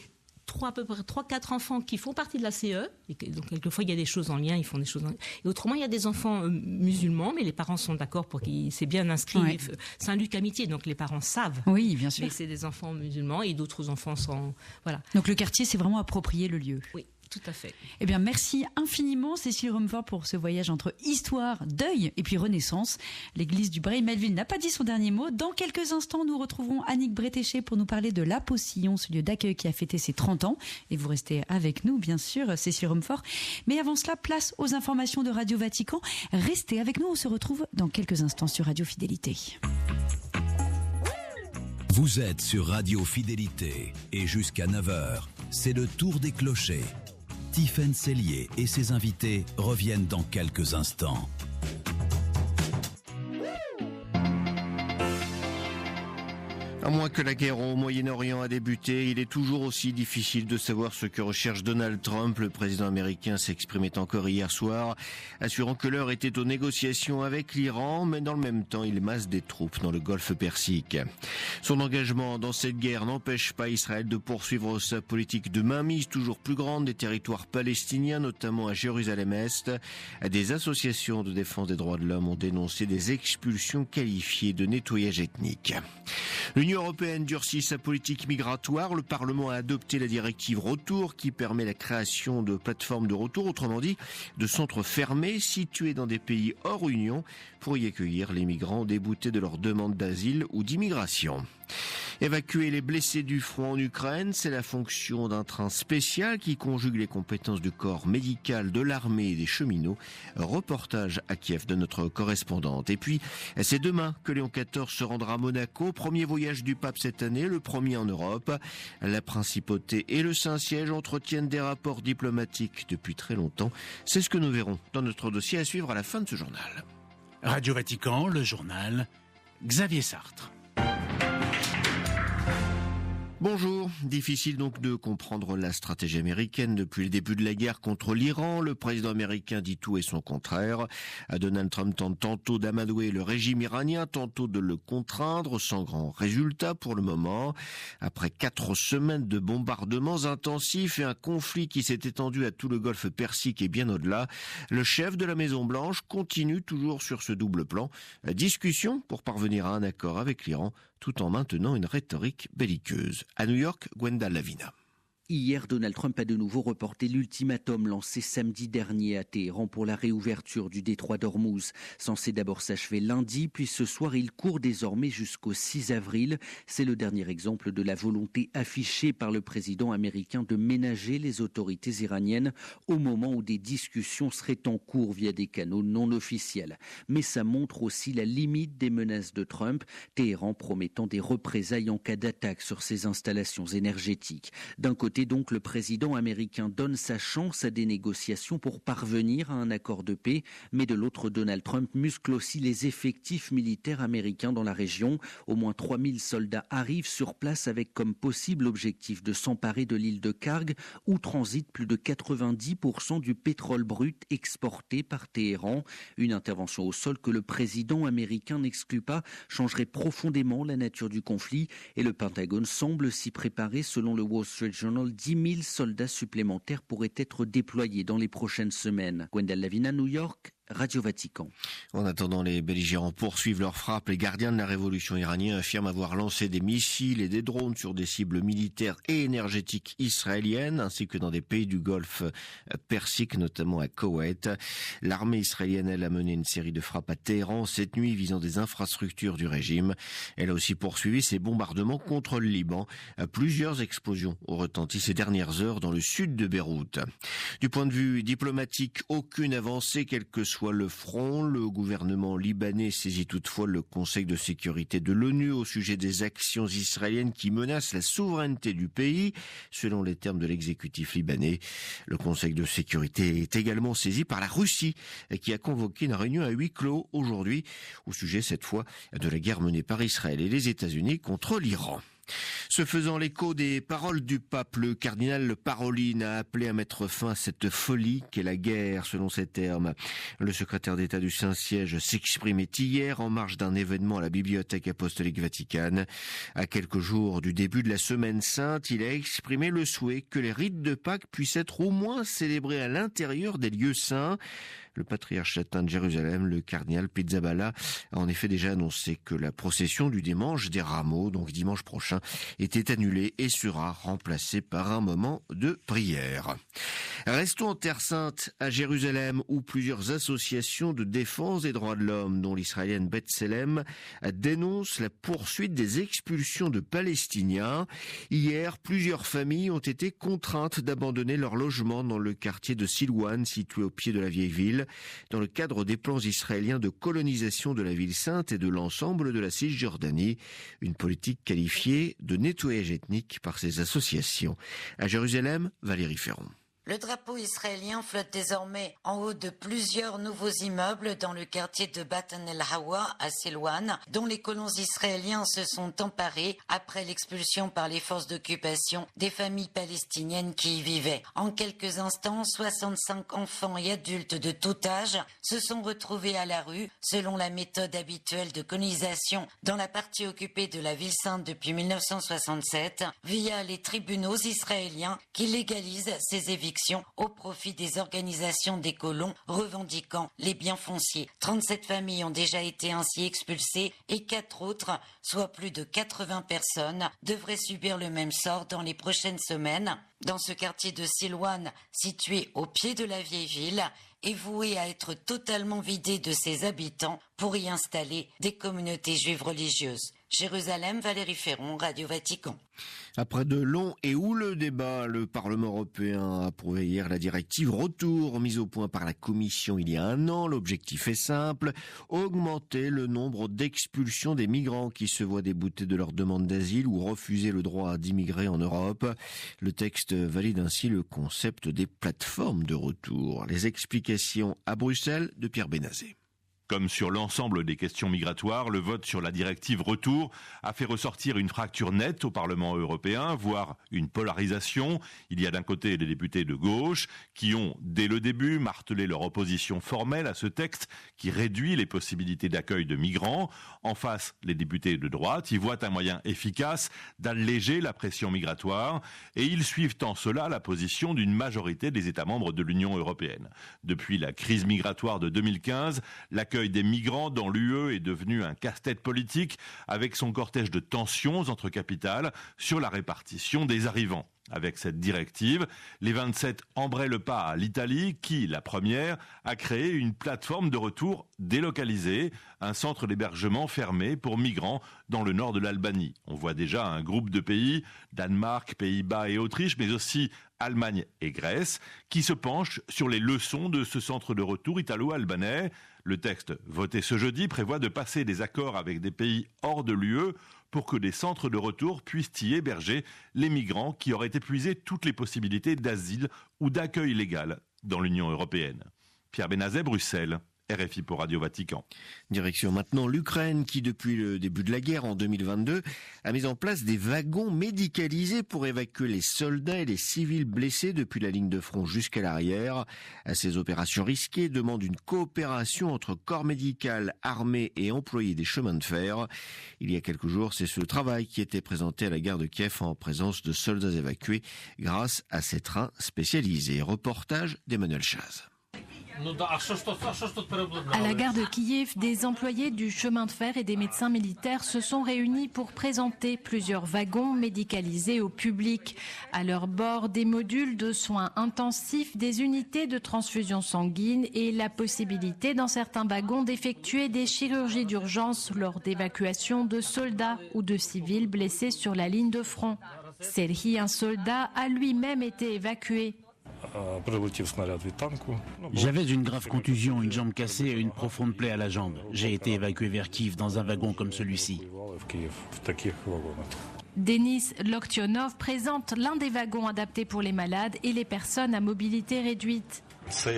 Q: à peu près 3-4 enfants qui font partie de la CE. Et donc, quelquefois, il y a des choses en lien, ils font des choses en lien. Et autrement, il y a des enfants musulmans, mais les parents sont d'accord pour qu'ils c'est bien inscrit Saint-Luc Amitié, donc les parents savent.
C: Oui, bien sûr.
Q: Mais c'est des enfants musulmans et d'autres enfants sont... Voilà.
C: Donc, le quartier, c'est vraiment approprié le lieu.
Q: Oui. Tout à fait.
C: Eh bien, merci infiniment, Cécile Rumford, pour ce voyage entre histoire, deuil et puis renaissance. L'église du Breil-Melville n'a pas dit son dernier mot. Dans quelques instants, nous retrouverons Annick Bretéché pour nous parler de La Pause Sillon, ce lieu d'accueil qui a fêté ses 30 ans. Et vous restez avec nous, bien sûr, Cécile Rumford. Mais avant cela, place aux informations de Radio Vatican. Restez avec nous, on se retrouve dans quelques instants sur Radio Fidélité.
A: Vous êtes sur Radio Fidélité et jusqu'à 9h, c'est le tour des clochers. Tiffaine Sellier et ses invités reviennent dans quelques instants.
R: À moins que la guerre au Moyen-Orient a débuté, il est toujours aussi difficile de savoir ce que recherche Donald Trump. Le président américain s'exprimait encore hier soir, assurant que l'heure était aux négociations avec l'Iran, mais dans le même temps, il masse des troupes dans le golfe Persique. Son engagement dans cette guerre n'empêche pas Israël de poursuivre sa politique de mainmise toujours plus grande des territoires palestiniens, notamment à Jérusalem-Est. Des associations de défense des droits de l'homme ont dénoncé des expulsions qualifiées de nettoyage ethnique. L'Union européenne durcit sa politique migratoire. Le Parlement a adopté la directive Retour qui permet la création de plateformes de retour, autrement dit de centres fermés situés dans des pays hors Union pour y accueillir les migrants déboutés de leur demande d'asile ou d'immigration. Évacuer les blessés du front en Ukraine, c'est la fonction d'un train spécial qui conjugue les compétences du corps médical, de l'armée et des cheminots. Reportage à Kiev de notre correspondante. Et puis, c'est demain que Léon XIV se rendra à Monaco. Premier voyage du pape cette année, le premier en Europe. La principauté et le Saint-Siège entretiennent des rapports diplomatiques depuis très longtemps. C'est ce que nous verrons dans notre dossier à suivre à la fin de ce journal.
S: Radio Vatican, le journal, Xavier Sartre.
R: Bonjour. Difficile donc de comprendre la stratégie américaine depuis le début de la guerre contre l'Iran. Le président américain dit tout et son contraire. Donald Trump tente tantôt d'amadouer le régime iranien, tantôt de le contraindre, sans grand résultat pour le moment. Après 4 semaines de bombardements intensifs et un conflit qui s'est étendu à tout le golfe Persique et bien au-delà, le chef de la Maison-Blanche continue toujours sur ce double plan. Discussion pour parvenir à un accord avec l'Iran, tout en maintenant une rhétorique belliqueuse. À New York, Gwenda Lavina.
T: Hier, Donald Trump a de nouveau reporté l'ultimatum lancé samedi dernier à Téhéran pour la réouverture du détroit d'Ormuz. Censé d'abord s'achever lundi, puis ce soir, il court désormais jusqu'au 6 avril. C'est le dernier exemple de la volonté affichée par le président américain de ménager les autorités iraniennes au moment où des discussions seraient en cours via des canaux non officiels. Mais ça montre aussi la limite des menaces de Trump, Téhéran promettant des représailles en cas d'attaque sur ses installations énergétiques. D'un côté, donc, le président américain donne sa chance à des négociations pour parvenir à un accord de paix, mais de l'autre, Donald Trump muscle aussi les effectifs militaires américains dans la région. Au moins 3000 soldats arrivent sur place avec comme possible objectif de s'emparer de l'île de Karg, où transite plus de 90% du pétrole brut exporté par Téhéran. Une intervention au sol que le président américain n'exclut pas changerait profondément la nature du conflit, et le Pentagone semble s'y préparer. Selon le Wall Street Journal, 10 000 soldats supplémentaires pourraient être déployés dans les prochaines semaines. Gwenda Lavina, New York, Radio Vatican.
R: En attendant, les belligérants poursuivent leurs frappes. Les gardiens de la révolution iranienne affirment avoir lancé des missiles et des drones sur des cibles militaires et énergétiques israéliennes, ainsi que dans des pays du Golfe Persique, notamment à Koweït. L'armée israélienne, elle, a mené une série de frappes à Téhéran cette nuit visant des infrastructures du régime. Elle a aussi poursuivi ses bombardements contre le Liban. Plusieurs explosions ont retenti ces dernières heures dans le sud de Beyrouth. Du point de vue diplomatique, aucune avancée, quel que soit le front. Le gouvernement libanais saisit toutefois le Conseil de sécurité de l'ONU au sujet des actions israéliennes qui menacent la souveraineté du pays, selon les termes de l'exécutif libanais. Le Conseil de sécurité est également saisi par la Russie, qui a convoqué une réunion à huis clos aujourd'hui, au sujet cette fois de la guerre menée par Israël et les États-Unis contre l'Iran. Se faisant l'écho des paroles du pape, le cardinal Parolin a appelé à mettre fin à cette folie qu'est la guerre, selon ses termes. Le secrétaire d'État du Saint-Siège s'exprimait hier en marge d'un événement à la Bibliothèque apostolique Vaticane. À quelques jours du début de la Semaine Sainte, il a exprimé le souhait que les rites de Pâques puissent être au moins célébrés à l'intérieur des lieux saints. Le patriarche latin de Jérusalem, le cardinal Pizzaballa, a en effet déjà annoncé que la procession du dimanche des Rameaux, donc dimanche prochain, était annulée et sera remplacée par un moment de prière. Restons en Terre Sainte, à Jérusalem, où plusieurs associations de défense des droits de l'homme, dont l'israélienne B'Tselem, dénoncent la poursuite des expulsions de Palestiniens. Hier, plusieurs familles ont été contraintes d'abandonner leur logement dans le quartier de Silwan, situé au pied de la vieille ville, dans le cadre des plans israéliens de colonisation de la ville sainte et de l'ensemble de la Cisjordanie, une politique qualifiée de nettoyage ethnique par ces associations. À Jérusalem, Valérie Ferron.
U: Le drapeau israélien flotte désormais en haut de plusieurs nouveaux immeubles dans le quartier de Batan el-Hawa à Silwan, dont les colons israéliens se sont emparés après l'expulsion par les forces d'occupation des familles palestiniennes qui y vivaient. En quelques instants, 65 enfants et adultes de tout âge se sont retrouvés à la rue, selon la méthode habituelle de colonisation dans la partie occupée de la ville sainte depuis 1967, via les tribunaux israéliens qui légalisent ces évictions au profit des organisations des colons revendiquant les biens fonciers. 37 familles ont déjà été ainsi expulsées et 4 autres, soit plus de 80 personnes, devraient subir le même sort dans les prochaines semaines. Dans ce quartier de Silwan, situé au pied de la vieille ville, est voué à être totalement vidé de ses habitants pour y installer des communautés juives religieuses. Jérusalem, Valérie Ferron, Radio Vatican.
R: Après de longs et houleux débats, le Parlement européen a approuvé hier la directive Retour, mise au point par la Commission il y a un an. L'objectif est simple, augmenter le nombre d'expulsions des migrants qui se voient déboutés de leur demande d'asile ou refuser le droit d'immigrer en Europe. Le texte valide ainsi le concept des plateformes de retour. Les explications à Bruxelles de Pierre Benazet.
V: Comme sur l'ensemble des questions migratoires, le vote sur la directive Retour a fait ressortir une fracture nette au Parlement européen, voire une polarisation. Il y a d'un côté les députés de gauche qui ont, dès le début, martelé leur opposition formelle à ce texte qui réduit les possibilités d'accueil de migrants. En face, les députés de droite y voient un moyen efficace d'alléger la pression migratoire et ils suivent en cela la position d'une majorité des États membres de l'Union européenne. Depuis la crise migratoire de 2015, l'accueil des migrants dans l'UE est devenu un casse-tête politique avec son cortège de tensions entre capitales sur la répartition des arrivants. Avec cette directive, les 27 embraient le pas à l'Italie qui, la première, a créé une plateforme de retour délocalisée, un centre d'hébergement fermé pour migrants dans le nord de l'Albanie. On voit déjà un groupe de pays, Danemark, Pays-Bas et Autriche, mais aussi Allemagne et Grèce, qui se penchent sur les leçons de ce centre de retour italo-albanais. Le texte voté ce jeudi prévoit de passer des accords avec des pays hors de l'UE pour que des centres de retour puissent y héberger les migrants qui auraient épuisé toutes les possibilités d'asile ou d'accueil légal dans l'Union européenne. Pierre Benazet, Bruxelles. RFI pour Radio Vatican.
R: Direction maintenant l'Ukraine qui, depuis le début de la guerre en 2022, a mis en place des wagons médicalisés pour évacuer les soldats et les civils blessés depuis la ligne de front jusqu'à l'arrière. Ces opérations risquées demandent une coopération entre corps médical, armée et employés des chemins de fer. Il y a quelques jours, c'est ce travail qui était présenté à la gare de Kiev en présence de soldats évacués grâce à ces trains spécialisés. Reportage d'Emmanuel Chaz.
W: À la gare de Kiev, des employés du chemin de fer et des médecins militaires se sont réunis pour présenter plusieurs wagons médicalisés au public. À leur bord, des modules de soins intensifs, des unités de transfusion sanguine et la possibilité dans certains wagons d'effectuer des chirurgies d'urgence lors d'évacuation de soldats ou de civils blessés sur la ligne de front. Serhi, un soldat, a lui-même été évacué.
S: J'avais une grave contusion, une jambe cassée et une profonde plaie à la jambe. J'ai été évacué vers Kiev dans un wagon comme celui-ci.
W: Denis Loktionov présente l'un des wagons adaptés pour les malades et les personnes à mobilité réduite.
R: Ce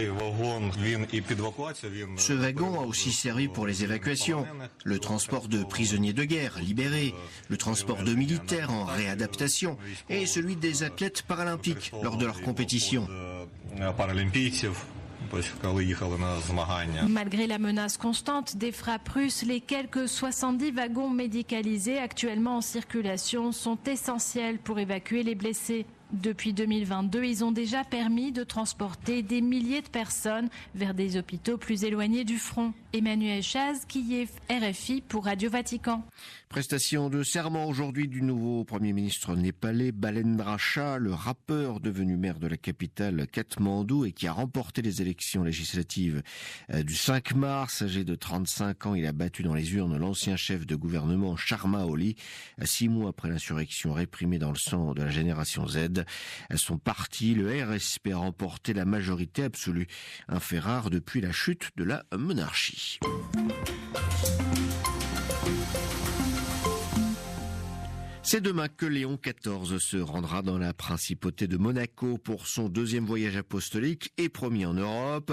R: wagon a aussi servi pour les évacuations, le transport de prisonniers de guerre libérés, le transport de militaires en réadaptation et celui des athlètes paralympiques lors de leur compétition.
W: Malgré la menace constante des frappes russes, les quelques 70 wagons médicalisés actuellement en circulation sont essentiels pour évacuer les blessés. Depuis 2022, ils ont déjà permis de transporter des milliers de personnes vers des hôpitaux plus éloignés du front. Emmanuel Chaz, Kiev, RFI pour Radio Vatican.
R: Prestation de serment aujourd'hui du nouveau Premier ministre népalais Balendra Shah, le rappeur devenu maire de la capitale Katmandou et qui a remporté les élections législatives du 5 mars. Âgé de 35 ans, il a battu dans les urnes l'ancien chef de gouvernement Sharma Oli, 6 mois après l'insurrection réprimée dans le sang de la génération Z. Son parti, le RSP, a remporté la majorité absolue, un fait rare depuis la chute de la monarchie. C'est demain que Léon XIV se rendra dans la principauté de Monaco pour son deuxième voyage apostolique et premier en Europe.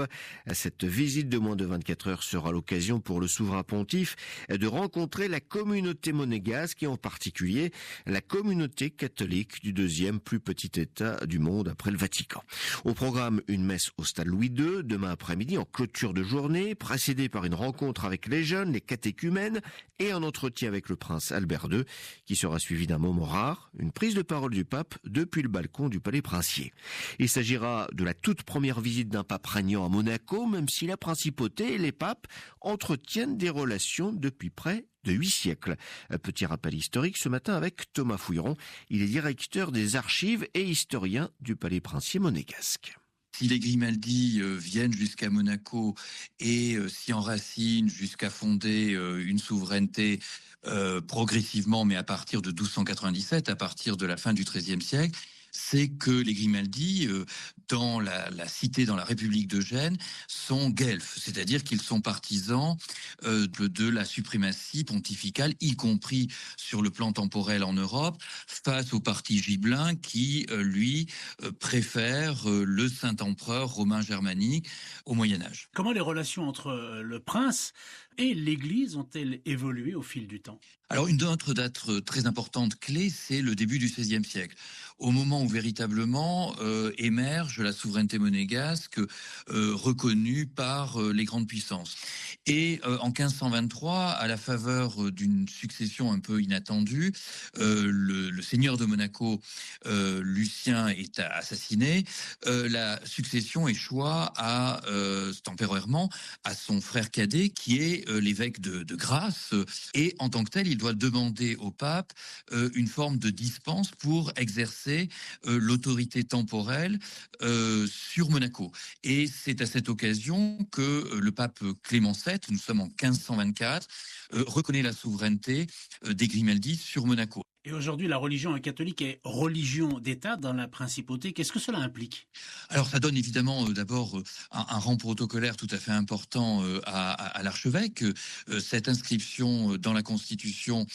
R: Cette visite de moins de 24 heures sera l'occasion pour le souverain pontife de rencontrer la communauté monégasque et en particulier la communauté catholique du deuxième plus petit État du monde après le Vatican. Au programme, une messe au stade Louis II demain après-midi en clôture de journée, précédée par une rencontre avec les jeunes, les catéchumènes et un entretien avec le prince Albert II qui sera suivi d'un moment rare, une prise de parole du pape depuis le balcon du palais princier. Il s'agira de la toute première visite d'un pape régnant à Monaco, même si la principauté et les papes entretiennent des relations depuis près de 8 siècles. Un petit rappel historique ce matin avec Thomas Fouilleron. Il est directeur des archives et historien du palais princier monégasque.
F: Si les Grimaldi viennent jusqu'à Monaco et s'y enracinent jusqu'à fonder une souveraineté progressivement, mais à partir de 1297, à partir de la fin du XIIIe siècle, c'est que les Grimaldi, dans la cité, dans la République de Gênes, sont guelfes, c'est-à-dire qu'ils sont partisans de la suprématie pontificale, y compris sur le plan temporel en Europe, face au parti gibelin qui, lui, préfère le Saint-Empereur romain germanique au Moyen-Âge.
S: Comment les relations entre le prince et l'Église ont-elles évolué au fil du temps ?
F: Alors, une autre date très importante, clé, c'est le début du XVIe siècle, au moment où véritablement émerge la souveraineté monégasque reconnue par les grandes puissances. Et en 1523, à la faveur d'une succession un peu inattendue, le seigneur de Monaco, Lucien, est assassiné. La succession échoit temporairement à son frère cadet, qui est l'évêque de Grasse, et en tant que tel, il doit demander au pape une forme de dispense pour exercer l'autorité temporelle sur Monaco. Et c'est à cette occasion que le pape Clément VII, nous sommes en 1524, reconnaît la souveraineté des Grimaldi sur Monaco.
S: Et aujourd'hui, la religion catholique est religion d'État dans la principauté. Qu'est-ce que cela implique ?
F: Alors, ça donne évidemment d'abord un rang protocolaire tout à fait important à l'archevêque. Cette inscription dans la Constitution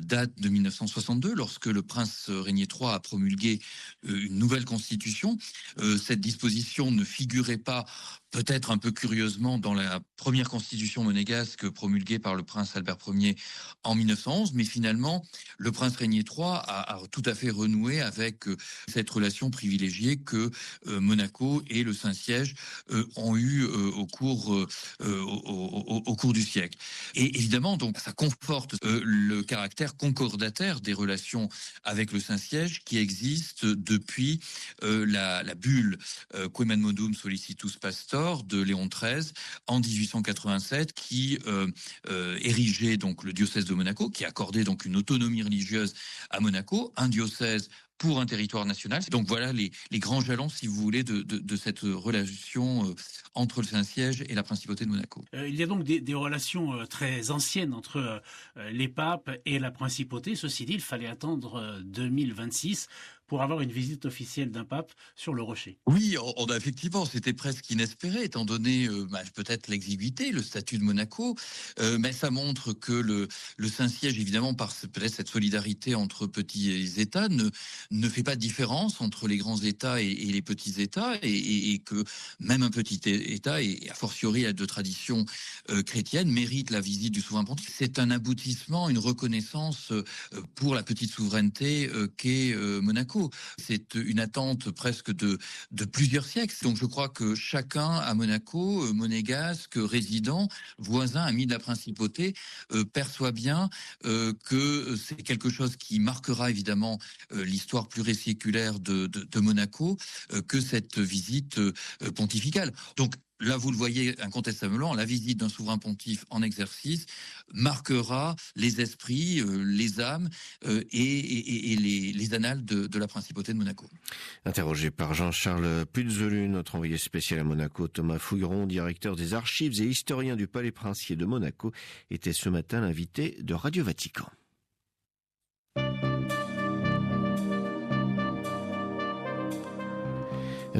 F: date de 1962, lorsque le prince Régnier III a promulgué une nouvelle Constitution. Cette disposition ne figurait pas, peut-être un peu curieusement, dans la première Constitution monégasque promulguée par le prince Albert Ier en 1911, mais finalement, le prince Régnier III a tout à fait renoué avec cette relation privilégiée que Monaco et le Saint-Siège ont eu au cours du siècle. Et évidemment, donc, ça conforte le caractère concordataire des relations avec le Saint-Siège qui existe depuis la bulle Quemandmodum Solicitus Pastor de Léon XIII en 1887, qui érigeait donc le diocèse de Monaco, qui accordait donc une autonomie religieuse à Monaco, un diocèse pour un territoire national. Donc voilà les grands jalons, si vous voulez, de cette relation entre le Saint-Siège et la principauté de Monaco.
S: Il y a donc des relations très anciennes entre les papes et la principauté. Ceci dit, il fallait attendre 2026 pour avoir une visite officielle d'un pape sur le rocher.
F: Oui, effectivement, c'était presque inespéré, étant donné peut-être l'exiguïté, le statut de Monaco, mais ça montre que le Saint-Siège, évidemment, par peut-être cette solidarité entre petits États, ne fait pas de différence entre les grands États et les petits États, et que même un petit État, et a fortiori de tradition chrétienne, mérite la visite du souverain pontife. C'est un aboutissement, une reconnaissance pour la petite souveraineté qu'est Monaco. C'est une attente presque de plusieurs siècles. Donc je crois que chacun à Monaco, monégasque, résident, voisin, ami de la principauté, perçoit bien que c'est quelque chose qui marquera évidemment l'histoire pluriséculaire de Monaco que cette visite pontificale. Donc là, vous le voyez incontestablement, la visite d'un souverain pontife en exercice marquera les esprits, les âmes et les annales de la principauté de Monaco.
R: Interrogé par Jean-Charles Puzelu, notre envoyé spécial à Monaco, Thomas Fouilleron, directeur des archives et historien du Palais princier de Monaco, était ce matin l'invité de Radio Vatican.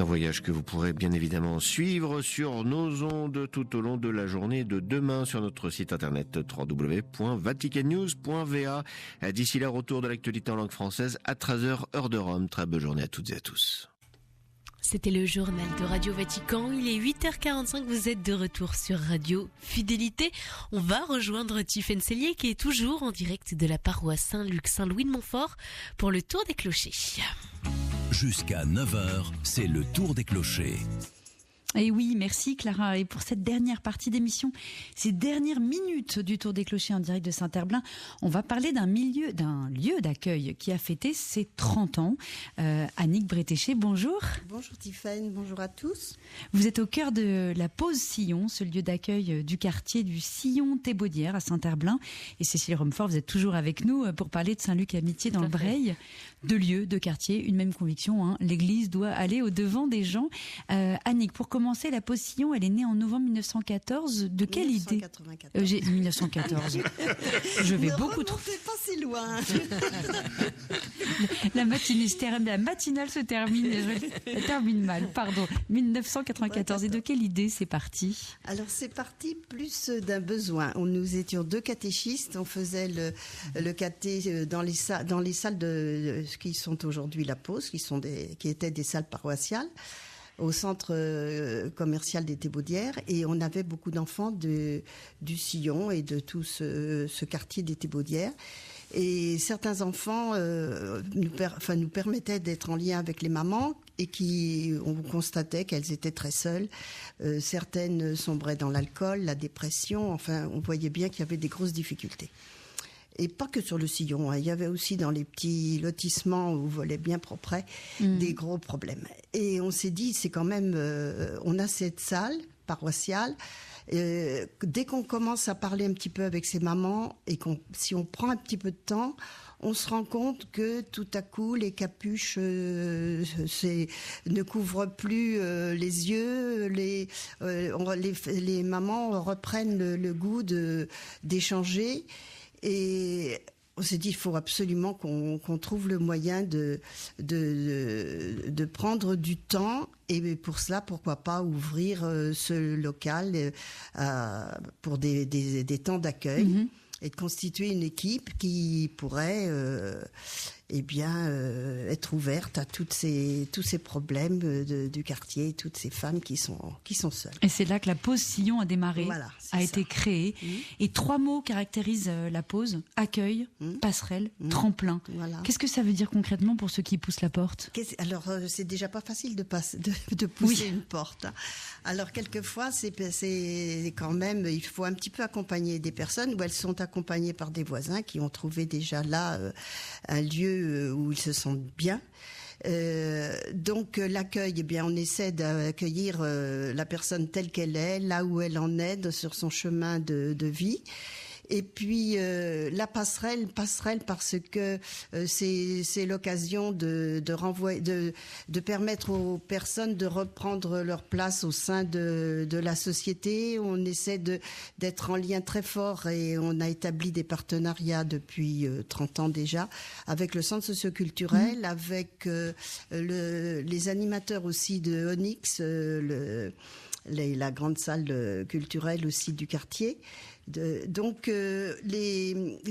R: Un voyage que vous pourrez bien évidemment suivre sur nos ondes tout au long de la journée de demain sur notre site internet www.vaticannews.va. D'ici là, retour de l'actualité en langue française à 13h heure de Rome. Très bonne journée à toutes et à tous.
B: C'était le journal de Radio Vatican. Il est 8h45. Vous êtes de retour sur Radio Fidélité. On va rejoindre Tiffaine Sellier qui est toujours en direct de la paroisse Saint-Luc Saint-Louis de Montfort pour le Tour des Clochers.
A: Jusqu'à 9h, c'est le Tour des Clochers.
C: Et oui, merci Clara. Et pour cette dernière partie d'émission, ces dernières minutes du Tour des Clochers en direct de Saint-Herblain, on va parler d'un lieu d'accueil qui a fêté ses 30 ans. Annick Bretéché, bonjour.
G: Bonjour Tiffaine, bonjour à tous.
C: Vous êtes au cœur de la Pause Sillon, ce lieu d'accueil du quartier du Sillon-Thébaudière à Saint-Herblain. Et Cécile Romfort, vous êtes toujours avec nous pour parler de Saint-Luc-Amitié dans le Breil. 2 lieux, 2 quartiers, une même conviction, hein. L'Église doit aller au-devant des gens. Annick, pour commencer, la Pause Sillon, elle est née en novembre 1914. De quelle
G: 1994.
C: idée 1914. Je vais beaucoup trop.
G: Ne pas si loin.
C: La matinale se termine. Je termine mal, pardon. 1994. Et de quelle idée c'est parti?
G: Alors c'est parti plus d'un besoin. Nous étions 2 catéchistes. On faisait le caté dans les salles de qui sont aujourd'hui la Pause, qui étaient des salles paroissiales au centre commercial des Thébaudières, et on avait beaucoup d'enfants du Sillon et de tout ce quartier des Thébaudières. Et certains enfants nous permettaient d'être en lien avec les mamans et on constatait qu'elles étaient très seules. Certaines sombraient dans l'alcool, la dépression. Enfin, on voyait bien qu'il y avait des grosses difficultés. Et pas que sur le Sillon, hein. Il y avait aussi dans les petits lotissements où volaient bien propre des gros problèmes. Et on s'est dit, c'est quand même, on a cette salle paroissiale. Dès qu'on commence à parler un petit peu avec ces mamans et si on prend un petit peu de temps, on se rend compte que tout à coup les capuches ne couvrent plus les yeux, les mamans reprennent le goût d'échanger. Et on s'est dit, il faut absolument qu'on trouve le moyen de prendre du temps. Et pour cela, pourquoi pas ouvrir ce local pour des temps d'accueil et de constituer une équipe qui pourrait être ouverte à tous ces problèmes du quartier, toutes ces femmes qui sont seules.
C: Et c'est là que la Pause Sillon a démarré, a été créée. Et 3 mots caractérisent la Pause: accueil, passerelle, tremplin. Voilà. Qu'est-ce que ça veut dire concrètement pour ceux qui poussent la porte?
G: Alors, c'est déjà pas facile de pousser une porte. Alors, quelquefois, c'est quand même, il faut un petit peu accompagner des personnes, où elles sont accompagnées par des voisins qui ont trouvé déjà là un lieu où ils se sentent bien. Donc l'accueil, eh bien, on essaie d'accueillir la personne telle qu'elle est, là où elle en est sur son chemin de vie. Et puis la passerelle parce que c'est l'occasion de renvoyer, de permettre aux personnes de reprendre leur place au sein de la société. On essaie d'être en lien très fort et on a établi des partenariats depuis 30 ans déjà avec le centre socioculturel, avec les animateurs aussi de Onyx, la grande salle culturelle aussi du quartier. Donc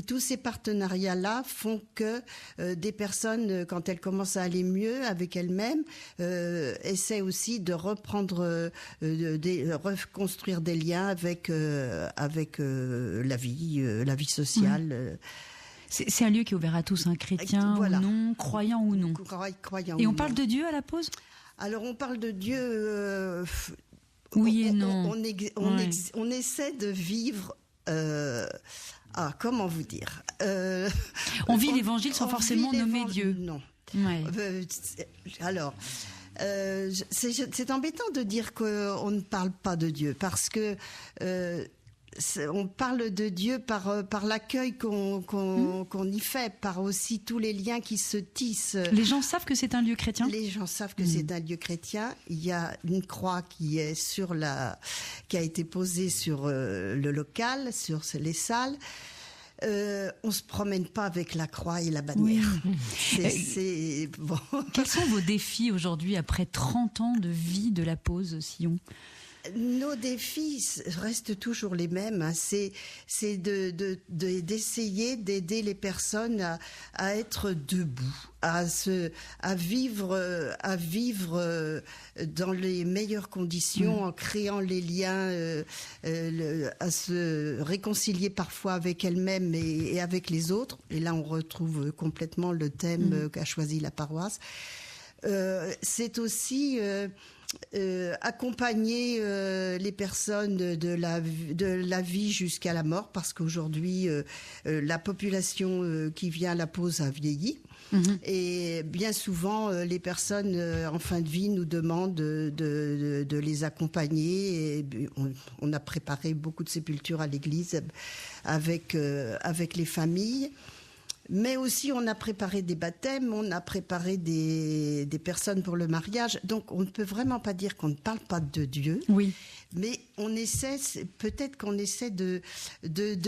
G: tous ces partenariats-là font que des personnes, quand elles commencent à aller mieux avec elles-mêmes, essaient aussi de reprendre, reconstruire des liens avec la vie sociale.
C: C'est un lieu qui est ouvert à tous, chrétiens ou non, croyants ou non. Et on parle de Dieu à la Pause?
G: Alors on parle de Dieu.
C: Oui et non.
G: On essaie de vivre. Comment vous dire
C: on vit l'évangile sans forcément nommer Dieu.
G: Non.
C: Ouais.
G: Alors, c'est embêtant de dire qu'on ne parle pas de Dieu, parce que on parle de Dieu par l'accueil qu'on y fait, par aussi tous les liens qui se tissent.
C: Les gens savent que c'est un lieu chrétien ?
G: Les gens savent que c'est un lieu chrétien. Il y a une croix qui a été posée sur le local, sur les salles. on se promène pas avec la croix et la bannière. C'est bon.
C: Quels sont vos défis aujourd'hui après 30 ans de vie de la pause Sillon ?
G: Nos défis restent toujours les mêmes. Hein. C'est d'essayer d'aider les personnes à être debout, à vivre dans les meilleures conditions, en créant les liens, à se réconcilier parfois avec elles-mêmes et avec les autres. Et là, on retrouve complètement le thème qu'a choisi la paroisse. C'est aussi accompagner les personnes de la vie jusqu'à la mort, parce qu'aujourd'hui la population qui vient à la pause a vieilli. Et bien souvent, les personnes en fin de vie nous demandent de les accompagner. Et on a préparé beaucoup de sépultures à l'église avec les familles. Mais aussi, on a préparé des baptêmes, on a préparé des personnes pour le mariage. Donc, on ne peut vraiment pas dire qu'on ne parle pas de Dieu.
C: Oui.
G: Mais peut-être qu'on essaie de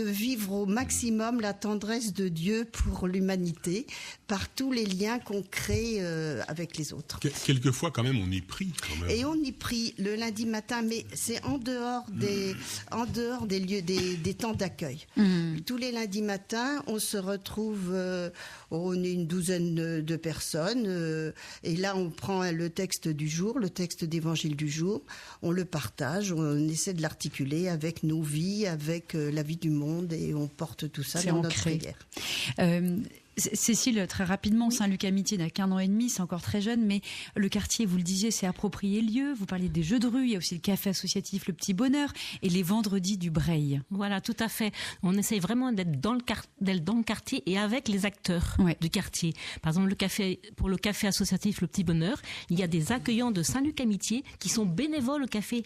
G: vivre au maximum la tendresse de Dieu pour l'humanité, par tous les liens qu'on crée avec les autres.
D: Quelquefois, quand même, on y prie.
G: Et on y prie le lundi matin, mais c'est en dehors des lieux, des temps d'accueil. Tous les lundis matins, on se retrouve, on est une douzaine de personnes, et là, on prend le texte du jour, le texte d'évangile du jour, on le partage, on essaie de l'articuler avec nos vies, avec la vie du monde, et on porte tout ça dans notre prière.
C: Cécile, très rapidement, Saint-Luc-Amitié n'a qu'1 an et demi, c'est encore très jeune, mais le quartier, vous le disiez, c'est approprié lieu. Vous parliez des jeux de rue, il y a aussi le café associatif Le Petit Bonheur et les vendredis du Breil.
Q: Voilà, tout à fait. On essaye vraiment d'être dans le quartier et avec les acteurs du quartier. Par exemple, pour le café associatif Le Petit Bonheur, il y a des accueillants de Saint-Luc-Amitié qui sont bénévoles au café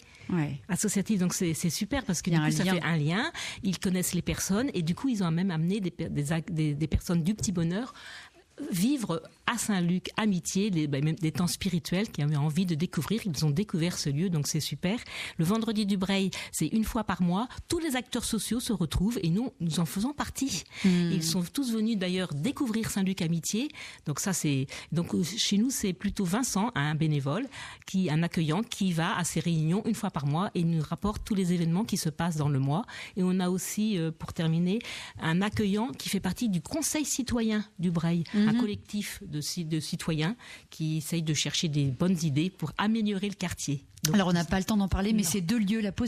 Q: associatif. Donc c'est super parce que du coup, ça fait un lien. Ils connaissent les personnes et du coup, ils ont même amené des personnes du Petit Bonheur vivre à Saint-Luc Amitié, même des temps spirituels, qui avaient envie de découvrir. Ils ont découvert ce lieu, donc c'est super. Le vendredi du Breil, c'est 1 fois par mois. Tous les acteurs sociaux se retrouvent et nous en faisons partie. Ils sont tous venus d'ailleurs découvrir Saint-Luc Amitié. Donc chez nous, c'est plutôt Vincent, un bénévole, un accueillant qui va à ces réunions 1 fois par mois et nous rapporte tous les événements qui se passent dans le mois. Et on a aussi, pour terminer, un accueillant qui fait partie du Conseil citoyen du Breil. Un collectif de citoyens qui essayent de chercher des bonnes idées pour améliorer le quartier.
C: Alors on n'a pas le temps d'en parler, mais ces 2 lieux, la pause